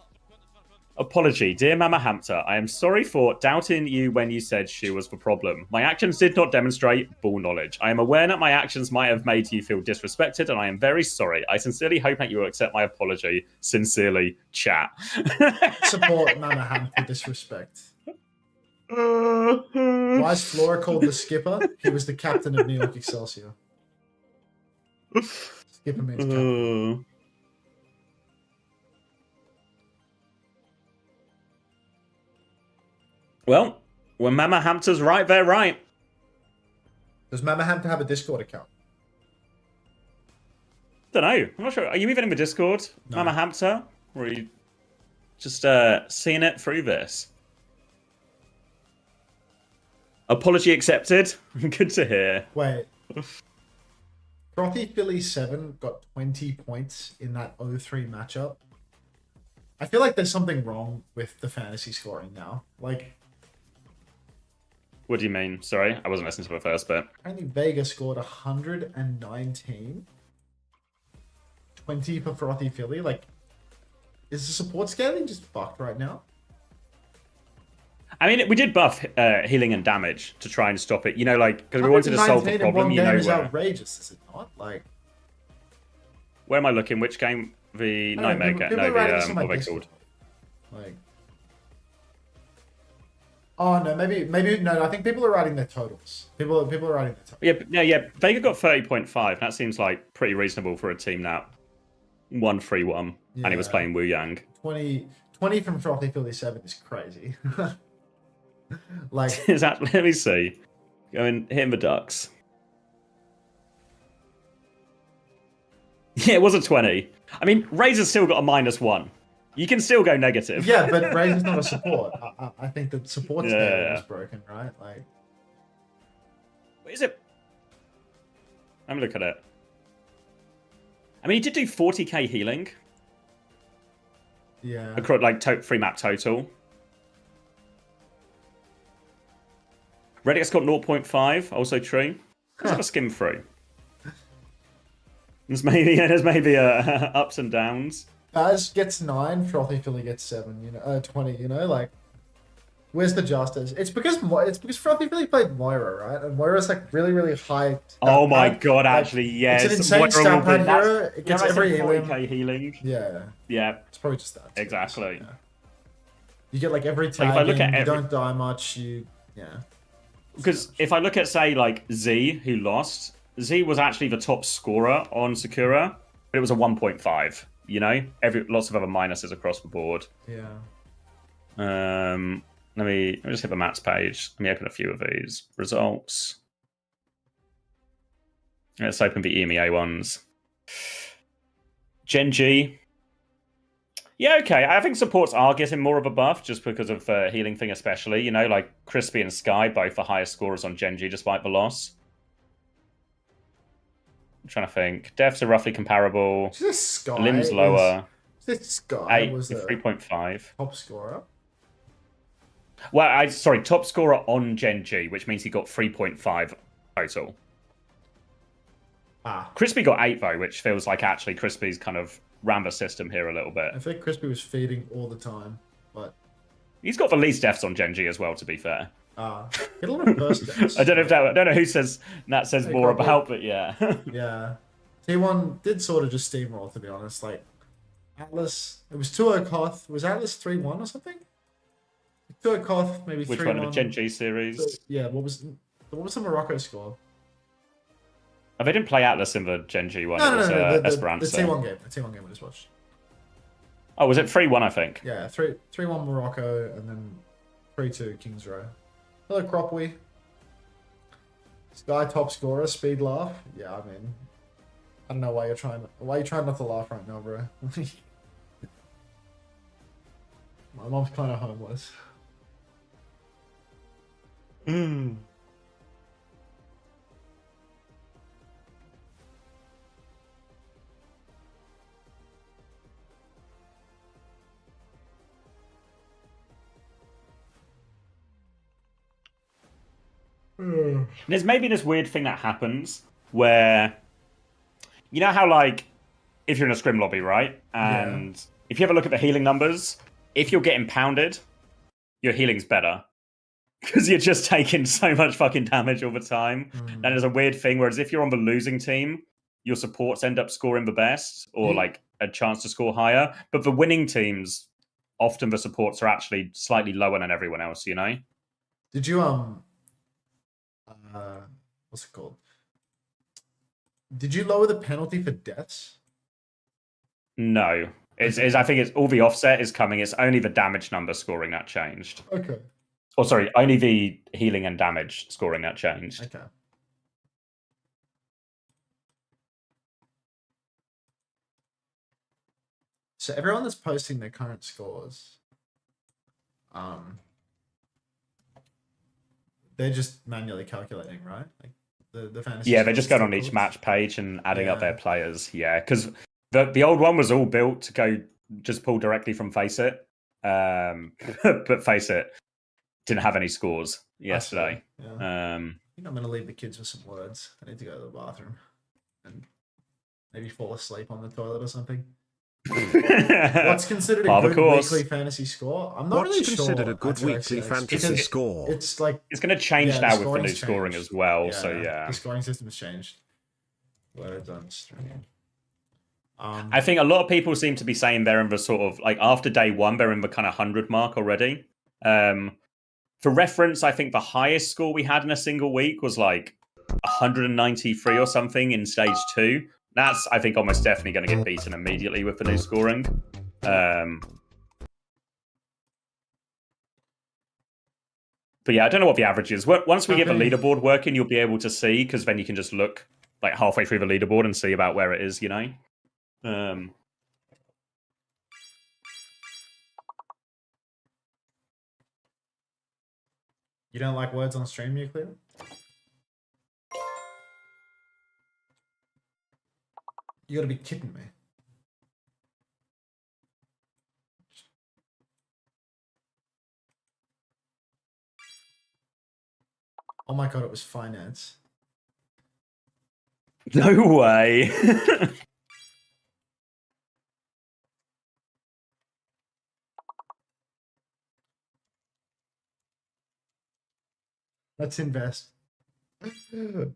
Apology, dear Mama Hamter. I am sorry for doubting you when you said she was the problem. My actions did not demonstrate ball knowledge. I am aware that my actions might have made you feel disrespected, and I am very sorry. I sincerely hope that you will accept my apology. Sincerely, chat. Support Mama Hamter disrespect. Why is Flora called the skipper? He was the captain of New York Excelsior. Skipper means captain. Well, when Mama Hamter's right, they're right. Does Mama Hamter have a Discord account? Don't know. I'm not sure. Are you even in the Discord, No. Mama Hamter? Or are you just seeing it through this? Apology accepted. Good to hear. Wait. Frothy Philly 7 got 20 points in that 0-3 matchup. I feel like there's something wrong with the fantasy scoring now. Like, What do you mean? Sorry, I wasn't listening to the first bit. apparently Vega scored 119. 20 for Frothy Philly. Like, is the support scaling just fucked right now? I mean, we did buff healing and damage to try and stop it. You know, like, because we wanted to solve the 119 in problem. one You know, game is where outrageous, is it not? Like, where am I looking? Which game? The I don't know, Nightmaker? people No, are writing this on what my are they Discord. called? Like, oh no, maybe no. I think people are writing their totals. People are writing their totals. Yeah. Vega got 30.5. That seems like pretty reasonable for a team that 1-3-1, and he was Yeah. playing Wu Yang. 20 from Frothy Philly 7 is crazy. Like, Is that? Let me see. Going hitting the ducks. Yeah, it was a 20. I mean, Razor's still got a -1. You can still go negative. yeah, but Razor's not a support. I think the support Yeah, scaling yeah. is broken, right? Like, Is it? Let me look at it. I mean, he did do 40k healing yeah. across like free map total. Reddit's got 0.5, also true. Let's have a skim through. There's maybe ups and downs. Baz gets 9, Frothy Philly gets 7. 20. You know, like, where's the justice? It's because Frothy Philly played Moira, right? And Moira's like really, really high. Oh my stat pad. god, Like, actually, yes. It's an insane Moira stat will pad be- that's- hero. It gets yeah, I said every alien. 40k healing. Yeah, Yeah, it's probably just that. exactly. Yeah. You get like every if tag I look in, at you every- don't die much. Yeah. Because if I look at, say, like, Z, who lost, Z was actually the top scorer on Sakura, but it was a 1.5, you know? Lots of other minuses across the board. Yeah. Let me just hit the maps page. Let me open a few of these. Results. Let's open the EMEA ones. Genji. Yeah, okay. I think supports are getting more of a buff just because of the healing thing especially. You know, like Crispy and Sky, both the highest scorers on Genji despite the loss. I'm trying to think. Devs are roughly comparable. This Sky. Limbs lower. This Sky 8 was to the 3.5. top scorer. Well, sorry, top scorer on Genji, which means he got 3.5 total. Ah. Crispy got 8 though, which feels like actually Crispy's kind of ran the system here a little bit. I think Crispy was feeding all the time, but He's got the least deaths on Genji as well, to be fair. get a lot of burst deaths. I don't know who says that says Hey, more Coco. about, but yeah. Yeah. T1 did sort of just steamroll, to be honest. Like, Atlas, it was 2-0 Koth. Was Atlas 3-1 or something? To a Koth, maybe Which 3-1. one? The Gen G series? Yeah, what was the Morocco score? Oh, they didn't play Atlas in the Gen G one. No, It was the Esperanza. T1 game. The T1 game we just watched. Oh, was it 3-1, I think? Yeah, 3-1 Morocco, and then 3-2 Kings Row. Hello, Cropwee. Sky top scorer, speed laugh. Yeah, I mean, I don't know why you're trying not to laugh right now, bro. My mom's kind of homeless. There's maybe this weird thing that happens where, you know how, like, if you're in a scrim lobby, right? And if you ever look at the healing numbers, if you're getting pounded, your healing's better. Because you're just taking so much fucking damage all the time. That is a weird thing, whereas if you're on the losing team, your supports end up scoring the best, or like a chance to score higher. But the winning teams, often the supports are actually slightly lower than everyone else, you know? Did you what's it called? Did you lower the penalty for deaths? No. I think it's all the offset is coming. It's only the damage number scoring that changed. Okay. Oh, sorry, only the healing and damage scoring that changed. Okay. So everyone that's posting their current scores, they're just manually calculating, right? Like the fantasy. Yeah, they're just going on scores. each match page and adding up their players. Yeah, because the old one was all built to go just pull directly from Face It, but Face It didn't have any scores yesterday. Yeah. I think I'm gonna leave the kids with some words. I need to go to the bathroom and maybe fall asleep on the toilet or something. What's considered a good weekly fantasy score? I'm not really sure. What's considered a good weekly fantasy score? It's like it's going to change now with the new changed. scoring as well. So the scoring system has changed. Words on stream. I think a lot of people seem to be saying they're in the sort of like after day one, they're in the kind of 100 mark already. For reference, I think the highest score we had in a single week was like 193 or something in stage 2. That's, I think, almost definitely going to get beaten immediately with the new scoring. But yeah, I don't know what the average is. Once we get the leaderboard working, you'll be able to see, because then you can just look like halfway through the leaderboard and see about where it is, you know? You don't like words on stream, Nuclear? You gotta be kidding me. Oh my god, it was finance. No way. Let's invest. Fucking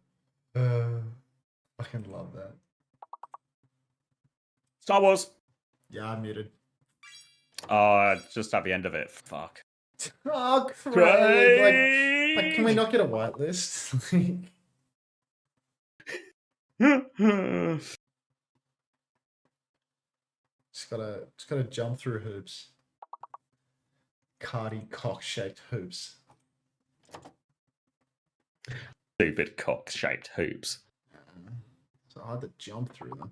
love that. Star Wars. Yeah, I'm muted. Just at the end of it. Fuck. Oh, Craig. Like, can we not get a whitelist? Just gotta jump through hoops. Cardi cock-shaped hoops. Stupid cock-shaped hoops. So hard to jump through them.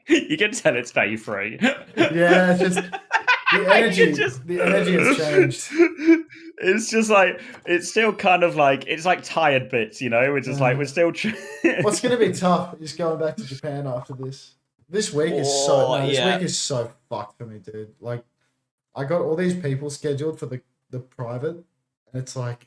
You can tell it's day 3. Yeah, it's just the energy. The energy has changed. It's just like it's still kind of like it's like tired bits, you know. We're just like we're still. What's going to be tough is going back to Japan after this. This week is week is so fucked for me, dude. Like, I got all these people scheduled for the private, and it's like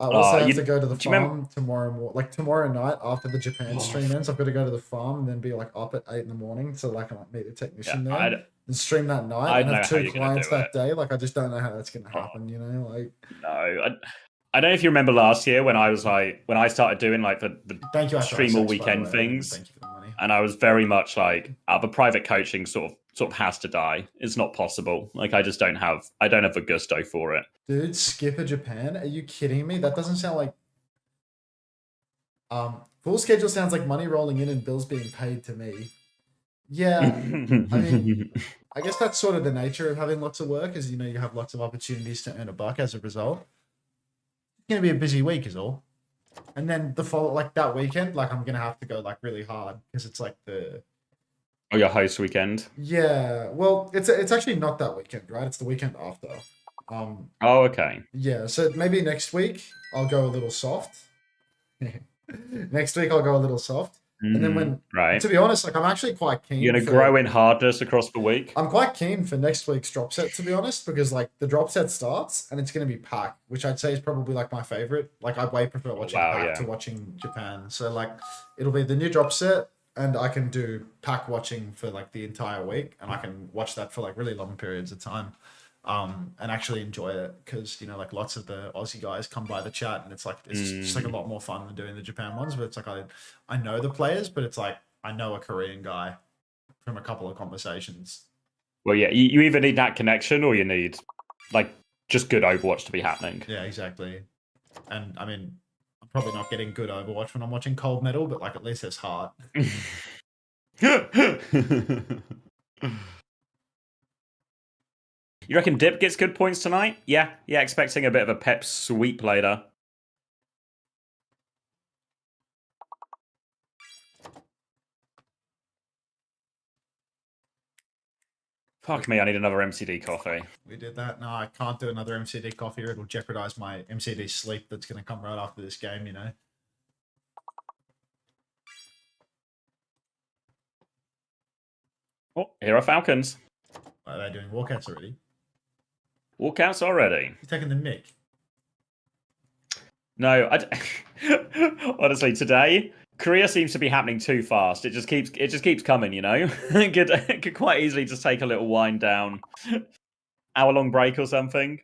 I also have to go to the farm tomorrow night after the Japan stream ends. I've got to go to the farm and then be like up at 8 in the morning so like I can meet a technician there and stream that night and have 2 clients that day. Like, I just don't know how that's going to happen. You know, like no. I don't know if you remember last year when I was like, when I started doing like the Thank you, stream all X, by the weekend way. things, Thank you for the money. and I was very much like, the private coaching sort of has to die. It's not possible. Like I don't have the gusto for it. Dude, Skipper Japan? Are you kidding me? That doesn't sound like... Full schedule sounds like money rolling in and bills being paid to me. Yeah, I mean, I guess that's sort of the nature of having lots of work, is, you know, you have lots of opportunities to earn a buck as a result. It's going to be a busy week is all. And then that weekend, like I'm going to have to go like really hard because it's like your host weekend. Yeah, well, it's actually not that weekend, right? It's the weekend after. Oh, okay. Yeah, so maybe next week I'll go a little soft. Next week I'll go a little soft. And then to be honest, like I'm actually quite keen. You're gonna grow in hardness across the week. I'm quite keen for next week's drop set, to be honest, because like the drop set starts and it's gonna be packed, which I'd say is probably like my favorite. Like I way prefer watching pack to watching Japan. So like it'll be the new drop set, and I can do pack watching for like the entire week, and I can watch that for like really long periods of time. And actually enjoy it, because, you know, like lots of the Aussie guys come by the chat and it's like it's just like a lot more fun than doing the Japan ones. But it's like I know the players, but it's like I know a Korean guy from a couple of conversations. Well, yeah, you either need that connection or you need like just good Overwatch to be happening. Yeah, exactly. And I mean, I'm probably not getting good Overwatch when I'm watching Cold Metal, but like at least there's heart. You reckon Dip gets good points tonight? Yeah, expecting a bit of a pep sweep later. Fuck me, I need another MCD coffee. We did that. No, I can't do another MCD coffee, or it'll jeopardize my MCD sleep that's going to come right after this game, you know? Oh, here are Falcons. Are they doing walkouts already? Walkouts already. You're taking the mic. No, honestly, today Korea seems to be happening too fast. It just keeps coming, you know. It could quite easily just take a little wind down, hour-long break or something.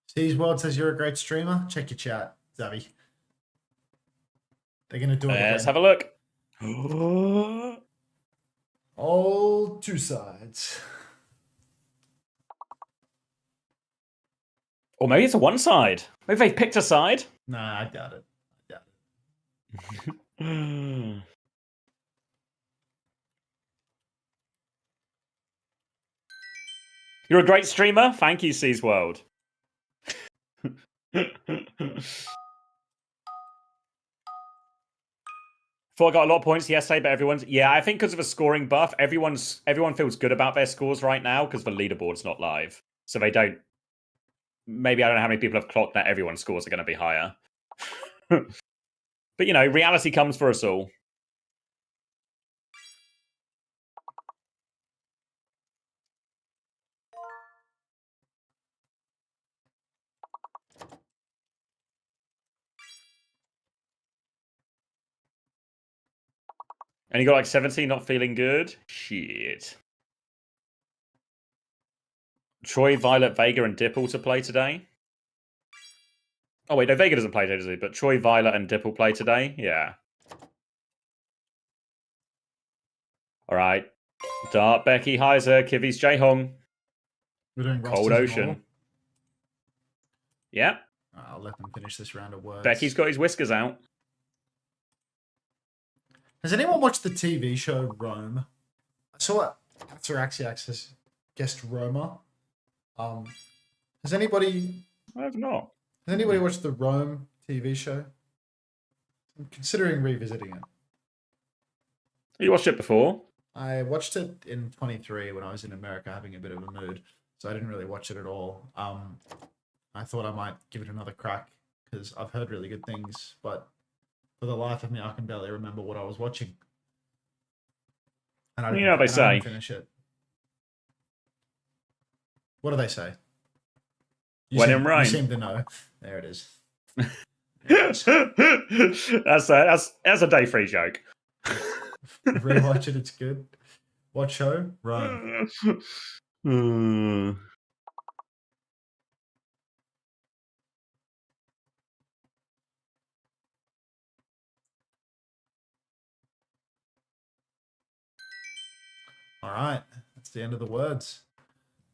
Steve's World says you're a great streamer. Check your chat, Zavi. They're gonna do it. Let's have a look. All two sides. Or maybe it's a one side. Maybe they picked a side. Nah, I doubt it. You're a great streamer. Thank you, C's World. Thought I got a lot of points yesterday, but everyone's... Yeah, I think because of a scoring buff, everyone feels good about their scores right now because the leaderboard's not live. So they don't... Maybe I don't know how many people have clocked that everyone's scores are going to be higher. But, you know, reality comes for us all. And you got like 17 not feeling good? Shit. Troy, Violet, Vega, and Dipple to play today? Oh wait, no, Vega doesn't play today, does he? But Troy, Violet, and Dipple play today? Yeah. Alright. Dart, Becky, Heiser, Kivi's, Jaehong. We're doing Cold Ocean. Yeah. I'll let them finish this round of words. Becky's got his whiskers out. Has anyone watched the TV show Rome? I saw OWCS has guest Roma. Has anybody... I have not. Has anybody watched the Rome TV show? I'm considering revisiting it. You watched it before? I watched it in 23 when I was in America having a bit of a mood, so I didn't really watch it at all. I thought I might give it another crack because I've heard really good things, but for the life of me, I can barely remember what I was watching. And I didn't finish it. What do they say? When in Rome. You seem to know. There it is. that's a day free joke. Rewatch it, it's good. What show? Run. All right, that's the end of the words.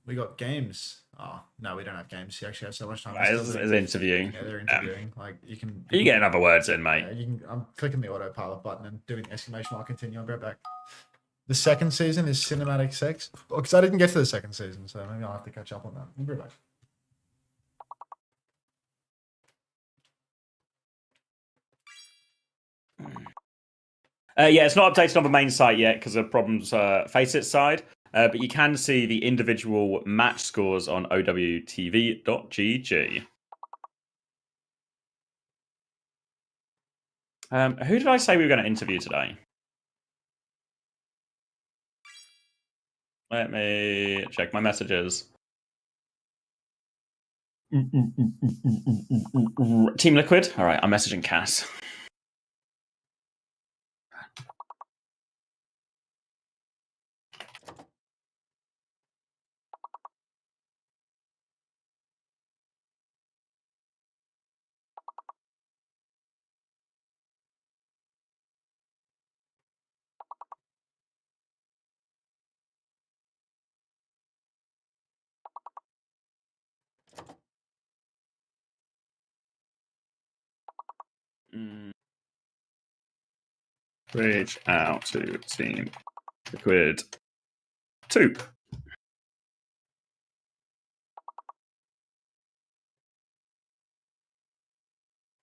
We got games. Oh no, we don't have games. You actually have so much time. It's interviewing. Yeah, they're interviewing. Like you can. You get other words in, mate. Yeah, I'm clicking the autopilot button and doing exclamation mark continue. I'll be right back. The second season is cinematic sex. Because I didn't get to the second season, so maybe I'll have to catch up on that. I'll be right back. Yeah, it's not updated on the main site yet because of problems face it side. But you can see the individual match scores on OWTV.gg. Who did I say we were going to interview today? Let me check my messages. Team Liquid? All right, I'm messaging Cass. Reach out to Team Liquid 2.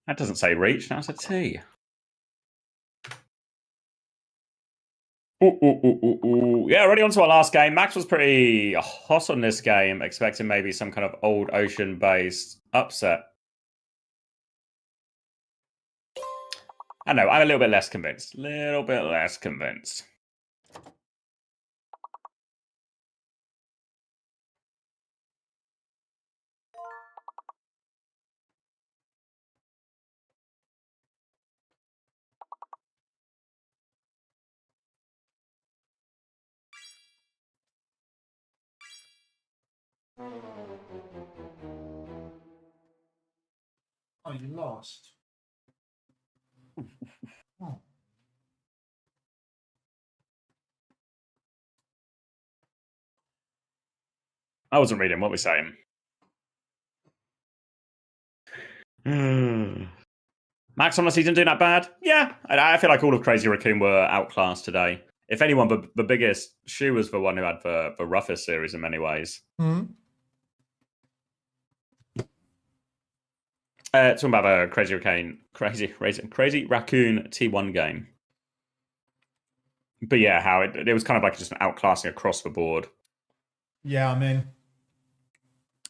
That doesn't say reach, that's a T. Yeah, already on to our last game. Max was pretty hot on this game, expecting maybe some kind of old ocean-based upset. I know, I'm a little bit less convinced. Oh, you lost. Oh. I wasn't reading what we're saying. Max honestly didn't do that bad. Yeah, I feel like all of Crazy Raccoon were outclassed today. If anyone, the biggest shoe was the one who had the roughest series in many ways. Talking about the Crazy Raccoon T1 game. But yeah, how it was kind of like just an outclassing across the board. Yeah, I mean,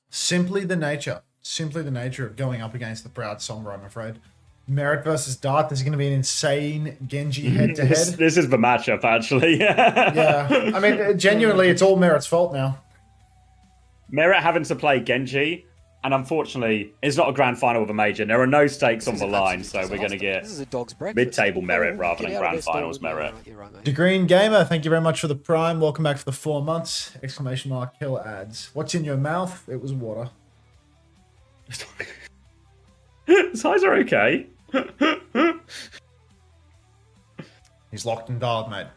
simply the nature of going up against the Proud Sombra, I'm afraid. Merit versus Dart, there's going to be an insane Genji head-to-head. This is the matchup, actually. Yeah, I mean, genuinely, it's all Merit's fault now. Merit having to play Genji, and unfortunately, it's not a grand final of a major. There are no stakes on the line, so we're going to get mid-table Merit rather than grand finals Merit. DeGreen Gamer, thank you very much for the prime. Welcome back for the 4 months. Exclamation mark, kill ads. What's in your mouth? It was water. His eyes are okay. He's locked and dialed, mate.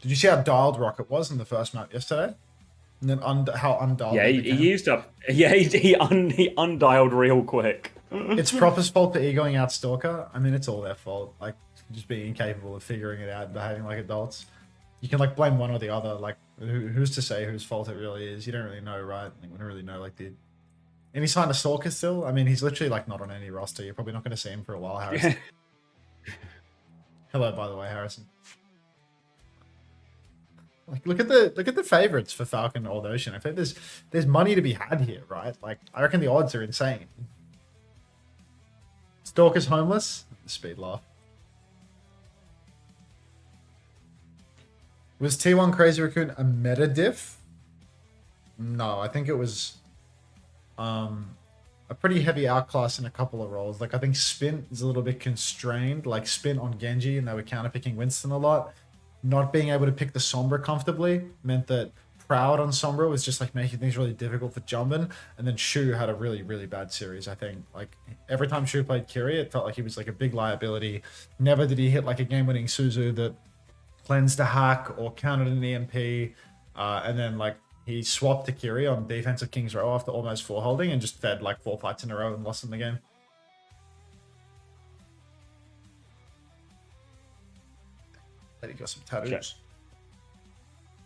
Did you see how dialed Rocket was in the first map yesterday? And then how undialed. Yeah, he used up. Yeah, he undialed real quick. It's Proper's fault for egoing out Stalker. I mean, it's all their fault. Like, just being incapable of figuring it out and behaving like adults. You can, like, blame one or the other. Like, who's to say whose fault it really is? You don't really know, right? Like, we don't really know, like, And he's signed a Stalker still? I mean, he's literally, like, not on any roster. You're probably not going to see him for a while, Harrison. Hello, by the way, Harrison. Like, look at the favorites for Falcon Old Ocean. I think there's money to be had here, right? Like, I reckon the odds are insane. Stalker's homeless. Speed laugh. Was T1 Crazy Raccoon a meta diff? No, I think it was a pretty heavy outclass in a couple of roles. Like, I think Spin is a little bit constrained, like Spin on Genji, and they were counter-picking Winston a lot. Not being able to pick the Sombra comfortably meant that Proud on Sombra was just like making things really difficult for Jumbin, and then Shu had a really, really bad series, I think. Like, every time Shu played Kiri, it felt like he was like a big liability. Never did he hit like a game-winning Suzu that cleansed a hack or countered an EMP, and then like he swapped to Kiri on defensive King's Row after almost 4 holding and just fed like 4 fights in a row and lost in the game. But he got some tattoos.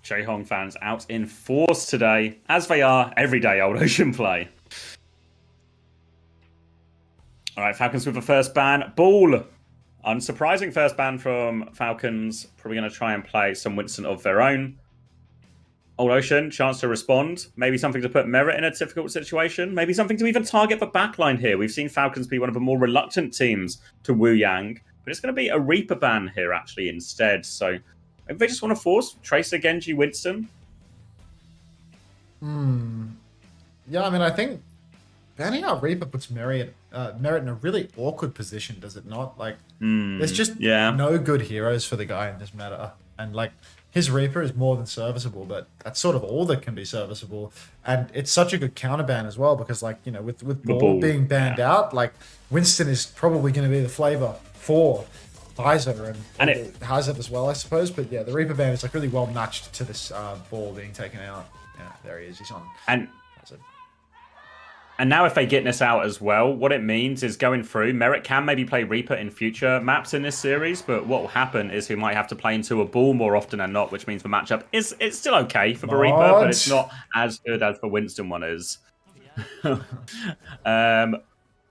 Jaehong fans out in force today, as they are every day Old Ocean play. All right, Falcons with the first ban. Ball. Unsurprising first ban from Falcons. Probably going to try and play some Winston of their own. Old Ocean, chance to respond. Maybe something to put Merit in a difficult situation. Maybe something to even target the backline here. We've seen Falcons be one of the more reluctant teams to Wu Yang. But it's going to be a Reaper ban here, actually, instead. So maybe they just want to force Tracer, Genji, Winston. Yeah, I mean, I think banning out Reaper puts Merit in a really awkward position, does it not? Like, there's just no good heroes for the guy in this meta. And, like, his Reaper is more than serviceable, but that's sort of all that can be serviceable. And it's such a good counterban as well, because, like, you know, with Ball being banned out, like, Winston is probably going to be the flavor for Heiser and Hazard as well, I suppose. But yeah, the Reaper ban is like really well matched to this Ball being taken out. Yeah, there he is. He's on Hazard. And now if they get this out as well, what it means is going through, Merit can maybe play Reaper in future maps in this series, but what will happen is he might have to play into a Ball more often than not, which means the matchup it's still okay for the Reaper, but it's not as good as the Winston one is.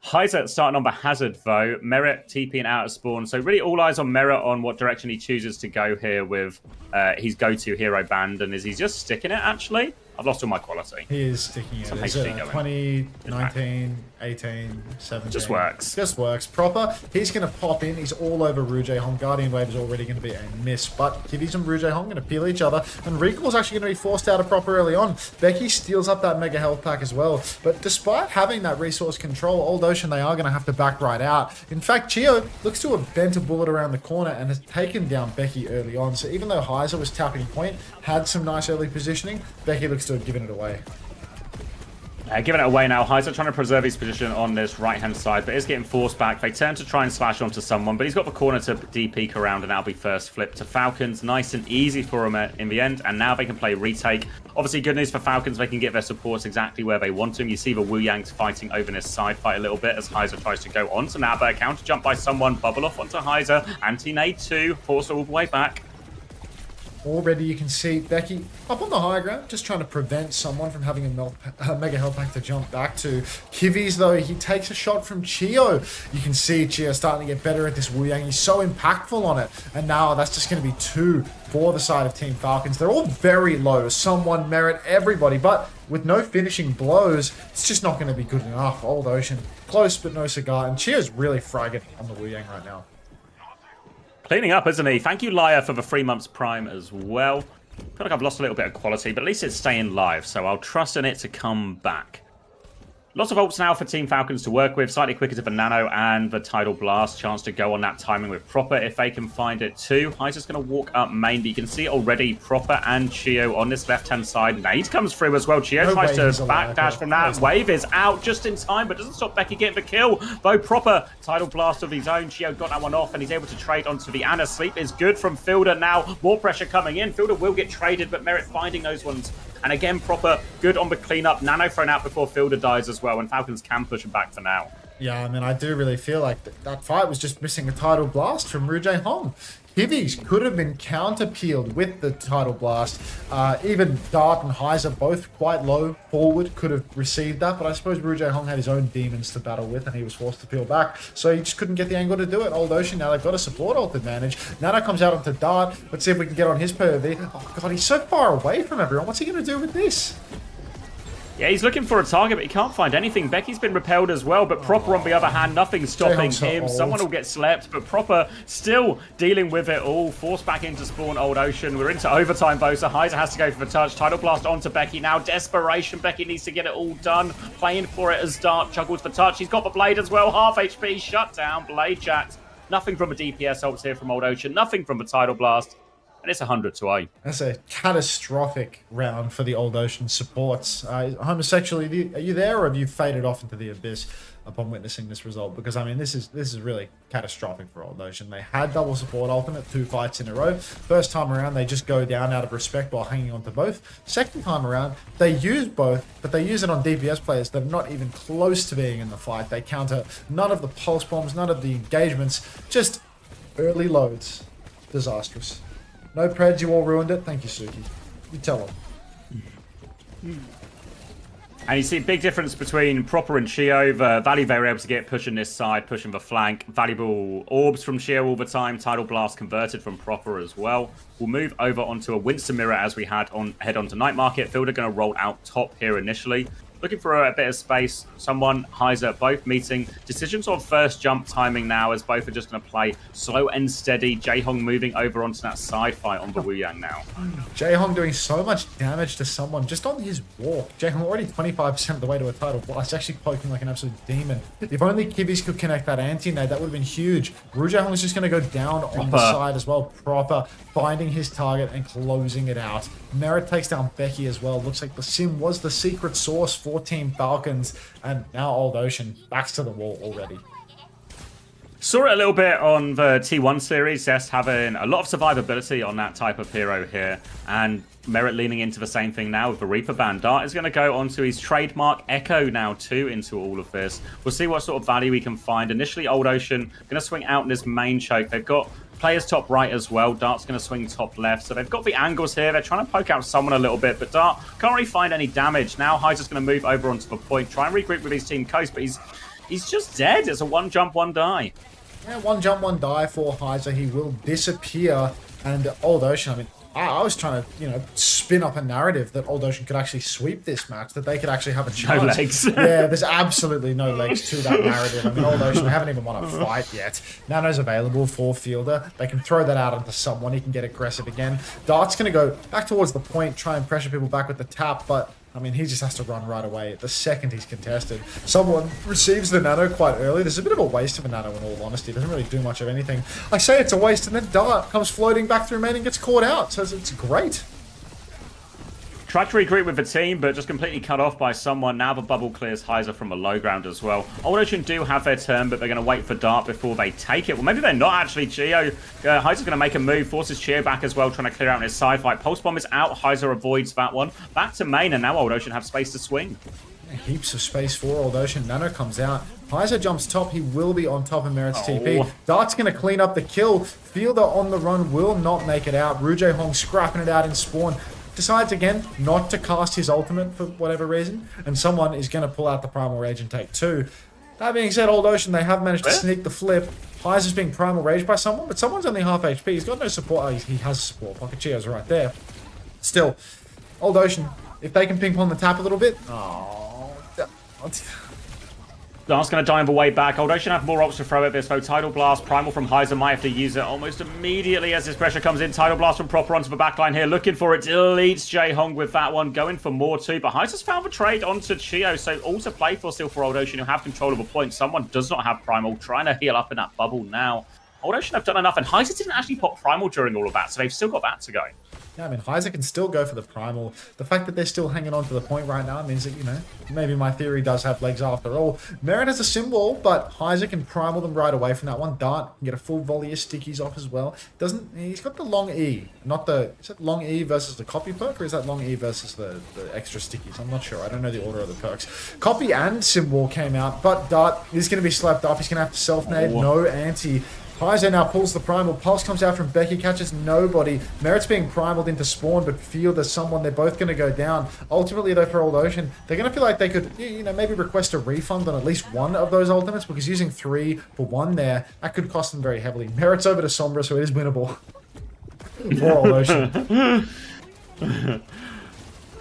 Heiser starting on the Hazard, though. Merit TPing out of spawn. So really all eyes on Merit on what direction he chooses to go here with his go-to hero band. And is he just sticking it, actually? I've lost all my quality. He is sticking it. It's 20, 19, 18, 17. Just works. Just works. Proper. He's going to pop in. He's all over Ru Jae-hong. Guardian Wave is already going to be a miss. But Kivvy's and Ru Jae-hong going to peel each other. And Recall's actually going to be forced out of Proper early on. Becky steals up that Mega Health Pack as well. But despite having that resource control, Old Ocean, they are going to have to back right out. In fact, Chio looks to have bent a bullet around the corner and has taken down Becky early on. So even though Heiser was tapping point, had some nice early positioning, Becky looks to have given it away. Giving it away now. Heiser trying to preserve his position on this right-hand side, but is getting forced back. They turn to try and slash onto someone, but he's got the corner to de-peek around, and that'll be first flip to Falcons. Nice and easy for him in the end, and now they can play retake. Obviously, good news for Falcons. They can get their supports exactly where they want them. You see the Wu Yangs fighting over in his side fight a little bit as Heiser tries to go onto Naba. Counter jump by someone. Bubble off onto Heiser. Anti-nade 2. Force all the way back. Already you can see Becky up on the high ground, just trying to prevent someone from having a Mega Health Pack to jump back to. Kivvy's, though, he takes a shot from Chio. You can see Chio starting to get better at this Wu Yang. He's so impactful on it. And now that's just going to be 2 for the side of Team Falcons. They're all very low. Someone, Merit, everybody. But with no finishing blows, it's just not going to be good enough. Old Ocean, close but no cigar. And Chio's really fragging on the Wu Yang right now. Cleaning up, isn't he? Thank you, Lyre, for the 3 months Prime as well. I feel like I've lost a little bit of quality, but at least it's staying live, so I'll trust in it to come back. Lots of ults now for Team Falcons to work with. Slightly quicker to the Nano and the Tidal Blast. Chance to go on that timing with Proper if they can find it too. Heiser's going to walk up main, but you can see already Proper and Chio on this left-hand side. Nade comes through as well. Chio tries to backdash from that. Wave is out just in time, but doesn't stop Becky getting the kill. Though Proper, Tidal Blast of his own. Chio got that one off, and he's able to trade onto the Ana. Sleep is good from Fielder now. More pressure coming in. Fielder will get traded, but Merit finding those ones. And again, Proper, good on the cleanup. Nano thrown out before Fielder dies as well, and Falcons can push him back for now. Yeah, I mean, I do really feel like that fight was just missing a Tidal Blast from Ru Jae-hong. Kivvies could have been counter-peeled with the Tidal Blast. Even Dart and Heiser, both quite low forward, could have received that, but I suppose Ru Jae-hong had his own demons to battle with, and he was forced to peel back, so he just couldn't get the angle to do it. Old Ocean, now they've got a support ult advantage. Nano comes out onto Dart. Let's see if we can get on his POV. Oh god, he's so far away from everyone. What's he going to do with this? Yeah, he's looking for a target, but he can't find anything. Becky's been repelled as well, but Proper, on the other hand, nothing's stopping him. Someone will get slept, but Proper still dealing with it all. Forced back into spawn Old Ocean. We're into overtime, Bosa. Heiser has to go for the touch. Tidal Blast onto Becky now. Desperation. Becky needs to get it all done. Playing for it as Dart juggles for touch. He's got the Blade as well. Half HP. Shut down. Blade jacked. Nothing from a DPS ults here from Old Ocean. Nothing from the Tidal Blast. And it's 100-8. That's a catastrophic round for the Old Ocean supports. Homosexual, are you there, or have you faded off into the abyss upon witnessing this result? Because I mean, this is really catastrophic for Old Ocean. They had double support ultimate 2 fights in a row. First time around, they just go down out of respect while hanging on to both. Second time around, they use both, but they use it on DPS players that are not even close to being in the fight. They counter none of the pulse bombs, none of the engagements, just early loads. Disastrous. No Preds, you all ruined it. Thank you, Suki. You tell them. And you see a big difference between Proper and Chio. Valley, they were able to get pushing this side, pushing the flank. Valuable orbs from Chio all the time. Tidal Blast converted from Proper as well. We'll move over onto a Winston Mirror as we head onto Night Market. Fielder going to roll out top here initially. Looking for a bit of space. Someone, Heiser, both meeting. Decisions on first jump timing now, as both are just going to play slow and steady. Jaehong moving over onto that side fight on the Wuyang now. Jaehong doing so much damage to someone just on his walk. Jaehong already 25% of the way to a Tidal Blast, actually poking like an absolute demon. If only Kibis could connect that anti-nade, that would have been huge. Jaehong is just going to go down on the side as well. Proper finding his target and closing it out. Merit takes down Becky as well. Looks like the Sim was the secret source for Team Falcons, and now Old Ocean backs to the wall already. Saw it a little bit on the T1 series, Zest having a lot of survivability on that type of hero here, and Merit leaning into the same thing now with the Reaper Band. Dart is going to go onto his trademark Echo now too into all of this. We'll see what sort of value we can find. Initially, Old Ocean going to swing out in this main choke. They've got players top right as well. Dart's going to swing top left. So they've got the angles here. They're trying to poke out someone a little bit, but Dart can't really find any damage. Now Heiser's going to move over onto the point, try and regroup with his team Coast, but he's just dead. It's a one jump, one die. Yeah, one jump, one die for Heiser. He will disappear. And Old Ocean, I mean, I was trying to, spin up a narrative that Old Ocean could actually sweep this match, that they could actually have a chance. No legs. Yeah, there's absolutely no legs to that narrative. I mean, Old Ocean haven't even won a fight yet. Nano's available for Fielder. They can throw that out onto someone. He can get aggressive again. Dart's going to go back towards the point, try and pressure people back with the tap, but I mean, he just has to run right away the second he's contested. Someone receives the Nano quite early. There's a bit of a waste of a Nano in all honesty. It doesn't really do much of anything. I say it's a waste, and then Dart comes floating back through main and gets caught out. So it's great. Tried to regroup with the team, but just completely cut off by someone. Now the bubble clears Heiser from a low ground as well. Old Ocean do have their turn, but they're going to wait for Dart before they take it. Well, maybe they're not actually. Chio, Heiser's going to make a move, forces Chio back as well, trying to clear out in his side fight. Pulse Bomb is out. Heiser avoids that one. Back to main, and now Old Ocean have space to swing. Heaps of space for Old Ocean. Nano comes out. Heiser jumps top. He will be on top of Merit's TP. Dart's going to clean up the kill. Fielder on the run will not make it out. Jaehong scrapping it out in spawn. Decides again not to cast his ultimate for whatever reason, and someone is going to pull out the Primal Rage and take 2. That being said, Old Ocean, they have managed to sneak the flip. Heiser's being Primal Rage by someone, but someone's only half HP. He's got no support. Oh, he has support. Pocketchio's right there. Still, Old Ocean, if they can ping pong the tap a little bit. Oh, Dart's going to die on the way back. Old Ocean have more options to throw at this, though. Tidal Blast, Primal from Heiser might have to use it almost immediately as this pressure comes in. Tidal Blast from Proper onto the backline here, looking for it. Deletes Jaehong with that one, going for more too. But Heiser's found the trade onto Chio, so all to play for still for Old Ocean, who have control of a point. Someone does not have Primal, trying to heal up in that bubble now. Old Ocean have done enough, and Heiser didn't actually pop Primal during all of that, so they've still got that to go. Yeah, I mean, Heiser can still go for the Primal. The fact that they're still hanging on to the point right now means that, maybe my theory does have legs after all. Merit has a symbol, but Heiser can Primal them right away from that one. Dart can get a full volley of stickies off as well. He's got the long E, not the... Is that long E versus the copy perk, or is that long E versus the extra stickies? I'm not sure. I don't know the order of the perks. Copy and symbol came out, but Dart is going to be slapped off. He's going to have to self-nade. No anti. Heiser now pulls the Primal. Pulse comes out from Becky, catches nobody. Merit's being primaled into spawn, but Fielder's someone. They're both going to go down. Ultimately, though, for Old Ocean, they're going to feel like they could, maybe request a refund on at least one of those ultimates, because using 3 for 1 there, that could cost them very heavily. Merit's over to Sombra, so it is winnable for Old Ocean.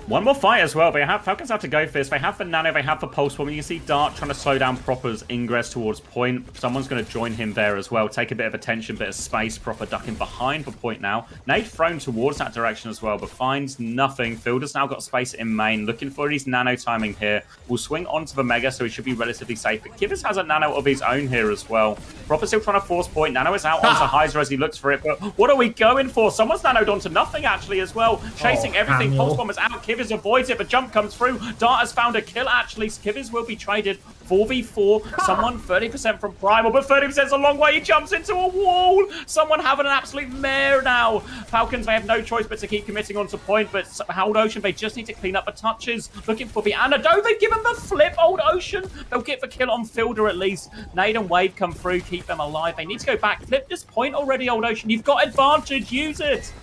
One more fight as well. Falcons have to go for this. They have the nano, they have the pulse bomb. You can see Dart trying to slow down Proper's ingress towards point. Someone's going to join him there as well. Take a bit of attention, bit of space. Proper ducking behind for point now. Nade thrown towards that direction as well, but finds nothing. Fielder's now got space in main, looking for his nano timing here. Will swing onto the Mega, so he should be relatively safe. But Kivers has a nano of his own here as well. Proper still trying to force point. Nano is out onto Heiser as he looks for it. But what are we going for? Someone's nanoed onto nothing actually as well. Chasing everything. Pulse bomb is out. Kivers avoids it. The jump comes through. Dart has found a kill actually. Kivers will be traded 4v4. Someone 30% from Primal, but 30% is a long way. He jumps into a wall. Someone having an absolute mare now. Falcons, they have no choice but to keep committing onto point, but Old Ocean, they just need to clean up the touches. Looking for the antidote. They've given the flip, Old Ocean. They'll get the kill on Fielder at least. Nade and Wave come through, keep them alive. They need to go back. Flip this point already, Old Ocean. You've got advantage. Use it.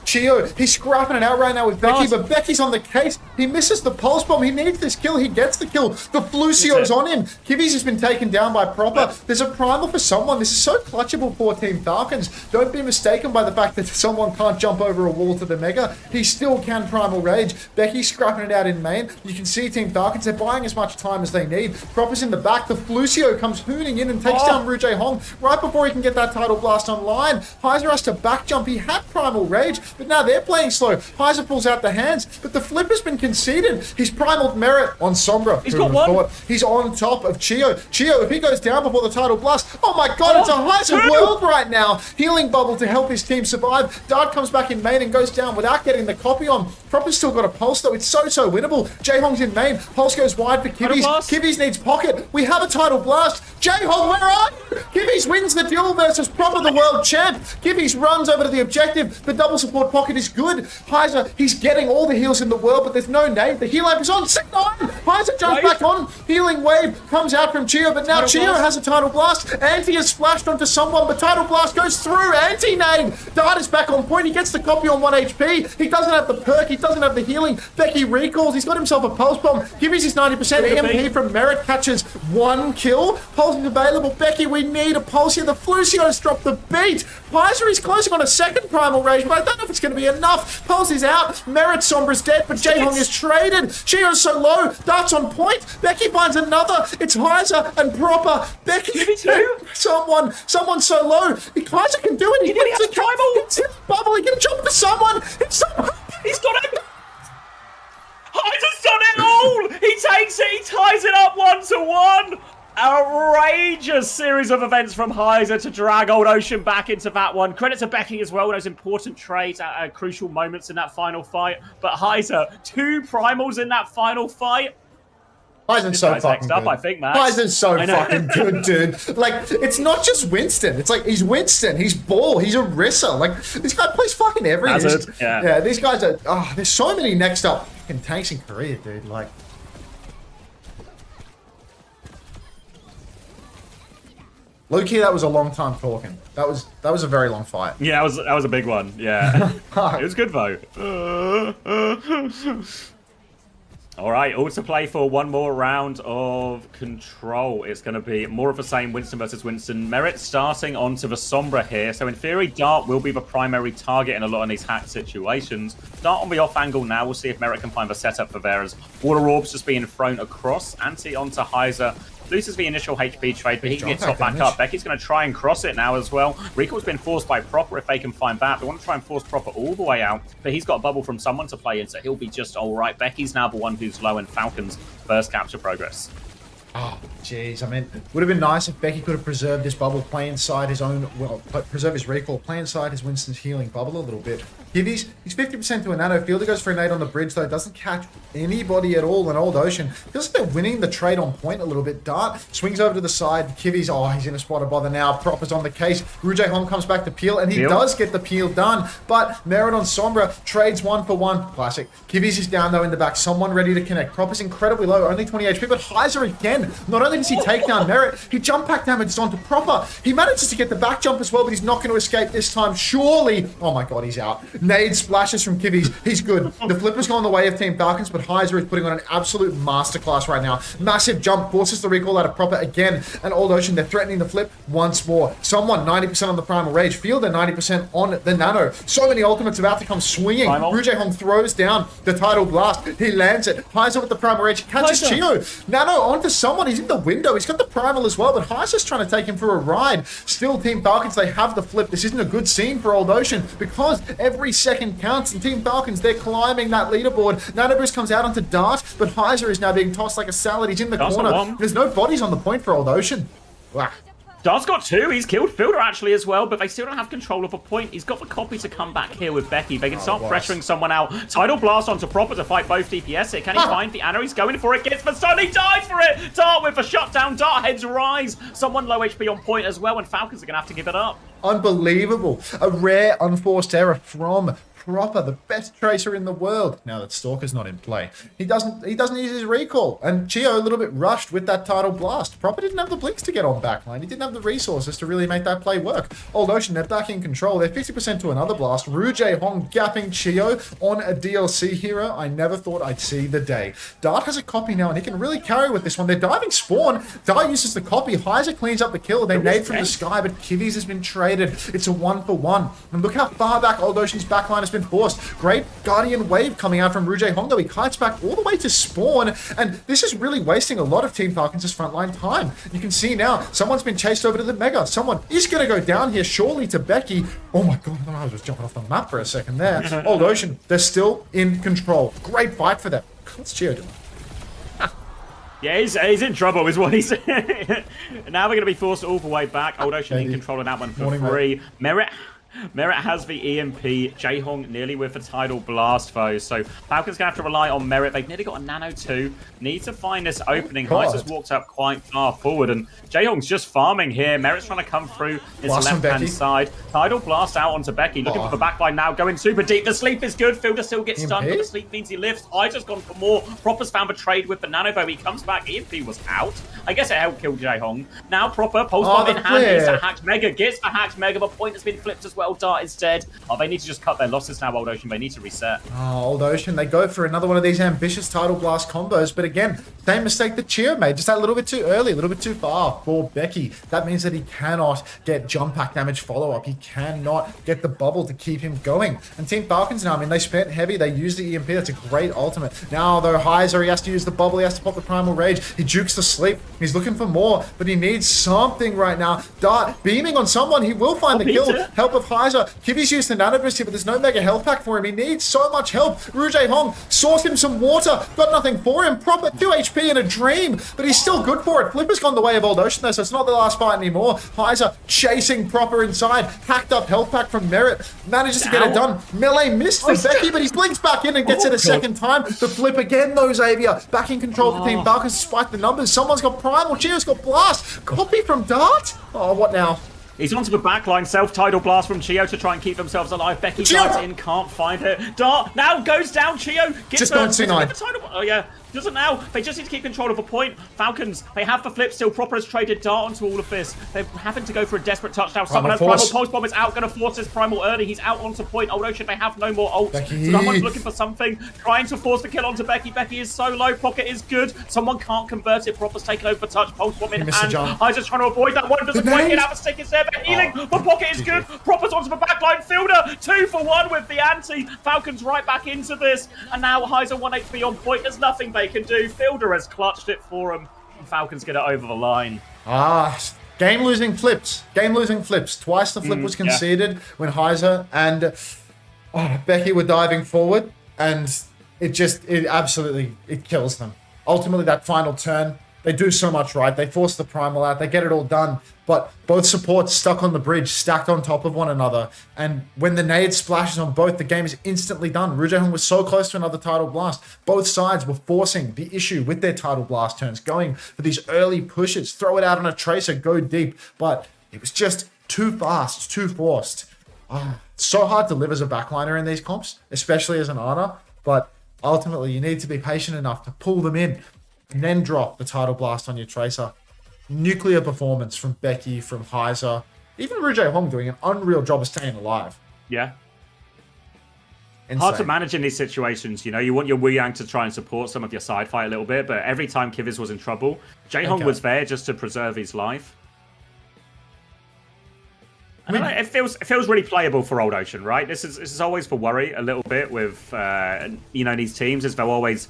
Chio, he's scrapping it out right now with Becky, but Becky's on the case. He misses the pulse bomb. He needs this kill. He gets the kill. The Flucio's on him. Kivi's has been taken down by Proper. There's a primal for someone. This is so clutchable for Team Falcons. Don't be mistaken by the fact that someone can't jump over a wall to the Mega. He still can Primal Rage. Becky's scrapping it out in main. You can see Team Falcons, they're buying as much time as they need. Proper's in the back. The Flucio comes hooning in and takes down Ru Hong right before he can get that Tidal Blast online. Heiser has to back jump. He had Primal Rage, but now they're playing slow. Heiser pulls out the hands, but the flip has been conceded. He's primaled Merit on Sombra. He's got one. He's on top of Chio. Chio, if he goes down before the Tidal Blast, oh my god, it's a Heiser world right now. Healing Bubble to help his team survive. Dart comes back in main and goes down without getting the copy on. Proper's still got a Pulse though. It's so winnable. Jaehong's in main. Pulse goes wide for Kivies. Kivies needs pocket. We have a Tidal Blast. Jaehong, where are you? Kivies wins the duel versus Proper, the world champ. Kivies runs over to the objective. The double support pocket is good. Heiser, he's getting all the heals in the world, but there's no nade. The heal amp is on. 6-9. Heiser jumps back on. Healing Wave comes out from Chio, but now Chio has a Tidal Blast. Anti has splashed onto someone, but Tidal Blast goes through. Anti-nade. Dart is back on point. He gets the copy on 1 HP. He doesn't have the perk. He doesn't have the healing. Becky recalls. He's got himself a Pulse Bomb. Gives his 90% EMP from Merit. Catches 1 kill. Pulse is available. Becky, we need a Pulse here. The Flucio's dropped the beat. Heiser is closing on a second Primal Rage, but I don't know if it's going to be enough. Pulse is out. Merit Sombra's dead, but Jaehong is traded. Chio's so low. Dart's on point. Becky finds another. It's Heiser and Proper. Becky, someone so low. Heiser can do it. He gets a Primal. It's Bubble. He can jump to someone. He's got it. Heiser's done it all. He takes it. He ties it up 1-1. Outrageous series of events from Heiser to drag Old Ocean back into that one. Credit to Becky as well, those important trades at crucial moments in that final fight. But Heiser, 2 primals in that final fight. Heisen's so fucking good. I think, Max. Heisen's so fucking good, dude. Like, it's not just Winston. It's like, he's Winston. He's Ball. He's Orisa. Like, this guy plays fucking everything. Yeah, these guys are... Oh, there's so many next up fucking tanks in Korea, dude. Like... Low-key, that was a long time talking. That was a very long fight. Yeah, that was a big one. Yeah. It was good, though. All right, all to play for one more round of Control. It's going to be more of the same, Winston versus Winston. Merit starting onto the Sombra here. So in theory, Dart will be the primary target in a lot of these hack situations. Dart on the off angle now. We'll see if Merit can find the setup for there as Water Orbs just being thrown across. Anti onto Heiser. Loses the initial HP trade, but he can get top back up. Becky's going to try and cross it now as well. Recall's been forced by Proper if they can find that. They want to try and force Proper all the way out, but he's got a bubble from someone to play in, so he'll be just all right. Becky's now the one who's low in Falcons' first capture progress. Oh, jeez. I mean, it would have been nice if Becky could have preserved this bubble, play inside his own, well, preserve his recall, play inside his Winston's healing bubble a little bit. He's 50% to a nano. Fielder goes for a nade on the bridge, though. Doesn't catch anybody at all in Old Ocean. Feels like they're winning the trade on point a little bit. Dart swings over to the side. Kivi's, he's in a spot of bother now. Proper's on the case. Ru Hong comes back to peel, and he does get the peel done. But Merit on Sombra trades 1 for 1. Classic. Kivi's is down, though, in the back. Someone ready to connect. Proper's incredibly low, only 20 HP. But Heiser again win. Not only does he take down Merit, he jump pack damages onto Proper. He manages to get the back jump as well, but he's not going to escape this time. Surely. Oh my god, he's out. Nade splashes from Kivvies. He's good. The flipper's gone the way of Team Falcons, but Heiser is putting on an absolute masterclass right now. Massive jump forces the recall out of Proper again. And Old Ocean, they're threatening the flip once more. Someone 90% on the Primal Rage. Fielder 90% on the Nano. So many ultimates about to come swinging. Rouge Hong throws down the Tidal Blast. He lands it. Heiser with the Primal Rage. He catches Chio. Nano onto someone. He's in the window. He's got the Primal as well, but Heiser's trying to take him for a ride. Still, Team Falcons, they have the flip. This isn't a good scene for Old Ocean because every second counts. And Team Falcons, they're climbing that leaderboard. Nano Bruce comes out onto Dart, but Heiser is now being tossed like a salad. He's in the corner. There's no bodies on the point for Old Ocean. Wow. Dart's got 2. He's killed Fielder actually as well, but they still don't have control of a point. He's got the copy to come back here with Becky. They can start pressuring someone out. Tidal Blast onto Proper to fight both DPS here. Can he find the Anna? He's going for it. Gets the stun. He dies for it. Dart with a shutdown. Dart heads rise. Someone low HP on point as well, and Falcons are going to have to give it up. Unbelievable. A rare unforced error from Proper, the best tracer in the world. Now that Stalker's not in play, he doesn't use his recall, and Chio a little bit rushed with that Tidal Blast. Proper didn't have the blinks to get on backline. He didn't have the resources to really make that play work. Old Ocean, they're back in control. They're 50% to another blast. Rouge Hong gapping Chio on a DLC hero. I never thought I'd see the day. Dart has a copy now, and he can really carry with this one. They're diving spawn. Dart uses the copy. Heiser cleans up the kill. They nade from the sky, but Kivvies has been traded. It's a 1-for-1. And look how far back Old Ocean's backline has been forced. Great Guardian Wave coming out from Rouge Hong, though. He kites back all the way to spawn, and this is really wasting a lot of Team Falcons' frontline time. You can see now, someone's been chased over to the Mega. Someone is going to go down here, surely to Becky. Oh my god, I was just jumping off the map for a second there. Old Ocean, they're still in control. Great fight for them. What's Chio doing? Yeah, he's in trouble, is what he's saying. Now they're going to be forced all the way back. Old Ocean in control of that one for free. Merit has the EMP. Jaehong nearly with a Tidal Blast, though. So Falcons going to have to rely on Merit. They've nearly got a Nano too. Need to find this opening. Heiser's walked up quite far forward, and Jaehong's just farming here. Merit's trying to come through his left-hand side. Tidal Blast out onto Becky. Looking for the backline now. Going super deep. The sleep is good. Fielder still gets stunned, but the sleep means he lifts. Heiser's gone for more. Proper's found a trade with the Nano, though. He comes back. EMP was out. I guess it helped kill Jaehong. Now Proper, pulse bomb in hand. Needs to hack Mega. Gets the hacked Mega. The point has been flipped as well. Dart is dead. Oh, they need to just cut their losses now, Old Ocean. They need to reset. Oh, Old Ocean, they go for another one of these ambitious Tidal Blast combos, but again, same mistake that Chio made. Just a little bit too early, a little bit too far for Becky. That means that he cannot get jump pack damage follow-up. He cannot get the bubble to keep him going. And Team Falcons now, I mean, they spent heavy. They used the EMP. That's a great ultimate. Now, though, Heiser, he has to use the bubble. He has to pop the Primal Rage. He jukes the sleep. He's looking for more, but he needs something right now. Dart beaming on someone. He will find the kill. Help of Heiser. Kivvy's used the Nano Boost here, but there's no Mega health pack for him. He needs so much help. Rouge Hong sourced him some water. Got nothing for him. Proper 2 HP in a dream, but he's still good for it. Flipper's gone the way of Old Ocean, though, so it's not the last fight anymore. Heiser chasing Proper inside. Hacked up health pack from Merit. Manages to get it done. Melee missed for Becky, but he blinks back in and gets it a second time. The flip again, though, Xavier. Back in control for Team Falcons despite the numbers. Someone's got Primal. Chio's got Blast. Copy from Dart. Oh, what now? He's onto the backline, self-Tidal Blast from Chio to try and keep themselves alive. Becky darts in, can't find her. Dart now goes down. Chio gets just don't see nine. Oh yeah, doesn't now. They just need to keep control of a point. Falcons, they have the flip still. Proper has traded Dart onto all of this. They're having to go for a desperate touchdown. Someone has Primal Pulse Bomb. It's out, going to force his Primal early. He's out onto point. Old Ocean, they have no more ult. Someone's looking for something, trying to force the kill onto Becky. Becky is so low. Pocket is good. Someone can't convert it. Proper's taken over Touch. Pulse Bomb in hand. I'm just trying to avoid that one. Doesn't quite get out. The stick is there. They're healing. The Pocket is good. Proper's onto the backline. Fielder 2 for 1 with the anti. Falcons right back into this. And now Heiser 1 HP on point. There's nothing they can do. Fielder has clutched it for him. Falcons get it over the line. Game-losing flips. Game-losing flips. Twice the flip was conceded when Heiser and Becky were diving forward. And it absolutely kills them. Ultimately, that final turn, they do so much right. They force the Primal out. They get it all done. But both supports stuck on the bridge, stacked on top of one another. And when the nade splashes on both, the game is instantly done. Rouge Hong was so close to another Tidal Blast. Both sides were forcing the issue with their Tidal Blast turns, going for these early pushes, throw it out on a tracer, go deep. But it was just too fast, too forced. So hard to live as a backliner in these comps, especially as an Ana. But ultimately, you need to be patient enough to pull them in. and then drop the Tidal Blast on your Tracer. Nuclear performance from Becky, from Heiser, even Ru Hong doing an unreal job of staying alive. Yeah. Insane. Hard to manage in these situations, you know. You want your Wu Yang to try and support some of your side fight a little bit, but every time Kivez was in trouble, Jaehong was there just to preserve his life. I mean, it feels really playable for Old Ocean, right? This is always for worry a little bit with these teams, is they'll always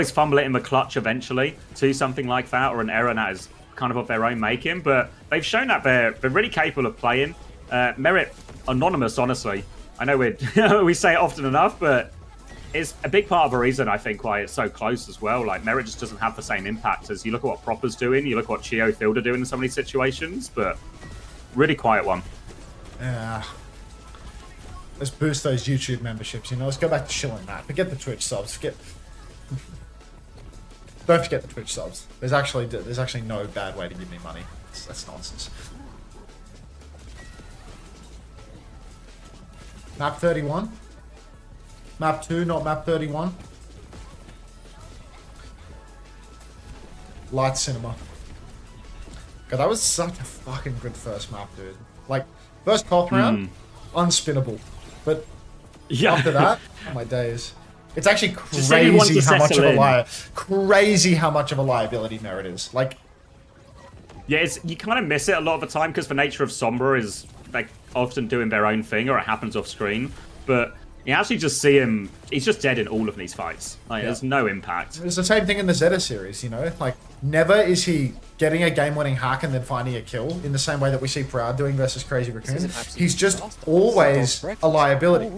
fumble it in the clutch eventually to something like that, or an error that is kind of their own making. But they've shown that they're really capable of playing. Merit anonymous, honestly. I know we say it often enough, but it's a big part of the reason I think why it's so close as well. Like, Merit just doesn't have the same impact as you look at what Proper's doing, you look at what Chio Field are doing in some of these situations, but really quiet one. Yeah. Let's boost those YouTube memberships, you know. Let's go back to chilling that. Forget the Twitch subs. Don't forget the Twitch subs. There's actually no bad way to give me money. That's nonsense. Map 31. Map 2, not map 31. Light Cinema. God, that was such a fucking good first map, dude. Like, first cop round, unspinnable. But after that, oh my days. It's actually crazy how much of a liability Merit is. Like, yeah, you kind of miss it a lot of the time because the nature of Sombra is like often doing their own thing, or it happens off screen. But you actually just see him; he's just dead in all of these fights. Like, there's no impact. It's the same thing in the ZETA series, you know. Like, never is he getting a game-winning hack and then finding a kill in the same way that we see Proud doing versus Crazy Raccoon. He's just always a liability.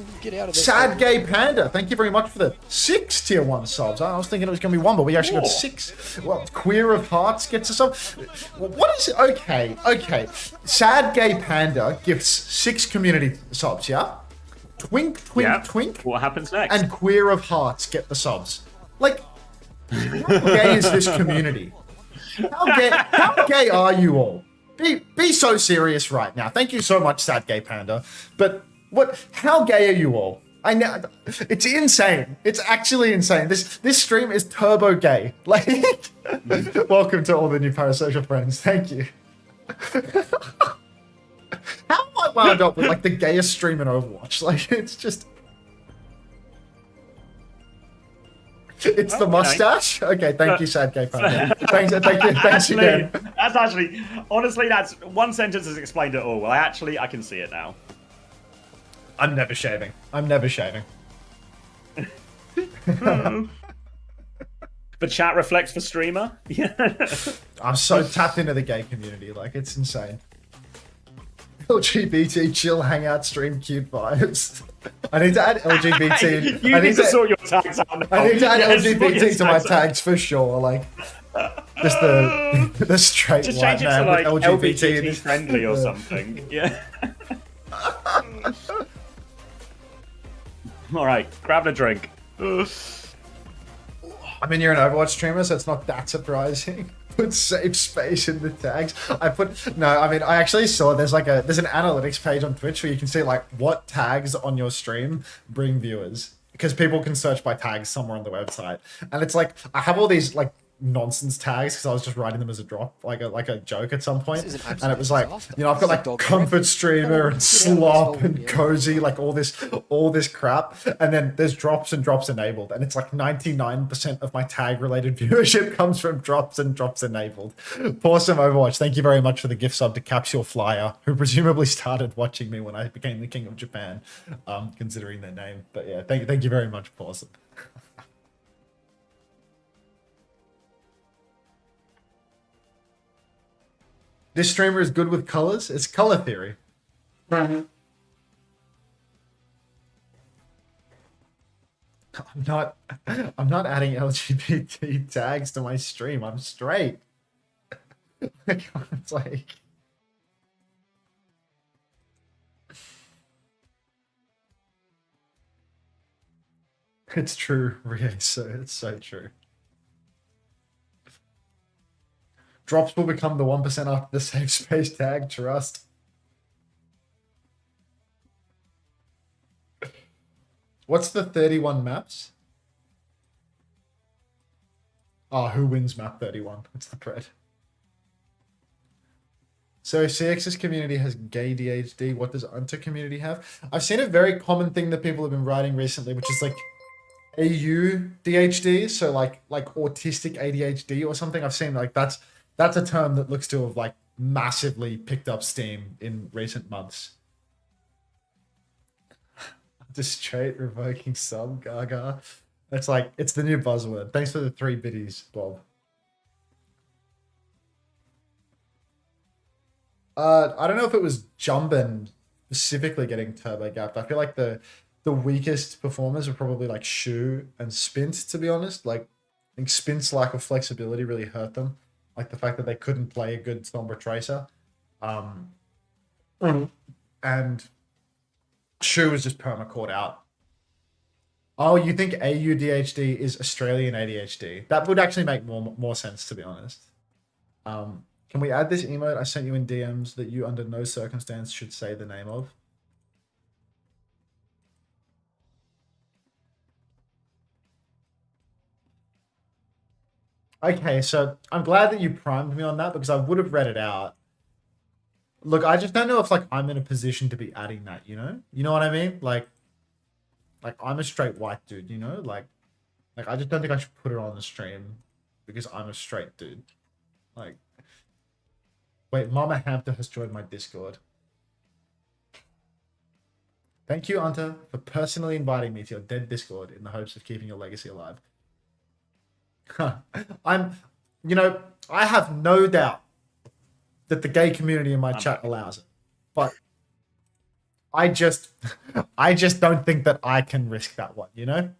Sad Gay Panda, thank you very much for the 6 tier 1 subs. I was thinking it was going to be 1, but we actually got 6. Well, Queer of Hearts gets a sub. What is it? Okay. Sad Gay Panda gifts 6 community subs, yeah? Twink. What happens next? And Queer of Hearts get the subs. Like, how gay is this community? How gay are you all? Be so serious right now. Thank you so much, Sad Gay Panda. But how gay are you all? I know it's insane. It's actually insane. This stream is turbo gay. Like, welcome to all the new parasocial friends. Thank you. How am I wound up with like the gayest stream in Overwatch? Like, it's just. It's the mustache? Okay, thank you, Sad Gay Panda. Thanks again. That's actually, honestly, that's one sentence has explained it all. Well, I can see it now. I'm never shaving. The chat reflects for streamer. Yeah. I'm so tapped into the gay community. Like, it's insane. LGBT chill hangout stream cute vibes. I need to add LGBT. You need to sort your tags out now. I need to add LGBT to my tags for sure. Like, just the straight just white change it man to like with LGBT LGBT friendly or something. Yeah. All right, grab a drink. I mean, you're an Overwatch streamer, so it's not that surprising. Put safe space in the tags. I actually saw there's an analytics page on Twitch where you can see like what tags on your stream bring viewers, because people can search by tags somewhere on the website, and it's like I have all these like nonsense tags because I was just writing them as a drop, like a joke at some point, and it was like, you know, I've got like comfort streamer and slop and cozy, like all this crap, and then there's drops and drops enabled, and it's like 99% of my tag related viewership comes from drops and drops enabled. Awesome Overwatch, thank you very much for the gift sub to Capsule Flyer, who presumably started watching me when I became the King of Japan, considering their name. But yeah, thank you very much, Awesome. This streamer is good with colors. It's color theory. I'm not adding LGBT tags to my stream. I'm straight. It's like, it's true, Rie. So it's so true. Drops will become the 1% after the safe space tag, trust. What's the 31 maps? Oh, who wins map 31? It's the Pred. So CX's community has gay DHD. What does Unter community have? I've seen a very common thing that people have been writing recently, which is like AU DHD. So like autistic ADHD or something. I've seen like that's a term that looks to have like massively picked up steam in recent months. Just straight revoking sub gaga. It's like it's the new buzzword. Thanks for the 3 biddies, Bob. I don't know if it was Jumbin specifically getting turbo gapped. I feel like the weakest performers were probably like Shu and Spint, to be honest. Like, I think Spint's lack of flexibility really hurt them. Like the fact that they couldn't play a good Sombra Tracer. And Shu was just perma-caught out. Oh, you think AUDHD is Australian ADHD? That would actually make more sense, to be honest. Can we add this emote I sent you in DMs that you under no circumstance should say the name of? Okay, so I'm glad that you primed me on that because I would have read it out. Look, I just don't know if like I'm in a position to be adding that, you know? You know what I mean? Like I'm a straight white dude, you know? Like I just don't think I should put it on the stream because I'm a straight dude. Like, wait, Mama Hampton has joined my Discord. Thank you, Unter, for personally inviting me to your dead Discord in the hopes of keeping your legacy alive. You know, I have no doubt that the gay community in my chat allows it, but I just don't think that I can risk that one, you know?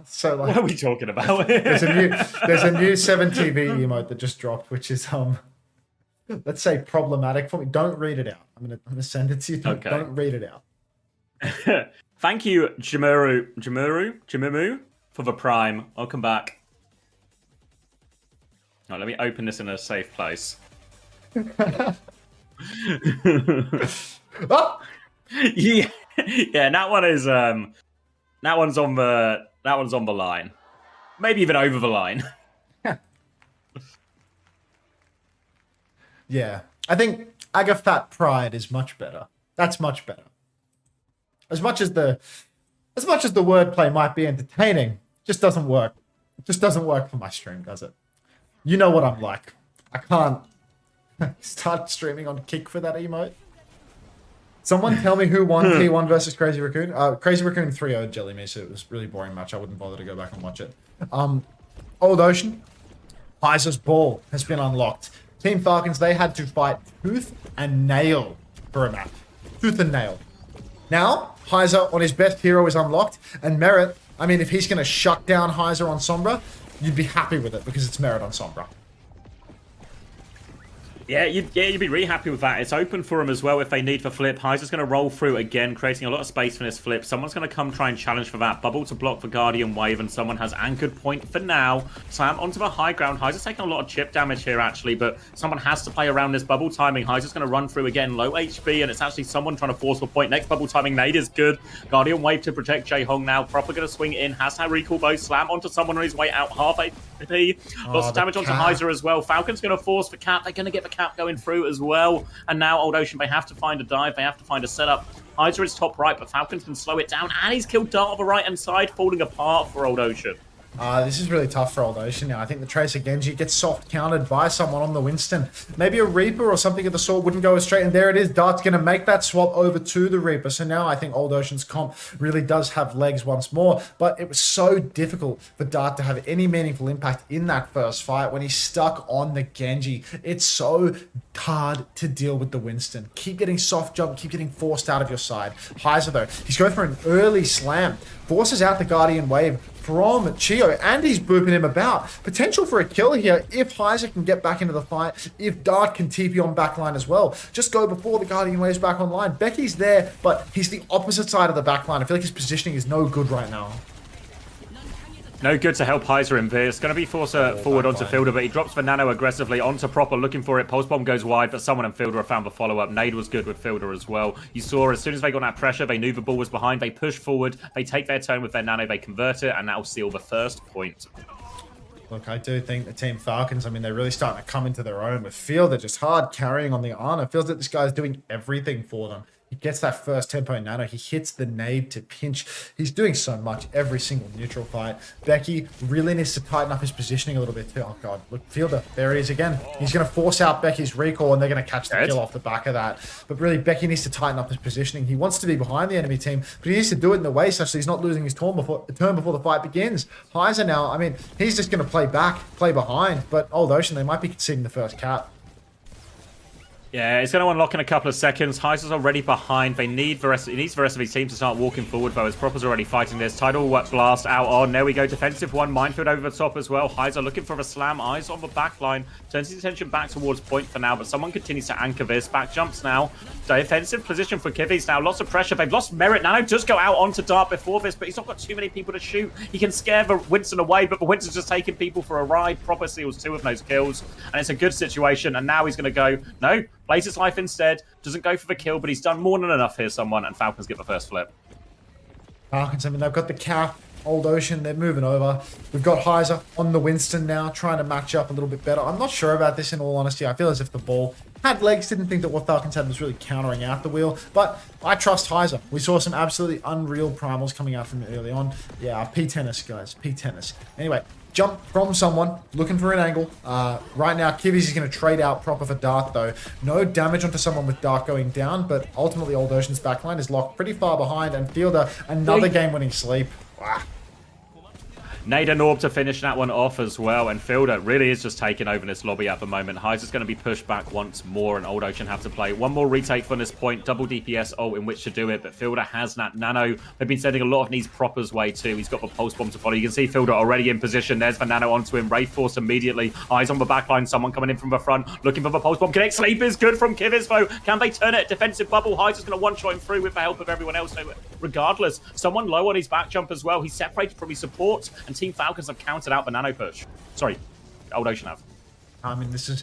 So like, what are we talking about? there's a new 7TV emote that just dropped, which is let's say problematic for me. Don't read it out. I'm gonna send it to you. Don't read it out. Thank you, Jimumu, for the prime. Welcome back. Right, let me open this in a safe place. Oh! Yeah, that one is that one's on the line. Maybe even over the line. Yeah. I think Agafat Pride is much better. That's much better. As much as the wordplay might be entertaining, it just doesn't work. It just doesn't work for my stream, does it? You know what I'm like. I can't start streaming on Kick for that emote. Someone tell me who won T1 versus Crazy Raccoon. Crazy Raccoon 3-0'd Jelly Me, so it was a really boring match. I wouldn't bother to go back and watch it. Old Ocean, Heiser's ball has been unlocked. Team Falcons, they had to fight tooth and nail for a map. Tooth and nail. Now, Heiser on his best hero is unlocked, and Merit, I mean, if he's going to shut down Heiser on Sombra, you'd be happy with it because it's Merit on Sombra. Yeah, you'd be really happy with that. It's open for him as well if they need for flip. Heiser's going to roll through again, creating a lot of space for this flip. Someone's going to come try and challenge for that. Bubble to block for Guardian Wave, and someone has anchored point for now. Slam onto the high ground. Heiser's taking a lot of chip damage here, actually, but someone has to play around this bubble timing. Heiser's going to run through again, low HP, and it's actually someone trying to force a point. Next bubble timing nade is good. Guardian Wave to protect Jae-Hong now. Proper going to swing in. Has to recall both. Slam onto someone on his way out. Half HP. Lots of damage onto Heiser as well. Falcon's going to force the cap. They're going to get the cap going through as well. And now Old Ocean, they have to find a dive. They have to find a setup. Heiser is top right, but Falcons can slow it down. And he's killed Dart on the right-hand side, falling apart for Old Ocean. This is really tough for Old Ocean now. I think the Tracer Genji gets soft countered by someone on the Winston. Maybe a Reaper or something of the sort wouldn't go as straight. And there it is. Dart's going to make that swap over to the Reaper. So now I think Old Ocean's comp really does have legs once more. But it was so difficult for Dart to have any meaningful impact in that first fight when he's stuck on the Genji. It's so hard to deal with the Winston. Keep getting soft jump, keep getting forced out of your side. Heiser, though, he's going for an early slam. Forces out the Guardian Wave from Chio, and he's booping him about. Potential for a kill here if Heiser can get back into the fight, if Dart can TP on backline as well. Just go before the Guardian Wave's back online. Becky's there, but he's the opposite side of the backline. I feel like his positioning is no good right now. No good to help Heiser in this. Going to be forced forward onto Fielder, but he drops the nano aggressively onto Proper, looking for it. Pulse Bomb goes wide, but someone and Fielder have found the follow-up. Nade was good with Fielder as well. You saw as soon as they got that pressure, they knew the ball was behind. They push forward. They take their turn with their nano. They convert it, and that'll seal the first point. Look, I do think the Team Falcons, I mean, they're really starting to come into their own with Fielder just hard carrying on the Honor. Feels that this guy's doing everything for them. He gets that first tempo nano. He hits the nade to pinch. He's doing so much every single neutral fight. Becky really needs to tighten up his positioning a little bit too. Oh, God. Look, Fielder. There he is again. He's going to force out Becky's recall, and they're going to catch the kill off the back of that. But really, Becky needs to tighten up his positioning. He wants to be behind the enemy team, but he needs to do it in the way such that he's not losing his turn before the fight begins. Heiser now, I mean, he's just going to play back, play behind. But Old Ocean, they might be conceding the first cap. Yeah, it's going to unlock in a couple of seconds. Heiser's already behind. He needs the rest of his team to start walking forward, though, as Proper's already fighting this. Tidal blast out on. There we go. Defensive one. Minefield over the top as well. Heiser looking for a slam. Eyes on the back line. Turns his attention back towards point for now, but someone continues to anchor this. Back jumps now. Defensive position for Kivis now. Lots of pressure. They've lost Merit. Nano does go out onto Dart before this, but he's not got too many people to shoot. He can scare the Winston away, but the Winston's just taking people for a ride. Proper seals 2 of those kills, and it's a good situation. And now he's going to go, no, plays his life instead. Doesn't go for the kill, but he's done more than enough here, someone, and Falcons get the first flip. Falcons, I mean, they've got the cap. Old Ocean, they're moving over. We've got Heiser on the Winston now, trying to match up a little bit better. I'm not sure about this, in all honesty. I feel as if the ball had legs. Didn't think that what Falcons had was really countering out the wheel, but I trust Heiser. We saw some absolutely unreal primals coming out from early on. Yeah, P-tennis, guys. P-tennis. Anyway, jump from someone, looking for an angle. Right now, Kivis is going to trade out Proper for Dart, though. No damage onto someone with Dart going down, but ultimately Old Ocean's backline is locked pretty far behind, and Fielder, another game-winning sleep. Wow. Nade and Orb to finish that one off as well, and Fielder really is just taking over this lobby at the moment. Heiser's going to be pushed back once more, and Old Ocean have to play one more retake from this point. Double DPS ult in which to do it, but Fielder has that nano. They've been sending a lot of these Proper's way too. He's got the pulse bomb to follow. You can see Fielder already in position. There's the nano onto him. Wraith Force immediately. Eyes on the back line. Someone coming in from the front, looking for the pulse bomb. Connect sleep is good from Kivis though. Can they turn it? Defensive bubble. Heiser's going to one-shot him through with the help of everyone else. So regardless, someone low on his back jump as well. He's separated from his support, and Team Falcons have countered out the nano push. Sorry, Old Ocean have. I mean, this is...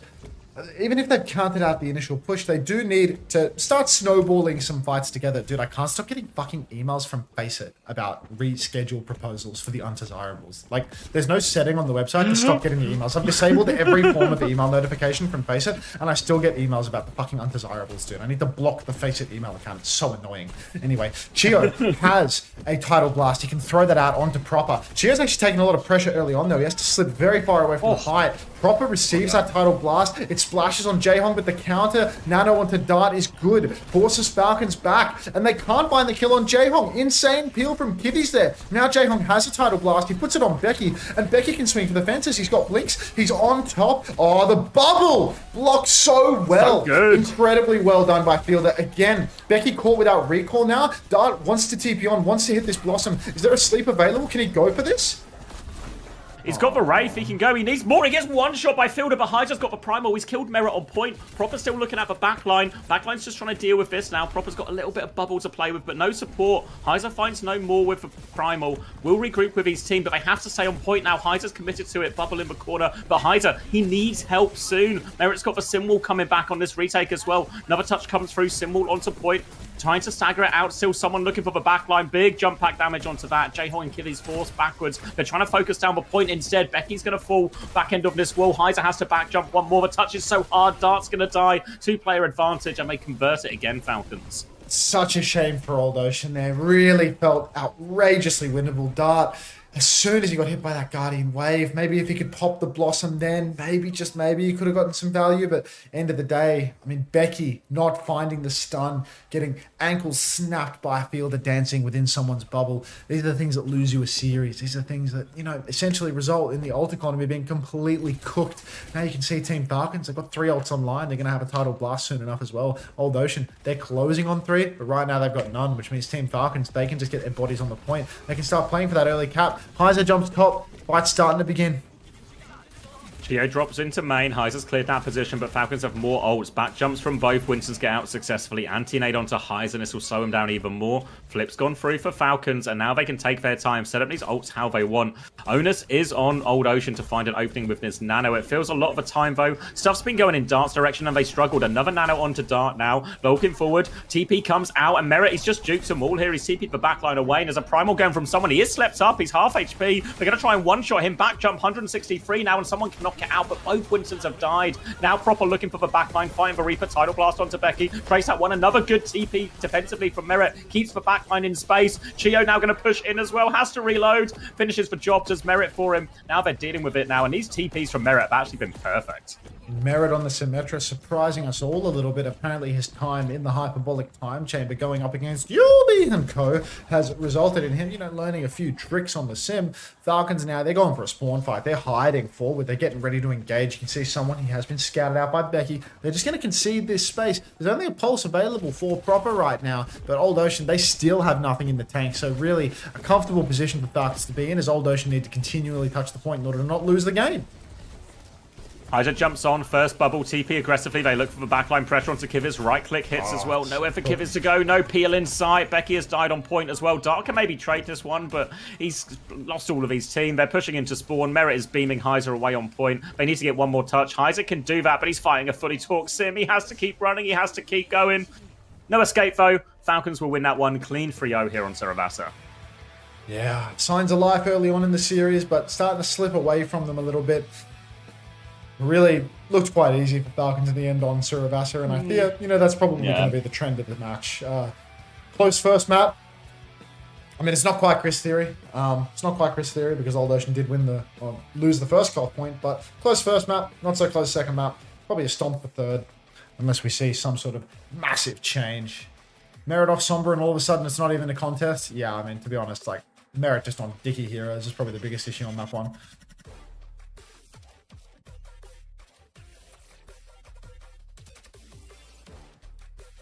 Even if they've counted out the initial push, they do need to start snowballing some fights together. Dude, I can't stop getting fucking emails from Faceit about rescheduled proposals for the undesirables. Like, there's no setting on the website to stop getting the emails. I've disabled every form of email notification from Faceit, and I still get emails about the fucking undesirables, dude. I need to block the Faceit email account. It's so annoying. Anyway, Chio has a Tidal Blast. He can throw that out onto Proper. Chio's actually taking a lot of pressure early on, though. He has to slip very far away from the height. Proper receives that Tidal Blast. It splashes on Jaehong, but the counter nano onto Dart is good. Forces Falcons back, and they can't find the kill on Jaehong. Insane peel from Kivis there. Now Jaehong has a Tidal Blast. He puts it on Becky, and Becky can swing for the fences. He's got blinks. He's on top. Oh, the bubble blocked so well. So good. Incredibly well done by Fielder. Again, Becky caught without recall now. Dart wants to TP on, wants to hit this Blossom. Is there a sleep available? Can he go for this? He's got the Wraith, he can go, he needs more, he gets one shot by Fielder, but Heiser's got the Primal, he's killed Merit on point. Proper's still looking at the backline, backline's just trying to deal with this now. Proper's got a little bit of bubble to play with, but no support. Heiser finds no more with the Primal, will regroup with his team, but they have to stay on point now. Heiser's committed to it, bubble in the corner, but Heiser, he needs help soon. Merit's got the Simwall coming back on this retake as well. Another touch comes through, Simwall onto point. Trying to stagger it out, still someone looking for the backline. Big jump pack damage onto that. Jaehong and Kivis forced backwards. They're trying to focus down the point instead. Becky's going to fall back end of this wall. Heiser has to back jump one more. The touch is so hard. Dart's going to die. 2-player advantage, and they convert it again, Falcons. Such a shame for Old Ocean there. Really felt outrageously winnable. Dart, as soon as he got hit by that Guardian Wave, maybe if he could pop the Blossom then, maybe, just maybe, he could have gotten some value. But end of the day, I mean, Becky not finding the stun, getting ankles snapped by a Fielder dancing within someone's bubble. These are the things that lose you a series. These are things that, you know, essentially result in the ult economy being completely cooked. Now you can see Team Falcons, they've got 3 ults online. They're going to have a Tidal Blast soon enough as well. Old Ocean, they're closing on 3, but right now they've got none, which means Team Falcons, they can just get their bodies on the point. They can start playing for that early cap. Heiser jumps top. Fight's starting to begin. Geo drops into main. Heiser's cleared that position, but Falcons have more ults. Back jumps from both. Winston's get out successfully. Anti-nade onto Heiser, and this will slow him down even more. Flip's gone through for Falcons, and now they can take their time, set up these ults how they want. Onus is on Old Ocean to find an opening with this nano. It feels a lot of the time, though. Stuff's been going in Dart's direction, and they struggled. Another nano onto Dart now. Looking forward. TP comes out, and Merit, he's just juked them all here. He's TP'd the backline away, and there's a primal going from someone. He is slept up. He's half HP. They're going to try and one-shot him. Back jump, 163 now, and someone can knock it out, but both Winstons have died. Now Proper looking for the backline, fighting the Reaper, Tidal Blast onto Becky. Trace that one, another good TP defensively from Merit. Keeps the backline in space. Chio now going to push in as well, has to reload. Finishes the job, does Merit for him. Now they're dealing with it now, and these TPs from Merit have actually been perfect. Merit on the Symmetra, surprising us all a little bit. Apparently his time in the hyperbolic time chamber going up against Yubi and co has resulted in him, learning a few tricks on the sim. Falcons now, they're going for a spawn fight. They're hiding forward. They're getting ready to engage. You can see someone, he has been scouted out by Becky. They're just going to concede this space. There's only a pulse available for Proper right now, but Old Ocean, they still have nothing in the tank. So really a comfortable position for Falcons to be in, as Old Ocean need to continually touch the point in order to not lose the game. Heiser jumps on, first bubble, TP aggressively. They look for the backline pressure onto Kivers. Right click hits as well. Nowhere for Kivers to go. No peel in sight. Becky has died on point as well. Dark can maybe trade this one, but he's lost all of his team. They're pushing into spawn. Merit is beaming Heiser away on point. They need to get one more touch. Heiser can do that, but he's fighting a fully torqued sim. He has to keep running. He has to keep going. No escape, though. Falcons will win that one. Clean 3-0 here on Saravasa. Yeah, signs of life early on in the series, but starting to slip away from them a little bit. Really looked quite easy for Falcons in the end on Saravasa, and I fear, that's probably going to be the trend of the match. Close first map. I mean, it's not quite Chris Theory. It's not quite Chris Theory because Old Ocean did lose the first cutoff point, but close first map, not so close second map. Probably a stomp for third, unless we see some sort of massive change. Merit off Sombra, and all of a sudden it's not even a contest. Yeah, I mean, to be honest, Merit just on Dicky Heroes is probably the biggest issue on map one.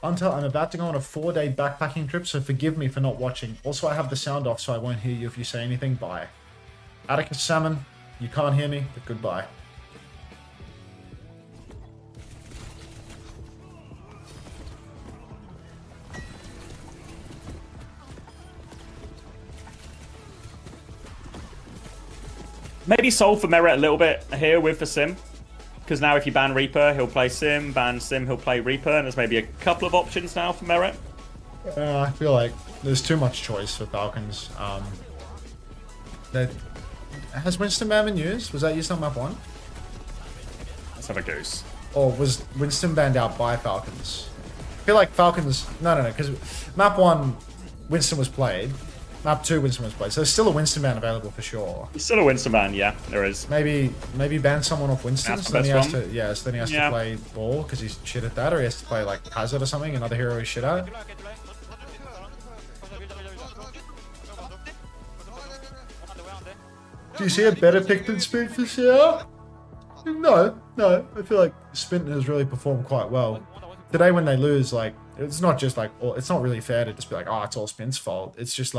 Unter, I'm about to go on a 4-day backpacking trip, so forgive me for not watching. Also, I have the sound off, so I won't hear you if you say anything. Bye. Atticus Salmon, you can't hear me, but goodbye. Maybe solve for Merit a little bit here with the sim. Because now if you ban Reaper, he'll play Sim. Ban Sim, he'll play Reaper. And there's maybe a couple of options now for Merit. I feel like there's too much choice for Falcons. Has Winston Ban been used? Was that used on map 1? Let's have a goose. Or was Winston banned out by Falcons? I feel like Falcons... No, because map 1, Winston was played. Map 2, Winston was played. So there's still a Winston ban available for sure. There's still a Winston ban, yeah, there is. Maybe ban someone off Winston. So then he has to, play ball because he's shit at that, or he has to play Hazard or something, another hero he's shit at. Do you see a better pick than Spint this year? No. I feel like Spint has really performed quite well. Today when they lose, it's not just it's not really fair to just be it's all Spint's fault. It's just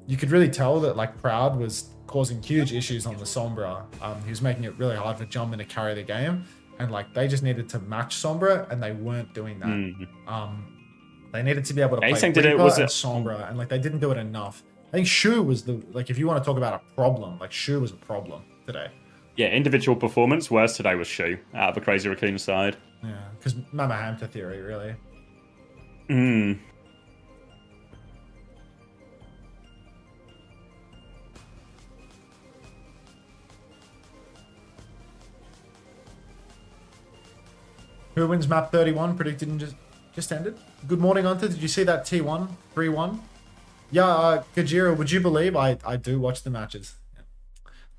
you could really tell that Proud was causing huge issues on the Sombra. He was making it really hard for Jumpman to carry the game, and they just needed to match Sombra, and they weren't doing that. They needed to be able to play Reaper and Sombra, and they didn't do it enough. I think Shu was if you want to talk about a problem, Shu was a problem today. Yeah, individual performance, worst today was Shu, out of the Crazy Raccoon side. Yeah, because Mama Hamter theory, really. Who wins map 31? Predicted and just ended. Good morning, Unter. Did you see that T1 3-1? Yeah, Gajira, would you believe I do watch the matches?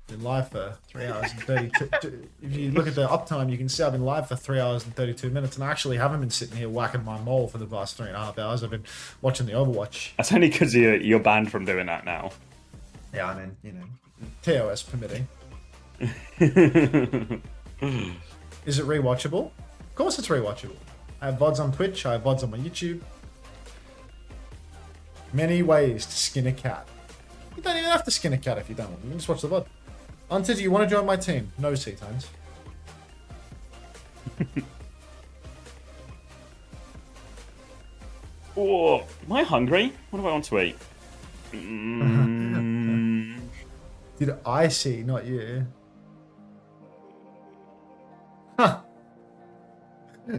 Been live for 3 hours and 32. If you look at the uptime, you can see I've been live for 3 hours and 32 minutes, and I actually haven't been sitting here whacking my mole for the past 3.5 hours. I've been watching the Overwatch. That's only because you're banned from doing that now. Yeah, I mean, TOS permitting. Is it rewatchable? Of course it's rewatchable. I have VODs on Twitch, I have VODs on my YouTube. Many ways to skin a cat. You don't even have to skin a cat if you don't. You can just watch the VOD. Unter, do you want to join my team? No, C-Tones. Oh, am I hungry? What do I want to eat? Did I see, not you? Huh.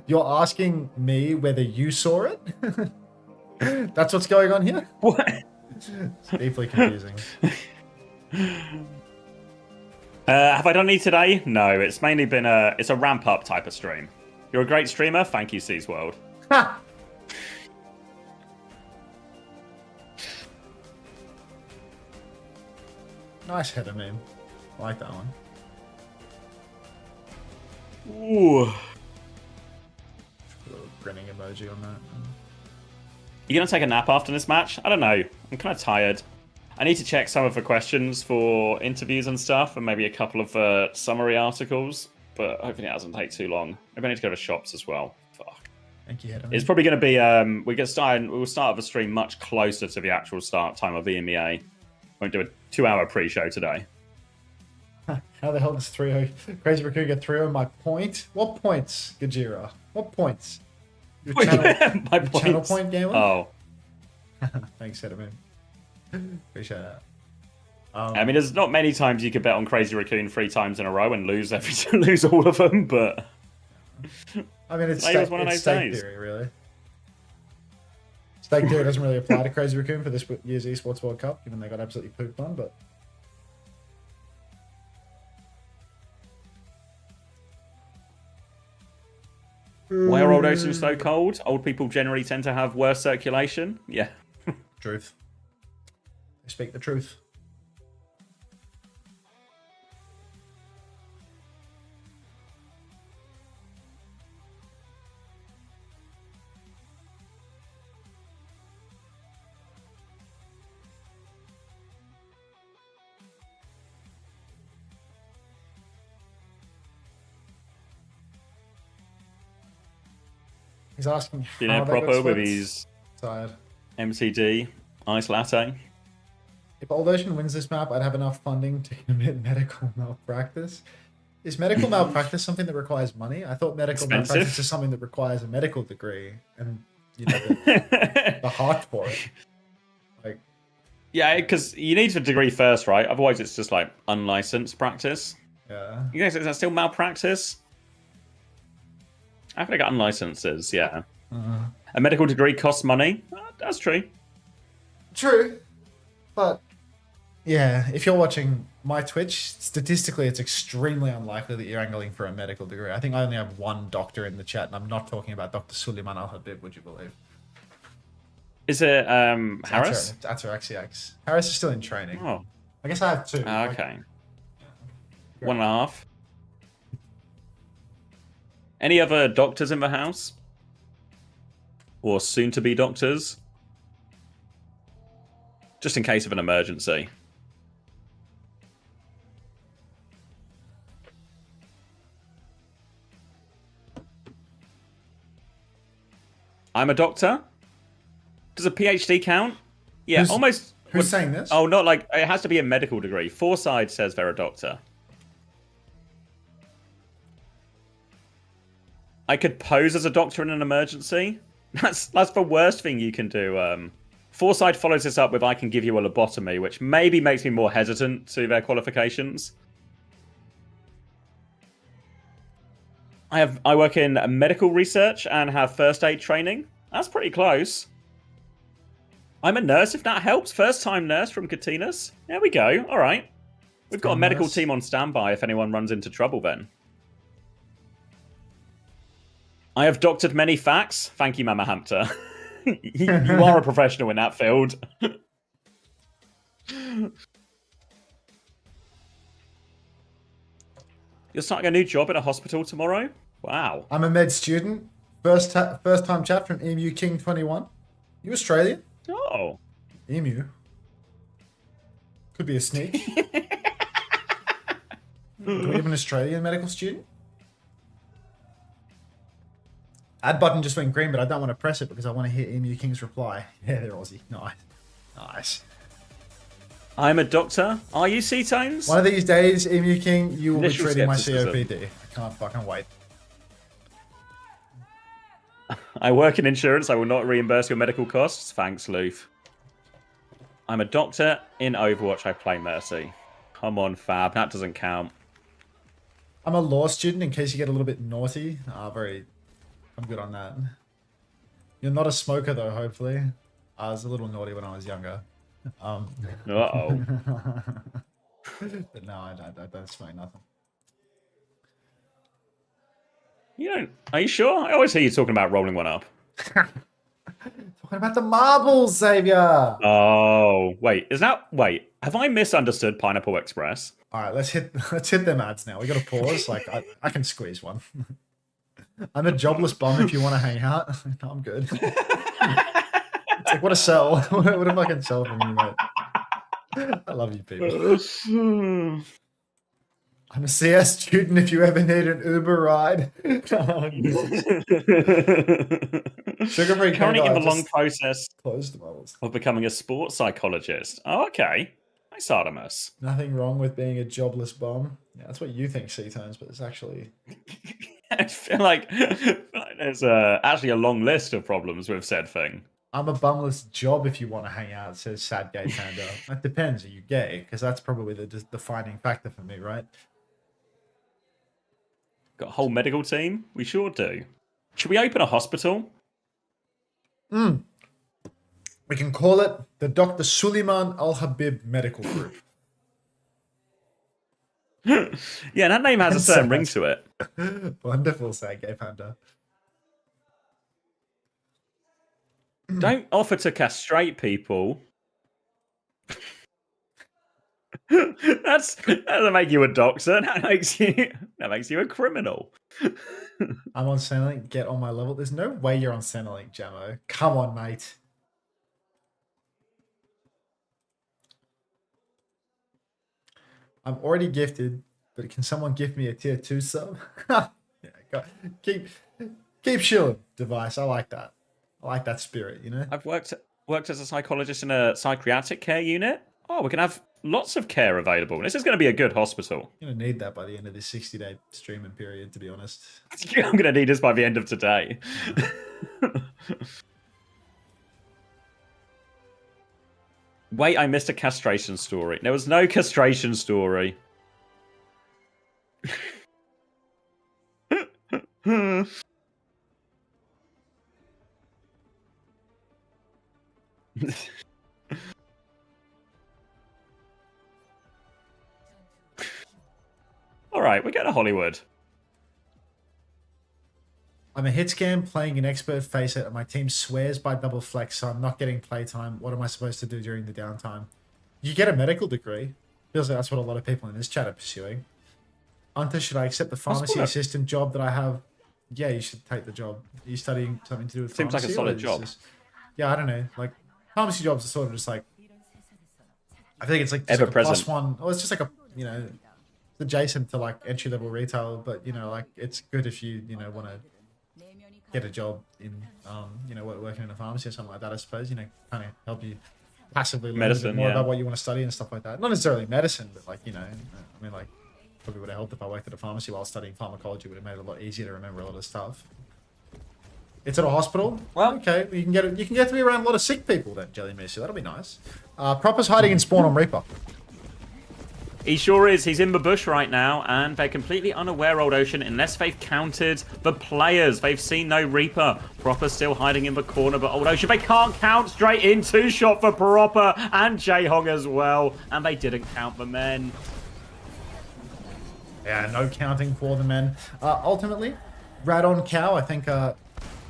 You're asking me whether you saw it? That's what's going on here? What? It's deeply confusing. Have I done any today? No, it's mainly been it's a ramp up type of stream. You're a great streamer. Thank you, Seas World. Ha! Nice header meme. I like that one. Ooh. A little grinning emoji on that. You gonna take a nap after this match? I don't know. I'm kind of tired. I need to check some of the questions for interviews and stuff, and maybe a couple of summary articles. But hopefully it doesn't take too long. Maybe I need to go to shops as well. Fuck. Thank you, header It's meme. probably going to be we'll start the stream much closer to the actual start time of EMEA. Won't do a 2-hour pre-show today. How the hell does 3-0 Crazy Raccoon get 3-0 my point? What points, Gajira? What points? Your channel, My your channel points. point gamer? Oh. Thanks, header meme. Appreciate that. I mean, there's not many times you could bet on Crazy Raccoon 3 times in a row and lose lose all of them, but I mean, it's Today was one of it's those stake days. theory, really. Stake theory doesn't really apply to Crazy Raccoon for this year's Esports World Cup, given they got absolutely pooped on, but... why are old oceans so cold? Old people generally tend to have worse circulation. Yeah. Truth. They speak the truth. He's asking You know, how they got proper with sweats. his Tired. MCD ice latte. If Old Ocean wins this map, I'd have enough funding to commit medical malpractice. Is medical malpractice something that requires money? I thought medical Expensive. malpractice is something that requires a medical degree and you know the heart for it. Like, Yeah, because you need a degree first, right? Otherwise, it's just like unlicensed practice. yeah. You guys, is that still malpractice? I think I got unlicenses, yeah. A medical degree costs money. That's true. True, but yeah, if you're watching my Twitch, statistically, it's extremely unlikely that you're angling for a medical degree. I think I only have one doctor in the chat, and I'm not talking about Dr. Suleiman Al Habib. Would you believe? Is it Harris? It's Ataraxiax. Harris is still in training. Oh, I guess I have two. okay. 1.5. Any other doctors in the house? Or soon-to-be doctors? Just in case of an emergency. I'm a doctor? Does a PhD count? Yeah, Who's- almost. Who's saying this? Oh, not like... It has to be a medical degree. Forside says they're a doctor. I could pose as a doctor in an emergency. That's the worst thing you can do. Foresight follows this up with I can give you a lobotomy, which maybe makes me more hesitant to their qualifications. I work in medical research and have first aid training. That's pretty close. I'm a nurse, if that helps. First time nurse from Katinas. There we go. All right. We've got a medical team on standby if anyone runs into trouble then. I have doctored many facts. Thank you, Mama Hampter. you are a professional in that field. You're starting a new job at a hospital tomorrow? Wow. I'm a med student. First time chat from Emu King 21. You Australian? Oh. Emu. Could be a sneak. Do we have an Australian medical student? Add button just went green, but I don't want to press it because I want to hear Emu King's reply. Yeah, they're Aussie. Nice. Nice. I'm a doctor. Are you C-Tones? One of these days, Emu King, you will be Initial treating my skepticism. COPD. I can't fucking wait. I work in insurance. I will not reimburse your medical costs. Thanks, Loof. I'm a doctor in Overwatch. I play Mercy. Come on, Fab. That doesn't count. I'm a law student in case you get a little bit naughty. I'm good on that. You're not a smoker though, hopefully. I was a little naughty when I was younger. Uh-oh. But no, I don't smoke nothing. You don't... Are you sure? I always hear you talking about rolling one up. Talking about the marbles, Xavier! Oh, wait. Wait, have I misunderstood Pineapple Express? Alright, let's hit them ads now. We gotta pause. Like, I can squeeze one. I'm a jobless bum if you want to hang out. No, I'm good. It's like, what a sell. What if I can sell from you, mate? I love you, people. I'm a CS student if you ever need an Uber ride. Sugar-free Currently in the long process closed the bubbles. of becoming a sports psychologist. Oh, okay. Nice, Artemis. Nothing wrong with being a jobless bum. Yeah, that's what you think, C-Tones, but it's actually... I feel like there's actually a long list of problems with said thing. I'm a bumless job if you want to hang out, says Sad Gay Panda. That depends. Are you gay? Because that's probably the defining factor for me, right? Got a whole medical team? We sure do. Should we open a hospital? We can call it the Dr. Suleiman Al-Habib Medical Group. Yeah, that name has a certain ring to it. Wonderful, Sad Gay Panda. Don't offer to castrate people. That doesn't make you a doctor. That makes you a criminal. I'm on Centrelink. Get on my level. There's no way you're on Centrelink, Jamo. Come on, mate. I'm already gifted, but can someone gift me a tier 2 sub? Yeah, keep shilling, device. I like that. I like that spirit, you know? I've worked as a psychologist in a psychiatric care unit. Oh, we're going to have lots of care available. This is going to be a good hospital. I'm going to need that by the end of this 60-day streaming period, to be honest. I'm going to need this by the end of today. Wait, I missed a castration story. There was no castration story. Alright, we're going to Hollywood. I'm a hit scam playing an expert face it, and my team swears by double flex, so I'm not getting playtime. What am I supposed to do during the downtime? You get a medical degree. Feels like that's what a lot of people in this chat are pursuing. Unter, should I accept the pharmacy assistant job that I have? Yeah, you should take the job. Are you studying something to do with pharmacy? Seems like a solid job. Yeah, I don't know. Like, pharmacy jobs are sort of just like... I think it's like ever present. Plus one. Oh, it's just like a, you know, adjacent to like entry-level retail, but, you know, like, it's good if you, you know, want to get a job in, you know, working in a pharmacy or something like that, I suppose, you know, kind of help you passively learn a bit more about what you want to study and stuff like that. Not necessarily medicine, but like, you know, I mean, like, probably would have helped if I worked at a pharmacy while studying pharmacology. Would have made it a lot easier to remember a lot of stuff. It's at a hospital. Well, okay, you can get to be around a lot of sick people then, Jelly Missy. That'll be nice. Proper's hiding in spawn on Reaper. He sure is. He's in the bush right now, and they're completely unaware, Old Ocean, unless they've counted the players. They've seen no Reaper. Proper still hiding in the corner, but Old Ocean, they can't count straight in. 2-shot for Proper and Jaehong as well, and they didn't count the men. Yeah, no counting for the men. Ultimately, Radon Cow, I think,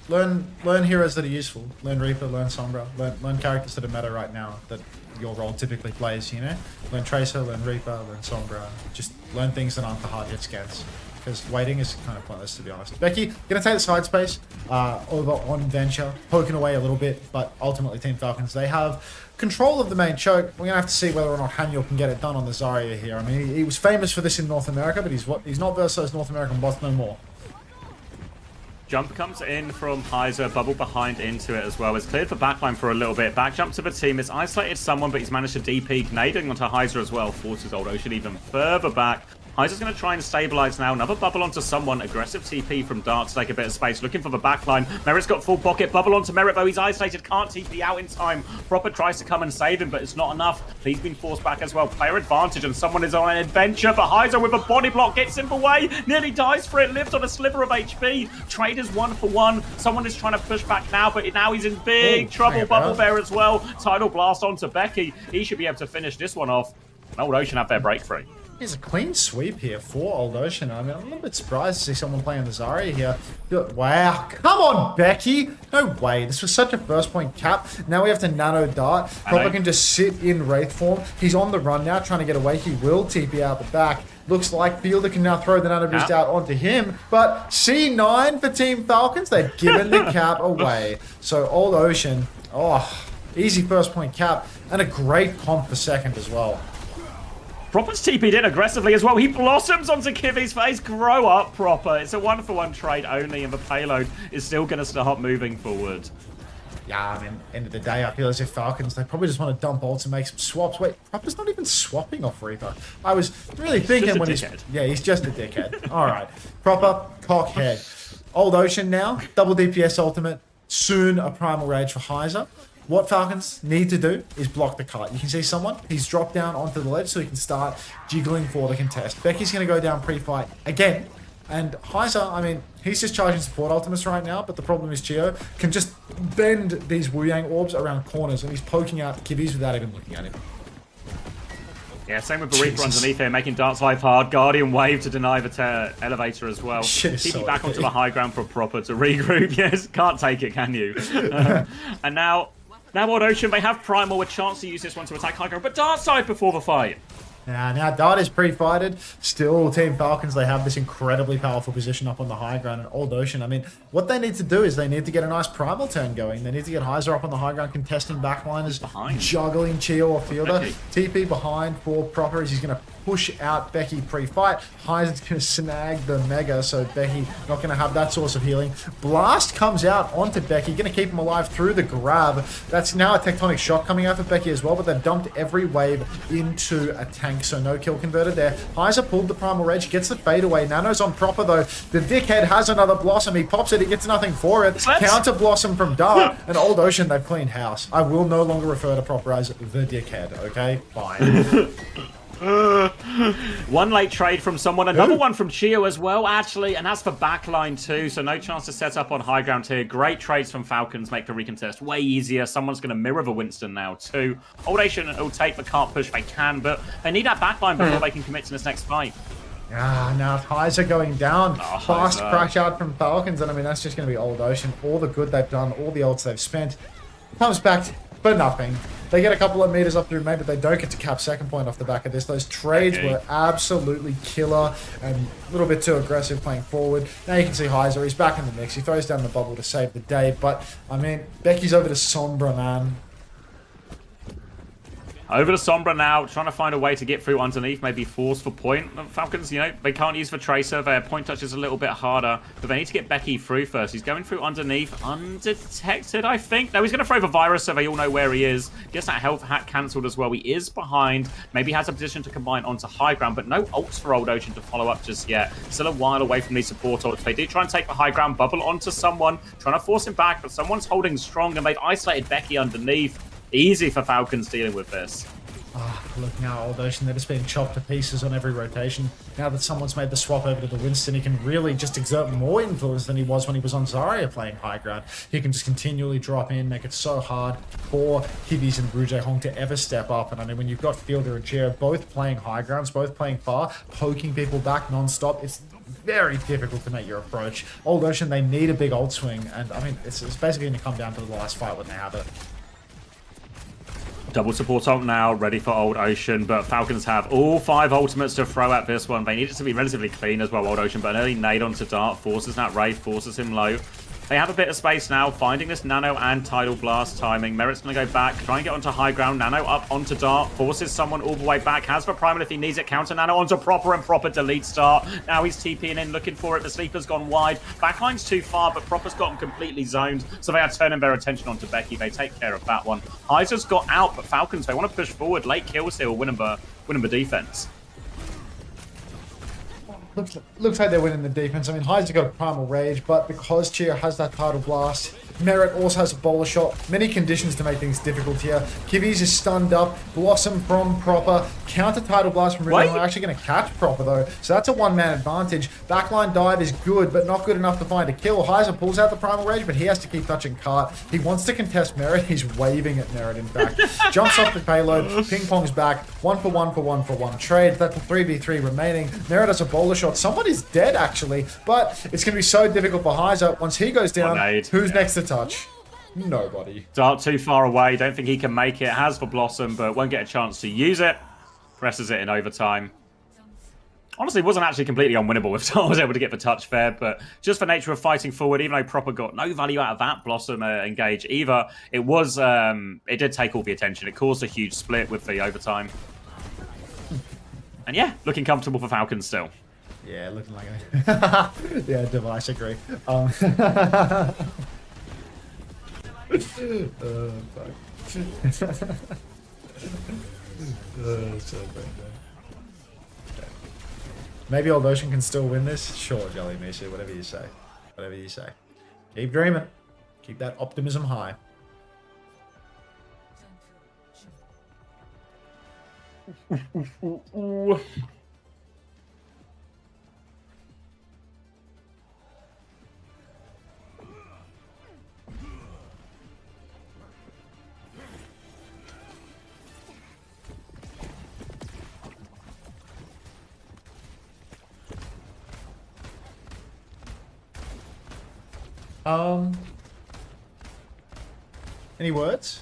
learn heroes that are useful. Learn Reaper, learn Sombra, learn characters that are meta right now that your role typically plays, you know? Learn Tracer, learn Reaper, learn Sombra. Just learn things that aren't the hard hit scans. Because waiting is kind of pointless, to be honest. Becky, gonna take the side space over on Venture, poking away a little bit, but ultimately Team Falcons, they have control of the main choke. We're gonna have to see whether or not Haniel can get it done on the Zarya here. I mean, he was famous for this in North America, but he's not versus North American bots no more. Jump comes in from Heiser, bubble behind into it as well. It's cleared for backline for a little bit. Back jump to the team. It's isolated someone, but he's managed to DP, nading onto Heiser as well. Forces Old Ocean even further back. Heiser's going to try and stabilize now. Another bubble onto someone. Aggressive TP from Dart to take a bit of space. Looking for the backline. Merit's got full pocket. Bubble onto Merit, though. He's isolated. Can't TP out in time. Proper tries to come and save him, but it's not enough. He's been forced back as well. Player advantage, and someone is on an adventure. But Heiser with a body block gets him away. Nearly dies for it. Lives on a sliver of HP. Traders 1-for-1. Someone is trying to push back now, but now he's in big trouble. Bubble Bear as well. Tidal Blast onto Becky. He should be able to finish this one off. And Old Ocean have their breakthrough. It's a clean sweep here for Old Ocean. I mean, I'm a little bit surprised to see someone playing the Zarya here. Wow, come on, Becky. No way. This was such a first point cap. Now we have to nano Dart. Proper can just sit in Wraith form. He's on the run now, trying to get away. He will TP out the back. Looks like Fielder can now throw the nano boost out onto him. But C9 for Team Falcons. They've given the cap away. So Old Ocean, easy first point cap. And a great comp for second as well. Proper's TP'd in aggressively as well. He blossoms onto Kivi's face. Grow up, Proper. It's a 1-for-1 trade only, and the payload is still going to start moving forward. Yeah, I mean, end of the day, I feel as if Falcons, they probably just want to dump ults and make some swaps. Wait, Proper's not even swapping off Reaper. I was really thinking when he's... Yeah, he's just a dickhead. All right. Proper, cockhead. Old Ocean now, double DPS ultimate. Soon a Primal Rage for Heiser. What Falcons need to do is block the cart. You can see someone, he's dropped down onto the ledge so he can start jiggling for the contest. Becky's going to go down pre-fight again. And Heiser, I mean, he's just charging support ultimates right now, but the problem is Chio can just bend these Wu Yang orbs around corners, and he's poking out Kibis without even looking at him. Yeah, same with the Reaper underneath here, making Dart's life hard. Guardian Wave to deny the elevator as well. TP back onto the high ground for Proper to regroup. Yes, can't take it, can you? And now Old Ocean, they have Primal, a chance to use this one to attack high ground, but Dart side before the fight. Now Dart is pre-fighted. Still, Team Falcons, they have this incredibly powerful position up on the high ground. And Old Ocean, I mean, what they need to do is they need to get a nice Primal turn going. They need to get Heiser up on the high ground, contesting backliners, juggling Chio or Fielder. Okay. TP behind for Proper as he's going to push out Becky pre-fight. Heiser's going to snag the Mega, so Becky not going to have that source of healing. Blast comes out onto Becky, going to keep him alive through the grab. That's now a Tectonic Shock coming out for Becky as well, but they've dumped every wave into a tank, so no kill converted there. Heiser pulled the Primal Rage, gets the fade away. Nano's on Proper though. The dickhead has another Blossom. He pops it, he gets nothing for it. Counter Blossom from Dart, and Old Ocean, they've cleaned house. I will no longer refer to Proper as the dickhead, okay? Fine. One late trade from someone, another one from Chio as well, actually, and that's for backline too, so no chance to set up on high ground here. Great trades from Falcons, make the recontest way easier. Someone's going to mirror the Winston now too. Old Ocean will take the cart push they can, but they need that backline before they can commit to this next fight. Now Heiser going down. Fast crash out from Falcons, and I mean, that's just going to be Old Ocean. All the good they've done, all the ults they've spent, comes back for nothing. They get a couple of meters up through main, but they don't get to cap second point off the back of this. Those trades were absolutely killer and a little bit too aggressive playing forward. Now you can see Heiser, he's back in the mix. He throws down the bubble to save the day, but I mean, Becky's over to Sombra, man. Over to Sombra now, trying to find a way to get through underneath, maybe force for point. Falcons, you know, they can't use the Tracer. Their point touch is a little bit harder, but they need to get Becky through first. He's going through underneath, undetected, I think. No, he's going to throw the virus so they all know where he is. Gets that health hack cancelled as well. He is behind. Maybe has a position to combine onto high ground, but no ults for Old Ocean to follow up just yet. Still a while away from these support ults. They do try and take the high ground bubble onto someone, trying to force him back, but someone's holding strong, and they've isolated Becky underneath. Easy for Falcons dealing with this. Look now, Old Ocean, they're just being chopped to pieces on every rotation. Now that someone's made the swap over to the Winston, he can really just exert more influence than he was when he was on Zarya playing high ground. He can just continually drop in, make it so hard for Kibis and Brujay Hong to ever step up. And I mean, when you've got Fielder and Chio both playing high grounds, both playing far, poking people back non-stop, it's very difficult to make your approach. Old Ocean, they need a big ult swing, and I mean, it's basically going to come down to the last fight when they have it. Double support ult now, ready for Old Ocean, but Falcons have all 5 ultimates to throw at this one. They need it to be relatively clean as well, Old Ocean, but an early nade onto Dart forces that Wraith, forces him low. They have a bit of space now, finding this Nano and Tidal Blast timing. Merit's going to go back, try and get onto high ground. Nano up onto Dart, forces someone all the way back. Has the Primal if he needs it. Counter Nano onto Proper, and Proper deletes Dart. Now he's TPing in, looking for it. The Sleeper's gone wide. Backline's too far, but Proper's got him completely zoned. So they are turning their attention onto Becky. They take care of that one. Heiser's got out, but Falcons, they want to push forward. Late kills here will win them the defense. Looks like they're winning the defense. I mean, Heiser got a primal rage, but because Chia has that tidal blast, Merit also has a bowler shot. Many conditions to make things difficult here. Kivis is stunned up. Blossom from Proper. Counter tidal blast from Ridley. We're actually going to catch Proper though, so that's a one-man advantage. Backline dive is good, but not good enough to find a kill. Heiser pulls out the primal rage, but he has to keep touching Cart. He wants to contest Merit. He's waving at Merit, in fact. Jumps off the payload. Ping pong's back. 1 for 1 for 1 for 1 trade. That's a 3v3 remaining. Merit has a bowler shot. Someone is dead actually, but it's going to be so difficult for Heiser. Once he goes down, who's next to touch? Nobody. Dart too far away. Don't think he can make it. Has for Blossom, but won't get a chance to use it. Presses it in overtime. Honestly, it wasn't actually completely unwinnable if Dart was able to get the touch fair, but just for nature of fighting forward, even though Proper got no value out of that Blossom engage either, it was, it did take all the attention. It caused a huge split with the overtime. And yeah, looking comfortable for Falcons still. Yeah, looking like a... yeah, Device, agree. Fuck. So bad. Maybe Old Ocean can still win this? Sure, Jelly Mesa, whatever you say. Whatever you say. Keep dreaming. Keep that optimism high. Any words?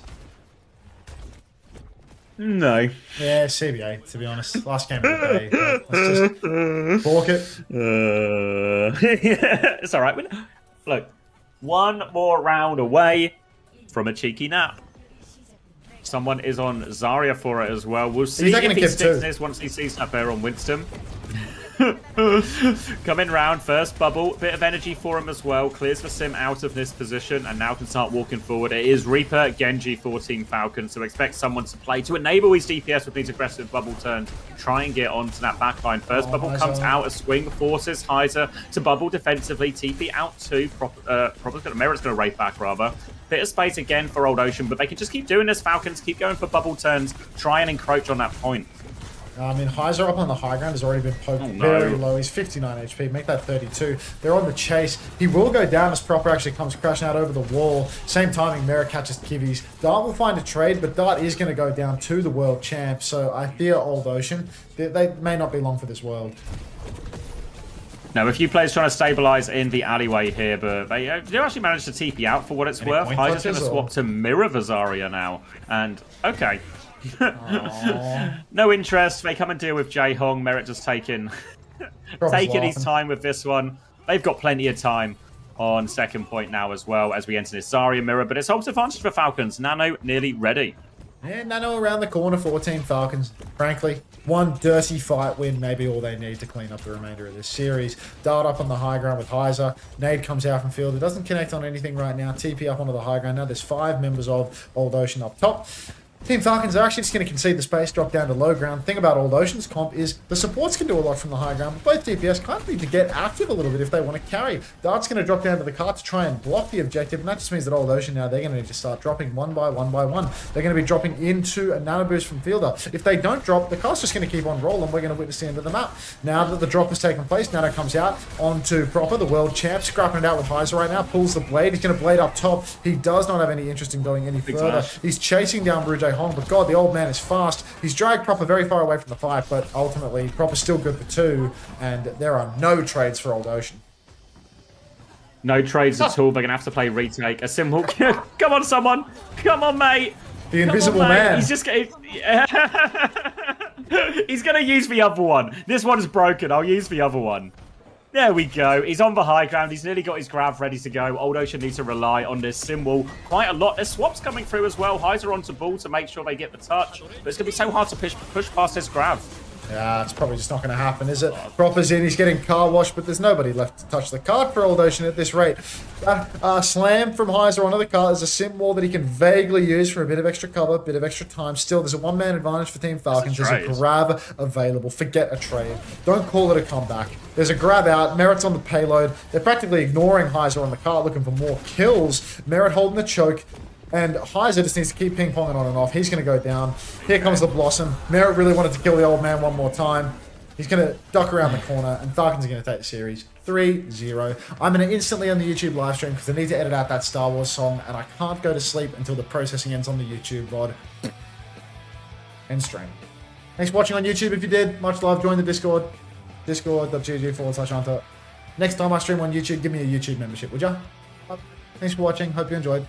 No. Yeah, CBA, to be honest. Last game of the day. Let's just balk it. Yeah, it's all right. Look, one more round away from a cheeky nap. Someone is on Zarya for it as well. We'll see if he sticks this once he sees that bear on Winston. Coming round, first bubble, bit of energy for him as well, clears the sim out of this position and now can start walking forward. It is Reaper, Genji for Team Falcons, so expect someone to play to enable his DPS with these aggressive bubble turns, try and get onto that backline. First bubble comes out, a swing forces Heiser to bubble defensively, TP out to Merit's going to raid back rather. Bit of space again for Old Ocean, but they can just keep doing this. Falcons keep going for bubble turns, try and encroach on that point. I mean, Heiser up on the high ground has already been poked very low. He's 59 HP. Make that 32. They're on the chase. He will go down as Proper actually comes crashing out over the wall. Same timing, Merit catches Kivis. Dart will find a trade, but Dart is going to go down to the world champ. So I fear Old Ocean. They may not be long for this world. Now, a few players trying to stabilize in the alleyway here, but they do actually manage to TP out for what it's worth. Heiser's going to swap to Mirror Vazaria now. And, okay. No interest. They come and deal with Jae Hong. Merit just taking his time with this one. They've got plenty of time on second point now as well as we enter this Zarya mirror, but it's home advantage for Falcons. Nano nearly ready. Yeah, Nano around the corner for Team Falcons. Frankly, one dirty fight win, maybe all they need to clean up the remainder of this series. Dart up on the high ground with Heiser. Nade comes out from field. It doesn't connect on anything right now. TP up onto the high ground. Now there's 5 members of Old Ocean up top. Team Falcons are actually just going to concede the space, drop down to low ground. The thing about Old Ocean's comp is the supports can do a lot from the high ground, but both DPS kind of need to get active a little bit if they want to carry. Dart's going to drop down to the cart to try and block the objective, and that just means that Old Ocean now, they're going to need to start dropping one by one by one. They're going to be dropping into a nano boost from Fielder. If they don't drop, the cart's just going to keep on rolling. We're going to witness the end of the map. Now that the drop has taken place, Nano comes out onto Proper, the world champ, scrapping it out with Heiser right now, pulls the blade. He's going to blade up top. He does not have any interest in going any further. He's chasing down Jae Hong, but God, the old man is fast. He's dragged Proper very far away from the fight, but ultimately Proper's still good for 2, and there are no trades for Old Ocean. No trades at all. They're gonna have to play retake. A simple. Come on, someone. Come on, mate. The invisible man. He's just getting. He's gonna use the other one. This one is broken. I'll use the other one. There we go. He's on the high ground. He's nearly got his grav ready to go. Old Ocean needs to rely on this sim wall quite a lot. There's swaps coming through as well. Heiser onto ball to make sure they get the touch. But it's going to be so hard to push past this grav. Yeah, it's probably just not going to happen, is it? Proper's in, he's getting car washed, but there's nobody left to touch the cart for Old Ocean at this rate. Slam from Heiser onto the cart. There's a sim wall that he can vaguely use for a bit of extra cover, bit of extra time. Still, there's a one-man advantage for Team Falcons. There's a grab available. Forget a trade. Don't call it a comeback. There's a grab out. Merritt's on the payload. They're practically ignoring Heiser on the cart, looking for more kills. Merritt holding the choke. And Heiser just needs to keep ping-ponging on and off. He's going to go down. Here comes the Blossom. Merritt really wanted to kill the old man one more time. He's going to duck around the corner, and Falcons are going to take the series 3-0. I'm going to instantly end the YouTube live stream because I need to edit out that Star Wars song, and I can't go to sleep until the processing ends on the YouTube VOD. End stream. Thanks for watching on YouTube if you did. Much love. Join the Discord. Discord.gg/Unter. Next time I stream on YouTube, give me a YouTube membership, would ya? Thanks for watching. Hope you enjoyed.